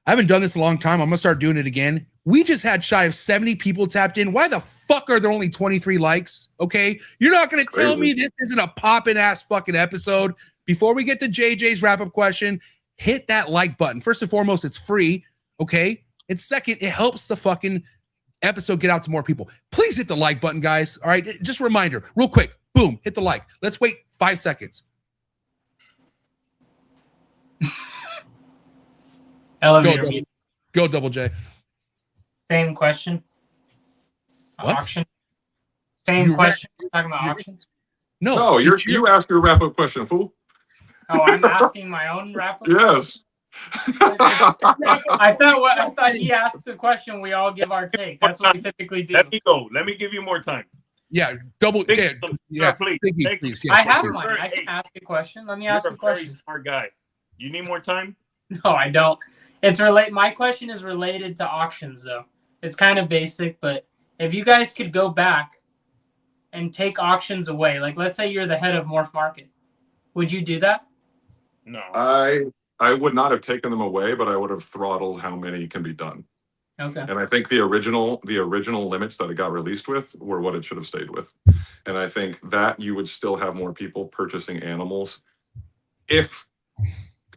I haven't done this a long time. I'm gonna start doing it again. We just had shy of 70 people tapped in. Why the fuck are there only 23 likes? Okay, you're not gonna tell me this isn't a poppin' ass fucking episode. Before we get to JJ's wrap up question, hit that like button. First and foremost, it's free. Okay. And second, it helps the fucking episode get out to more people. Please hit the like button, guys. All right. Just a reminder, real quick. Boom. Hit the like. Let's wait 5 seconds. Elevator. Go, Double J. Same question. What? Auction. Same question. You're talking about auctions? No, you asked your wrap up question, fool. Oh, I'm asking my own wrap up? Yes. I thought he asked a question, we all give our take. That's what we typically do. Let me go. Let me give you more time. Yeah, double. Please. Please. I have mine. I can ask a question. Let me ask a question. Very smart guy. You need more time? No, I don't. It's my question is related to auctions, though. It's kind of basic, but if you guys could go back and take auctions away, like let's say you're the head of Morph Market, would you do that? No. I would not have taken them away, but I would have throttled how many can be done. Okay. And I think the original limits that it got released with were what it should have stayed with. And I think that you would still have more people purchasing animals if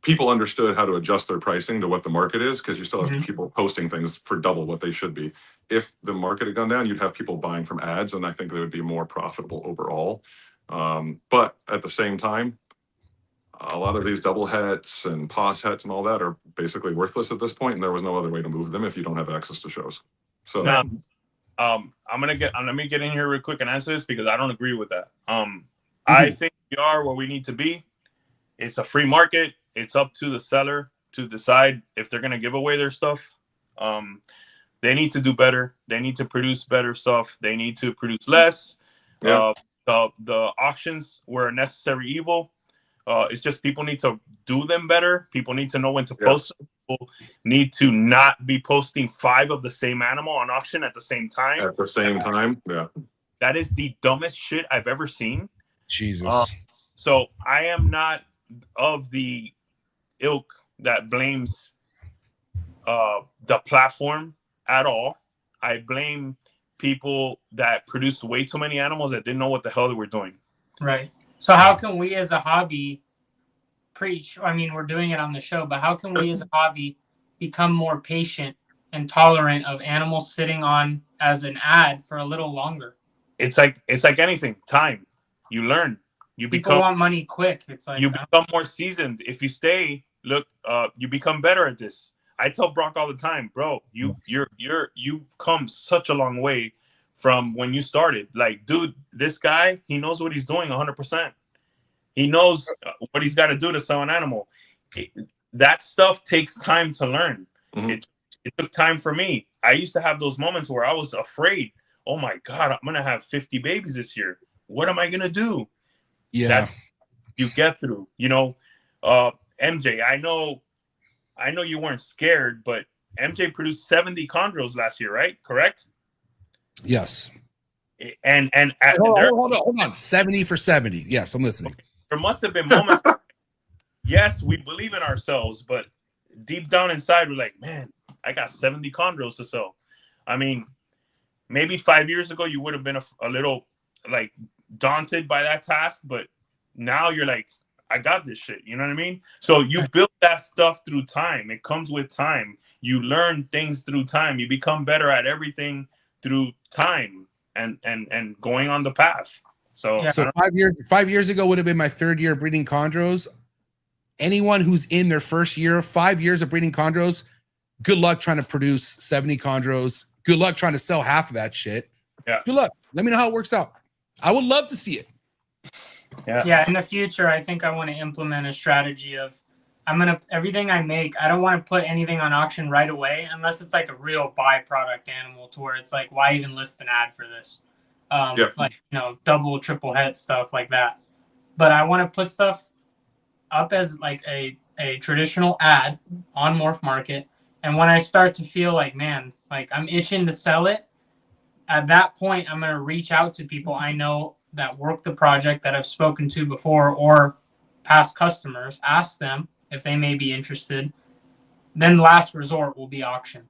people understood how to adjust their pricing to what the market is, because you still have people posting things for double what they should be. If the market had gone down, you'd have people buying from ads, and I think they would be more profitable overall. But at the same time, a lot of these double hets and pos hets and all that are basically worthless at this point, and there was no other way to move them if you don't have access to shows. So now, let me get in here real quick and answer this because I don't agree with that. I think we are where we need to be. It's a free market. It's up to the seller to decide if they're gonna give away their stuff. They need to do better. They need to produce better stuff. They need to produce less. Yeah. The auctions were a necessary evil. It's just people need to do them better. People need to know when to post them. People need to not be posting 5 of the same animal on auction at the same time. At the same time, yeah. That is the dumbest shit I've ever seen. Jesus. So I am not of the ilk that blames the platform at all. I blame people that produced way too many animals that didn't know what the hell they were doing. Right. So how can we as a hobby preach? I mean, we're doing it on the show, but how can we as a hobby become more patient and tolerant of animals sitting on as an ad for a little longer? It's like anything. Time. You learn. People want money quick. It's like you become more seasoned. If you stay, look, you become better at this. I tell Brock all the time, bro, you've come such a long way from when you started. Like, dude, this guy, he knows what he's doing 100%. He knows what he's got to do to sell an animal. That stuff takes time to learn. It it took time for me. I used to have those moments where I was afraid. Oh my God, I'm gonna have 50 babies this year. What am I gonna do? Yeah. That's you get through. MJ, I know you weren't scared, but MJ produced 70 chondros last year, right? Correct? Yes. And hold on. 70 for 70. Yes, I'm listening. There must have been moments. Yes, we believe in ourselves, but deep down inside, we're like, man, I got 70 chondros to sell. I mean, maybe 5 years ago you would have been a little like daunted by that task, but now you're like, I got this shit. You know what I mean? So you build that stuff through time. It comes with time. You learn things through time. You become better at everything through time and going on the path. So, yeah. So 5 years ago would have been my third year of breeding chondros. Anyone who's in their first year, 5 years of breeding chondros, good luck trying to produce 70 chondros. Good luck trying to sell half of that shit. Yeah. Good luck. Let me know how it works out. I would love to see it. Yeah. In the future, I think I want to implement a strategy of everything I make, I don't want to put anything on auction right away unless it's like a real byproduct animal to where it's like, why even list an ad for this? Like, double, triple head stuff like that. But I want to put stuff up as like a traditional ad on Morph Market. And when I start to feel like, man, like I'm itching to sell it, at that point, I'm going to reach out to people I know that work the project that I've spoken to before or past customers, ask them if they may be interested. Then last resort will be auction.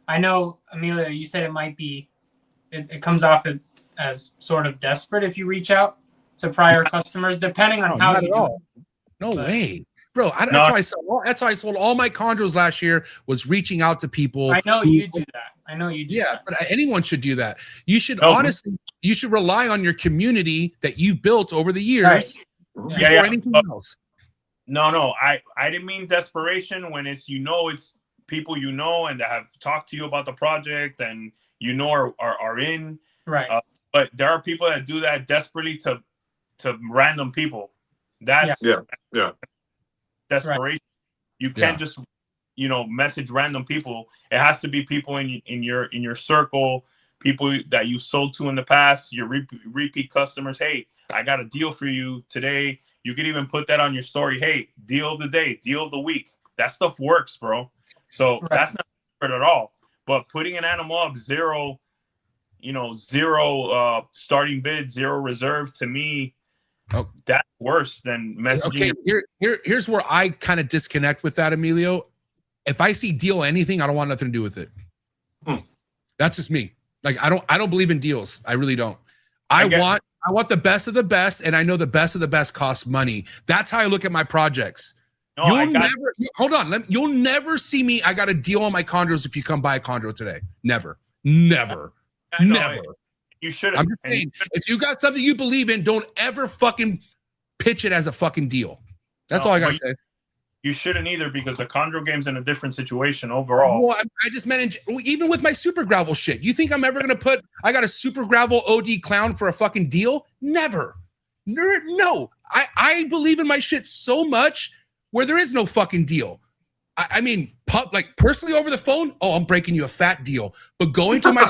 I know, Amelia, you said it might be, it comes off as sort of desperate if you reach out to prior customers, depending on how you do it. No way. Bro, that's how I sold all my chondros last year, was reaching out to people. I know you do that. I know you do that. Yeah, but anyone should do that. You should honestly, you should rely on your community that you've built over the years before anything else. No, I didn't mean desperation when it's people and that have talked to you about the project and are in. Right. But there are people that do that desperately to random people. That's desperation. Right. You can't just message random people. It has to be people in your circle, people that you sold to in the past, your repeat customers. Hey, I got a deal for you today. You can even put that on your story. Hey, deal of the day, deal of the week. That stuff works, bro. So that's not desperate at all. But putting an animal up zero starting bid, zero reserve, to me, that's worse than messaging. Okay, here's where I kind of disconnect with that, Emilio. If I see deal anything, I don't want nothing to do with it. That's just me. Like I don't believe in deals. I really don't. I want the best of the best, and I know the best of the best costs money. That's how I look at my projects. Hold on. You'll never see me. I got a deal on my chondros if you come buy a chondro today. Never. Never. You should. I'm just saying, if you got something you believe in, don't ever fucking pitch it as a fucking deal. That's all I gotta say. You shouldn't either, because the chondro game's in a different situation overall. Well, I just meant even with my super gravel shit. You think I'm ever gonna I got a super gravel OD clown for a fucking deal? Never. No. I believe in my shit so much where there is no fucking deal. I mean, personally over the phone, I'm breaking you a fat deal. But going to my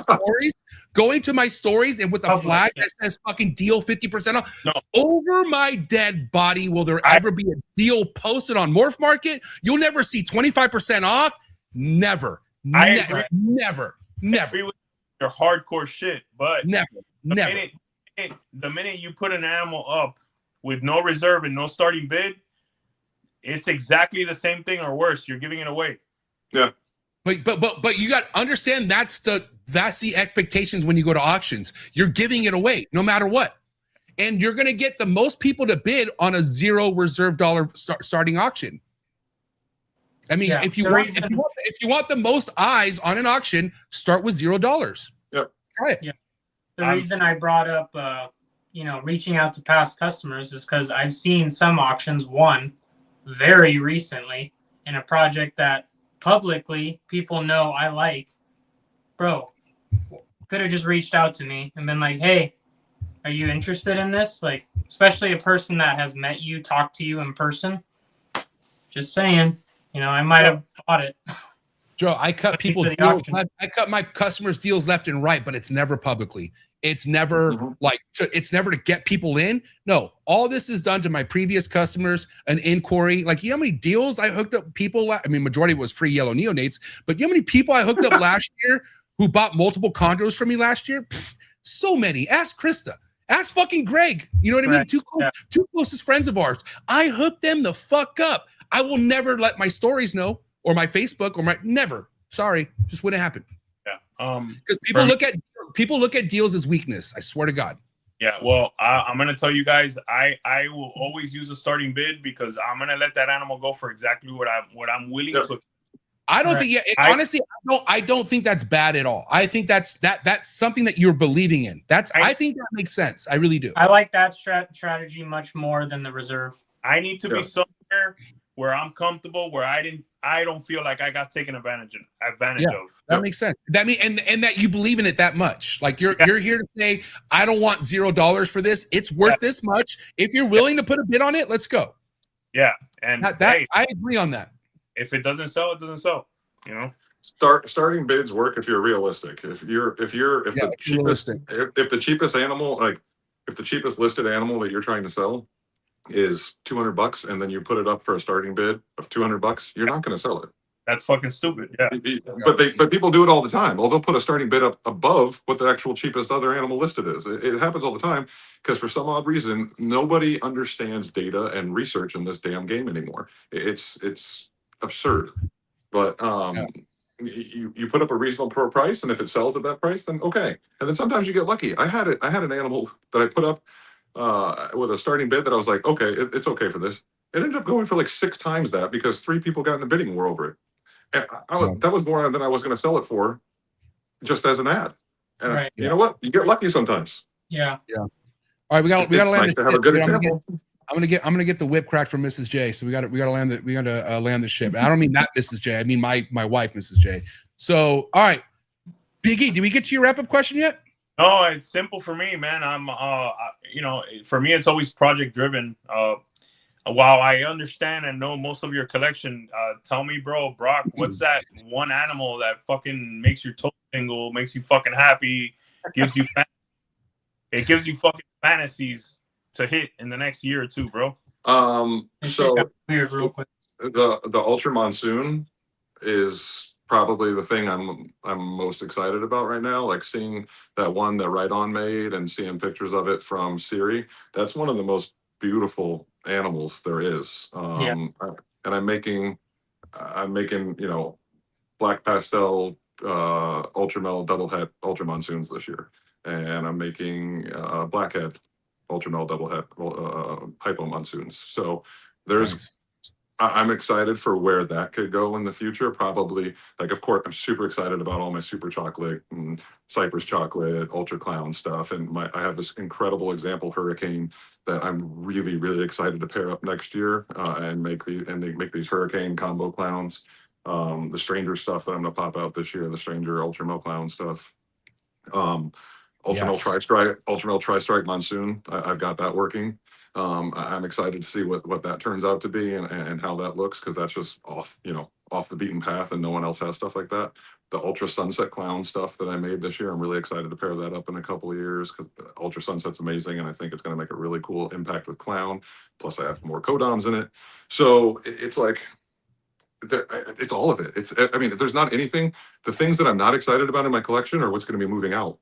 stories and with a flag that says fucking deal 50% off, over my dead body, will there ever be a deal posted on Morph Market? You'll never see 25% off. Never. Never. I agree with your hardcore shit, but never. The minute you put an animal up with no reserve and no starting bid, it's exactly the same thing or worse. You're giving it away. Yeah. But you got to understand that's the expectations when you go to auctions. You're giving it away no matter what. And you're going to get the most people to bid on a zero reserve dollar starting auction. I mean, if you want the most eyes on an auction, start with $0. Yep. Try it. Yeah. The reason I brought up reaching out to past customers is because I've seen some auctions won very recently in a project that publicly people know I like. Bro, could have just reached out to me and been like, hey, are you interested in this? Like, especially a person that has met you, talked to you in person. Just saying, I might have bought it. Joe, I cut Thank you people for the deals option. left, I cut my customers deals left and right, but it's never publicly. It's never it's never to get people in. No, all this is done to my previous customers, an inquiry. Like, you know how many deals I hooked up people? I mean, majority was free yellow neonates, but you know how many people I hooked up last year who bought multiple chondros from me last year? Pfft, so many. Ask Krista. Ask fucking Greg. You know what I mean? Right. Two closest friends of ours. I hooked them the fuck up. I will never let my stories know or my Facebook or my never. Sorry, just wouldn't happen. Yeah. Because people look at deals as weakness. I swear to God. Yeah. Well, I'm gonna tell you guys, I will always use a starting bid because I'm gonna let that animal go for exactly what I'm willing to. I don't think. Honestly, I don't think that's bad at all. I think that's something that you're believing in. I think that makes sense. I really do. I like that strategy much more than the reserve. I need to be somewhere where I'm comfortable, where I don't feel like I got taken advantage of. That makes sense. That mean and that you believe in it that much. Like you're here to say, I don't want $0 for this. It's worth this much. If you're willing to put a bid on it, let's go. Yeah, and hey, I agree on that. If it doesn't sell, it doesn't sell. You know, starting bids work if you're realistic. If the cheapest animal, like if the cheapest listed animal that you're trying to sell is $200 and then you put it up for a starting bid of $200, you're not going to sell it. That's fucking stupid. Yeah. But people do it all the time. They'll put a starting bid up above what the actual cheapest other animal listed is. It happens all the time because for some odd reason nobody understands data and research in this damn game anymore. It's absurd. But you put up a reasonable price, and if it sells at that price, then okay. And then sometimes you get lucky. I had an animal that I put up with a starting bid that I was like, okay, it's okay for this. It ended up going for like 6 times that because 3 people got in the bidding war over it. And that was more than I was going to sell it for, just as an ad. And you know what? You get lucky sometimes. Yeah. All right, we got to land. Nice to have a good example. I'm gonna get the whip crack from Mrs. J. So we got to land the ship. And I don't mean that Mrs. J. I mean my wife, Mrs. J. So all right, Biggie, did we get to your wrap up question yet? No, it's simple for me, man. I'm for me it's always project driven. While I understand and know most of your collection, tell me, Brock, what's that one animal that fucking makes your toe tingle, makes you fucking happy, gives you fucking fantasies to hit in the next year or two, bro? So weird, real quick. The Ultra Monsoon is probably the thing I'm most excited about right now. Like seeing that one that Right On made and seeing pictures of it from Siri. That's one of the most beautiful animals there is. And I'm making black pastel ultramel double head Ultra Monsoons this year, and I'm making blackhead ultramel double head hypo monsoons. So there's I'm excited for where that could go in the future. Probably, like, of course, I'm super excited about all my super chocolate and Cypress chocolate, ultra clown stuff. And I have this incredible example hurricane that I'm really, really excited to pair up next year and make these hurricane combo clowns. The stranger stuff that I'm gonna pop out this year, the stranger ultramel clown stuff. Ultramel tri-strike monsoon. I've got that working. I'm excited to see what that turns out to be and how that looks, because that's just off the beaten path and no one else has stuff like that. The Ultra Sunset Clown stuff that I made this year, I'm really excited to pair that up in a couple of years because Ultra Sunset's amazing and I think it's going to make a really cool impact with Clown. Plus I have more codoms in it. So it's like, it's all of it. There's not anything. The things that I'm not excited about in my collection are what's going to be moving out.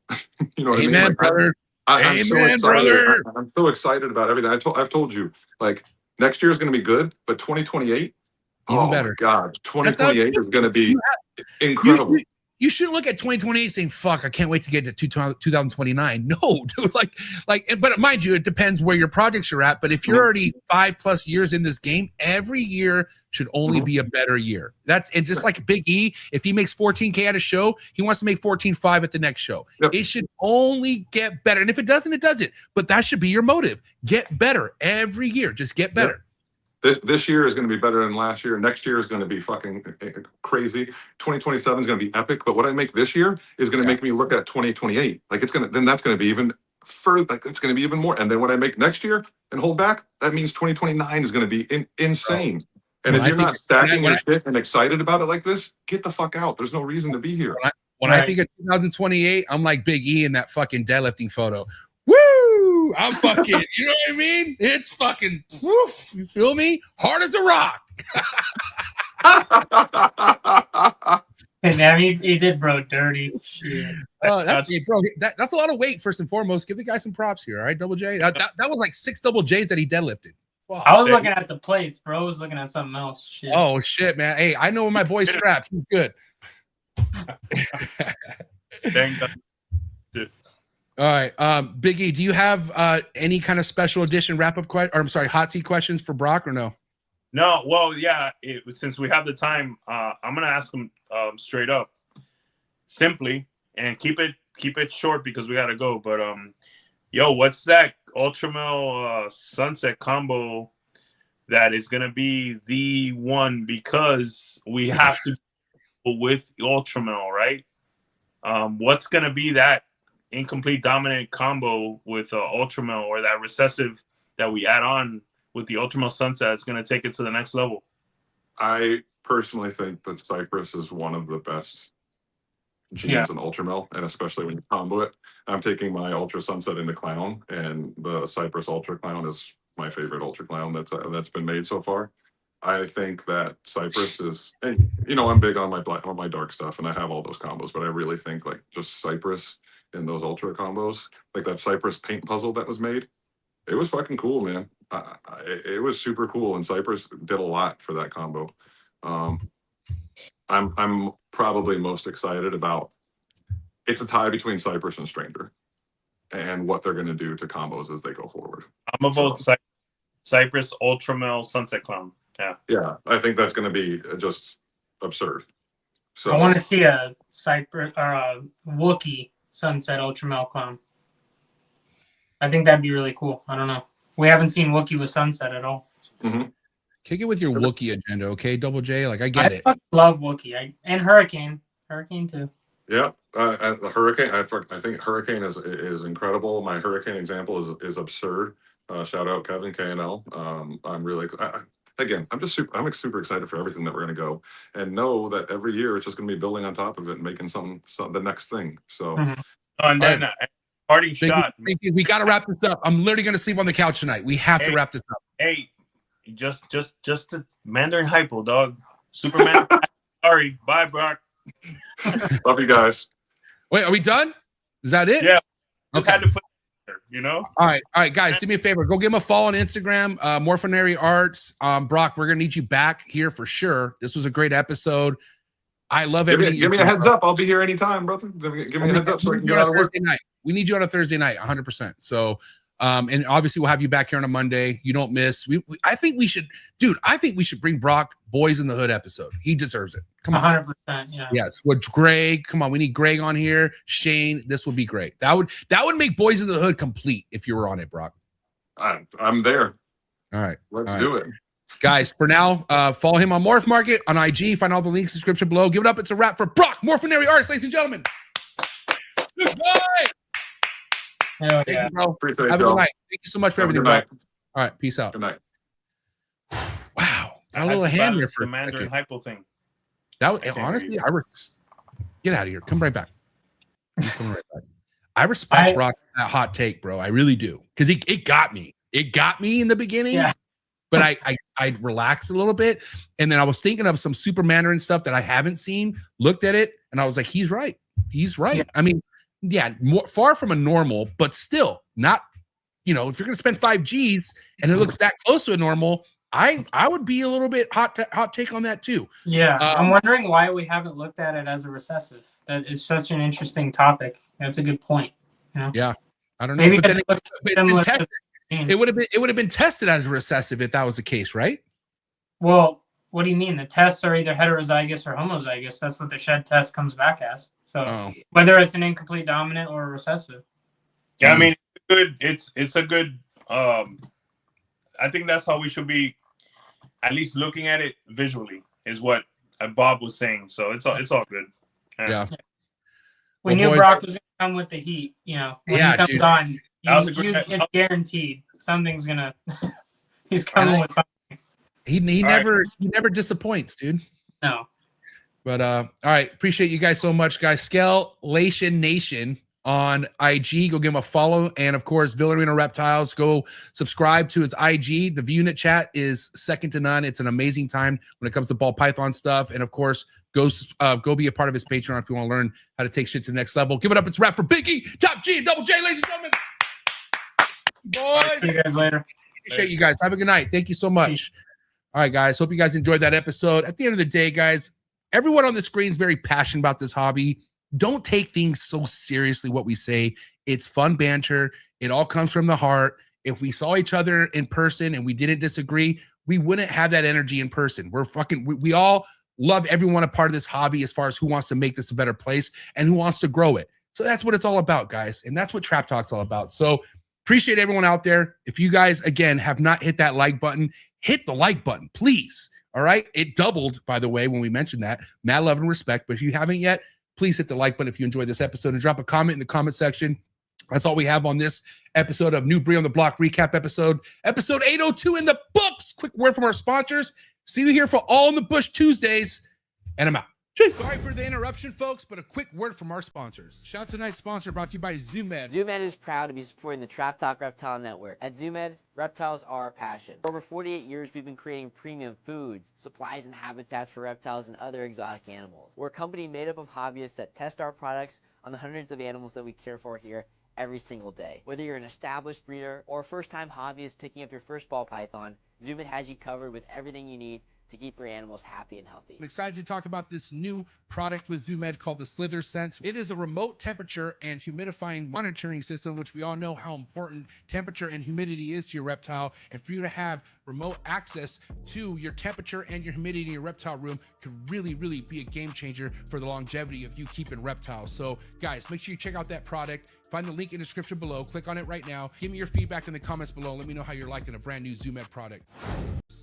You know what I mean? Like, brother. I'm so excited. Brother. I'm so excited about everything. I've told you, like, next year is going to be good, but 2028, even better. My God, 2028 is going to be incredible. You shouldn't look at 2028 saying, fuck, I can't wait to get to 2029. No, dude, but mind you, it depends where your projects are at. But if you're already 5+ years in this game, every year should only be a better year. And just like Big E, if he makes 14K at a show, he wants to make 14.5 at the next show. Yep. It should only get better. And if it doesn't, it doesn't. But that should be your motive. Get better every year. Just get better. Yep. This year is going to be better than last year. Next year is going to be fucking crazy. 2027 is going to be epic. But what I make this year is going to make me look at 2028. Like that's going to be even further. Like it's going to be even more. And then what I make next year and hold back, that means 2029 is going to be insane. And When if I you're think- not stacking when your shit and excited about it like this, get the fuck out. There's no reason to be here. When I Right. think of 2028, I'm like Big E in that fucking deadlifting photo. Woo! I'm fucking, you know what I mean? It's fucking, woof, you feel me? Hard as a rock. And I mean, he did bro dirty. Shit. Hey, bro, that's a lot of weight, first and foremost. Give the guy some props here, all right, Double J? That was like 6 double J's that he deadlifted. Wow. I was looking at the plates, bro. I was looking at something else. Shit. Oh, shit, man. Hey, I know when my boy's strapped. He's good. Thank God. All right. Big E, do you have any kind of special edition wrap-up hot seat questions for Brock or no? No, well, yeah. Since we have the time, I'm gonna ask him straight up, simply, and keep it short because we gotta go. But yo, what's that Ultramel Sunset combo that is gonna be the one because we have to go with Ultramel, right? What's gonna be that incomplete dominant combo with Ultramel or that recessive that we add on with the Ultramel Sunset? It's going to take it to the next level. I personally think that Cypress is one of the best genes in Ultramel, and especially when you combo it. I'm taking my Ultra Sunset into Clown, and the Cypress Ultra Clown is my favorite Ultra Clown that's been made so far. I think that Cypress is, and, you know, I'm big on my dark stuff, and I have all those combos, but I really think like just Cypress in those Ultra combos, like that Cypress paint puzzle that was made, it was fucking cool, man. It was super cool, and Cypress did a lot for that combo. I'm probably most excited about. It's a tie between Cypress and Stranger, and what they're going to do to combos as they go forward. I'm about Cypress Ultramel Sunset Clown. Yeah, I think that's going to be just absurd. So I want to see a Cypress or a Wookiee Sunset Ultramel clone. I think that'd be really cool. I don't know. We haven't seen Wookiee with Sunset at all. Mm-hmm. Kick it with your Wookiee agenda, okay, Double J? Like, I get it. I love Wookiee. And Hurricane too. Yeah, the Hurricane. I think Hurricane is incredible. My Hurricane example is absurd. Shout out Kevin KNL. I'm really again. I'm super excited for everything that we're gonna go, and know that every year it's just gonna be building on top of it and making some the next thing. So, and then parting shot. We got to wrap this up. I'm literally gonna sleep on the couch tonight. We have to wrap this up. Hey, just to Mandarin Hypo, dog. Superman. Sorry, bye, Brock. Love you guys. Wait, are we done? Is that it? Yeah. Just Okay. had to put it there, you know? All right, guys, do me a favor. Go give him a follow on Instagram, Morphinary Arts. Brock, we're gonna need you back here for sure. This was a great episode. I love everything. Give me a heads up. I'll be here anytime, brother. Give me a heads up so I can get out of work. We need you on a Thursday night, 100%. So, and obviously we'll have you back here on a Monday. You don't miss. I think we should, dude. I think we should bring Brock Boys in the Hood episode. He deserves it. Come on, 100%. Yeah. Yes. With Greg, come on. We need Greg on here. Shane, this would be great. That would make Boys in the Hood complete if you were on it, Brock. I'm there. All right. Let's do it. Guys, for now, follow him on Morph Market on IG. Find all the links in the description below. Give it up. It's a wrap for Brock Morphinary Arts, ladies and gentlemen. Goodbye. Hell Thank yeah. you, bro. Appreciate Have a y'all. good night. Thank you so much for Have a everything, good bro. night. All right, peace out. Good night. Wow, got a I little had to hand there balance for the a Mandarin second. Hypo thing. That was I can't honestly, read. Get out of here. Come right back. He's coming right back. I respect Brock that hot take, bro. I really do, because it got me. It got me in the beginning. Yeah. But I relaxed a little bit, and then I was thinking of some Super Mandarin stuff that I haven't seen. Looked at it, and I was like, "He's right. He's right." Yeah. I mean, yeah, far from a normal, but still not. You know, if you're going to spend 5 G's and it looks that close to a normal, I would be a little bit hot take on that too. Yeah, I'm wondering why we haven't looked at it as a recessive. That is such an interesting topic. That's a good point. You know? Yeah, I don't know. Maybe But then it looks similar to it would have been tested as a recessive if that was the case, right? Well, what do you mean? The tests are either heterozygous or homozygous. That's what the shed test comes back as. So whether it's an incomplete dominant or a recessive. Yeah, I mean, it's a good. I think that's how we should be, at least looking at it visually, is what Bob was saying. So it's all good. Yeah. We knew boys, Brock was going to come with the heat. You know, when he comes dude. on, That was a good- it's guaranteed something's gonna. He's coming with something. He All never disappoints, dude. No. But all right, appreciate you guys so much, guys. Scalation Nation on IG, go give him a follow, and of course, Villarino Reptiles, go subscribe to his IG. The ViewNet chat is second to none. It's an amazing time when it comes to ball python stuff, and of course, go be a part of his Patreon if you want to learn how to take shit to the next level. Give it up, it's a wrap for Biggie, Top G, and Double J, ladies and gentlemen. Boys, See you guys later. appreciate you guys. Have a good night. Thank you so much. All right, guys. Hope you guys enjoyed that episode. At the end of the day, guys, everyone on the screen is very passionate about this hobby. Don't take things so seriously what we say. It's fun banter. It all comes from the heart. If we saw each other in person and we didn't disagree, we wouldn't have that energy in person. We all love everyone a part of this hobby as far as who wants to make this a better place and who wants to grow it. So that's what it's all about, guys. And that's what Trap Talk's all about. So appreciate everyone out there. If you guys, again, have not hit that like button, hit the like button, please. All right. It doubled, by the way, when we mentioned that. Mad love and respect. But if you haven't yet, please hit the like button if you enjoyed this episode and drop a comment in the comment section. That's all we have on this episode of New Breed on the Block recap episode 802 in the books. Quick word from our sponsors. See you here for All in the Bush Tuesdays, and I'm out. Sorry for the interruption, folks, but a quick word from our sponsors. Shout out to tonight's sponsor brought to you by ZoomEd. ZoomEd is proud to be supporting the Trap Talk Reptile Network. At ZoomEd, reptiles are our passion. For over 48 years, we've been creating premium foods, supplies, and habitats for reptiles and other exotic animals. We're a company made up of hobbyists that test our products on the hundreds of animals that we care for here every single day. Whether you're an established breeder or a first-time hobbyist picking up your first ball python, ZoomEd has you covered with everything you need to keep your animals happy and healthy. I'm excited to talk about this new product with ZoomEd called the Slither Sense. It is a remote temperature and humidifying monitoring system, which we all know how important temperature and humidity is to your reptile. And for you to have remote access to your temperature and your humidity in your reptile room could really, really be a game changer for the longevity of you keeping reptiles. So guys, make sure you check out that product. Find the link in the description below. Click on it right now. Give me your feedback in the comments below. Let me know how you're liking a brand new ZoomEd product.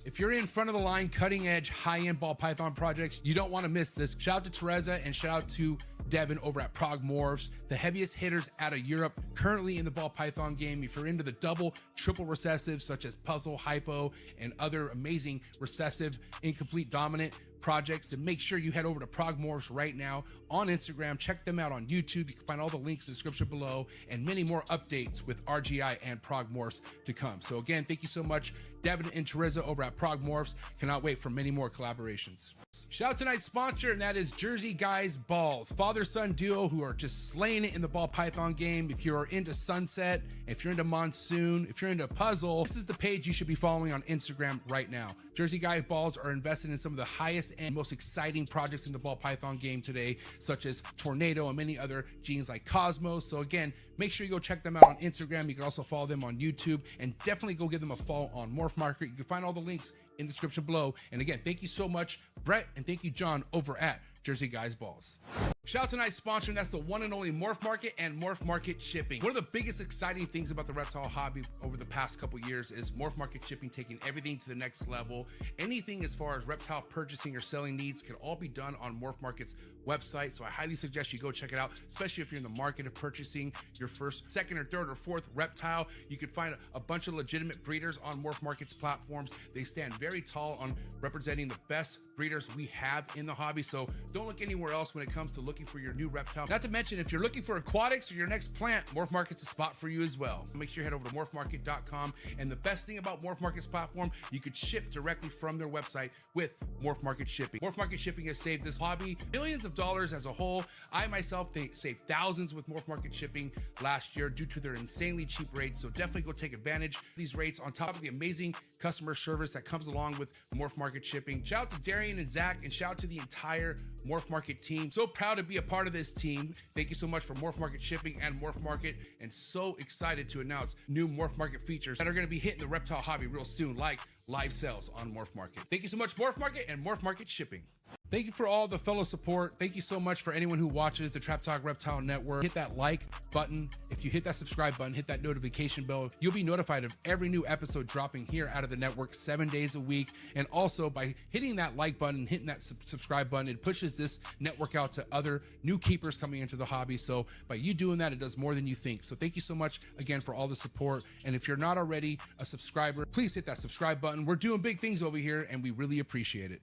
If you're in front of the line, cutting edge, high-end ball python projects, you don't want to miss this. Shout out to Teresa and shout out to Devin over at PRAGUE MORPHS, the heaviest hitters out of Europe, currently in the ball python game. If you're into the double, triple recessives such as puzzle, hypo, and other amazing recessive, incomplete, dominant projects, then make sure you head over to PRAGUE MORPHS right now on Instagram. Check them out on YouTube. You can find all the links in the description below and many more updates with RGI and PRAGUE MORPHS to come. So again, thank you so much, Devin and Teresa over at PRAGUE MORPHS. Cannot wait for many more collaborations. Shout out to tonight's sponsor, and that is Jersey Guys Balls, father-son duo who are just slaying it in the ball python game. If you're into Sunset, if you're into Monsoon, if you're into Puzzle, this is the page you should be following on Instagram right now. Jersey Guys Balls are invested in some of the highest and most exciting projects in the ball python game today, such as Tornado and many other genes like Cosmos. So again, make sure you go check them out on Instagram. You can also follow them on YouTube, and definitely go give them a follow on MORPHMARKET. You can find all the links in the description below. And again, thank you so much, Brett, and thank you, John, over at Jersey Guys Balls. Shout out to tonight's sponsor, and that's the one and only MORPHMARKET and MORPHMARKET shipping. One of the biggest exciting things about the reptile hobby over the past couple years is MORPHMARKET shipping taking everything to the next level. Anything as far as reptile purchasing or selling needs can all be done on MORPHMARKET's website. So I highly suggest you go check it out, especially if you're in the market of purchasing your first, second, or third, or fourth reptile. You can find a bunch of legitimate breeders on MORPHMARKET's platforms. They stand very tall on representing the best breeders we have in the hobby. So don't look anywhere else when it comes to looking for your new reptile. Not to mention, if you're looking for aquatics or your next plant, MORPHMARKET's a spot for you as well. Make sure you head over to morphmarket.com. And the best thing about MORPHMARKET's platform, you could ship directly from their website with MORPHMARKET shipping. MORPHMARKET shipping has saved this hobby millions of dollars as a whole. I myself saved thousands with MORPHMARKET shipping last year due to their insanely cheap rates. So definitely go take advantage of these rates on top of the amazing customer service that comes along with MORPHMARKET shipping. Shout out to Darian and Zach, and shout out to the entire MORPHMARKET team. So proud to be a part of this team. Thank you so much for MORPHMARKET shipping and MORPHMARKET, and so excited to announce new MORPHMARKET features that are going to be hitting the reptile hobby real soon, like live sales on MORPHMARKET. Thank you so much, MORPHMARKET and MORPHMARKET shipping. Thank you for all the fellow support. Thank you so much for anyone who watches the Trap Talk Reptile Network. Hit that like button. If you hit that subscribe button, hit that notification bell. You'll be notified of every new episode dropping here out of the network 7 days a week. And also by hitting that like button, hitting that subscribe button, it pushes this network out to other new keepers coming into the hobby. So by you doing that, it does more than you think. So thank you so much again for all the support. And if you're not already a subscriber, please hit that subscribe button. We're doing big things over here and we really appreciate it.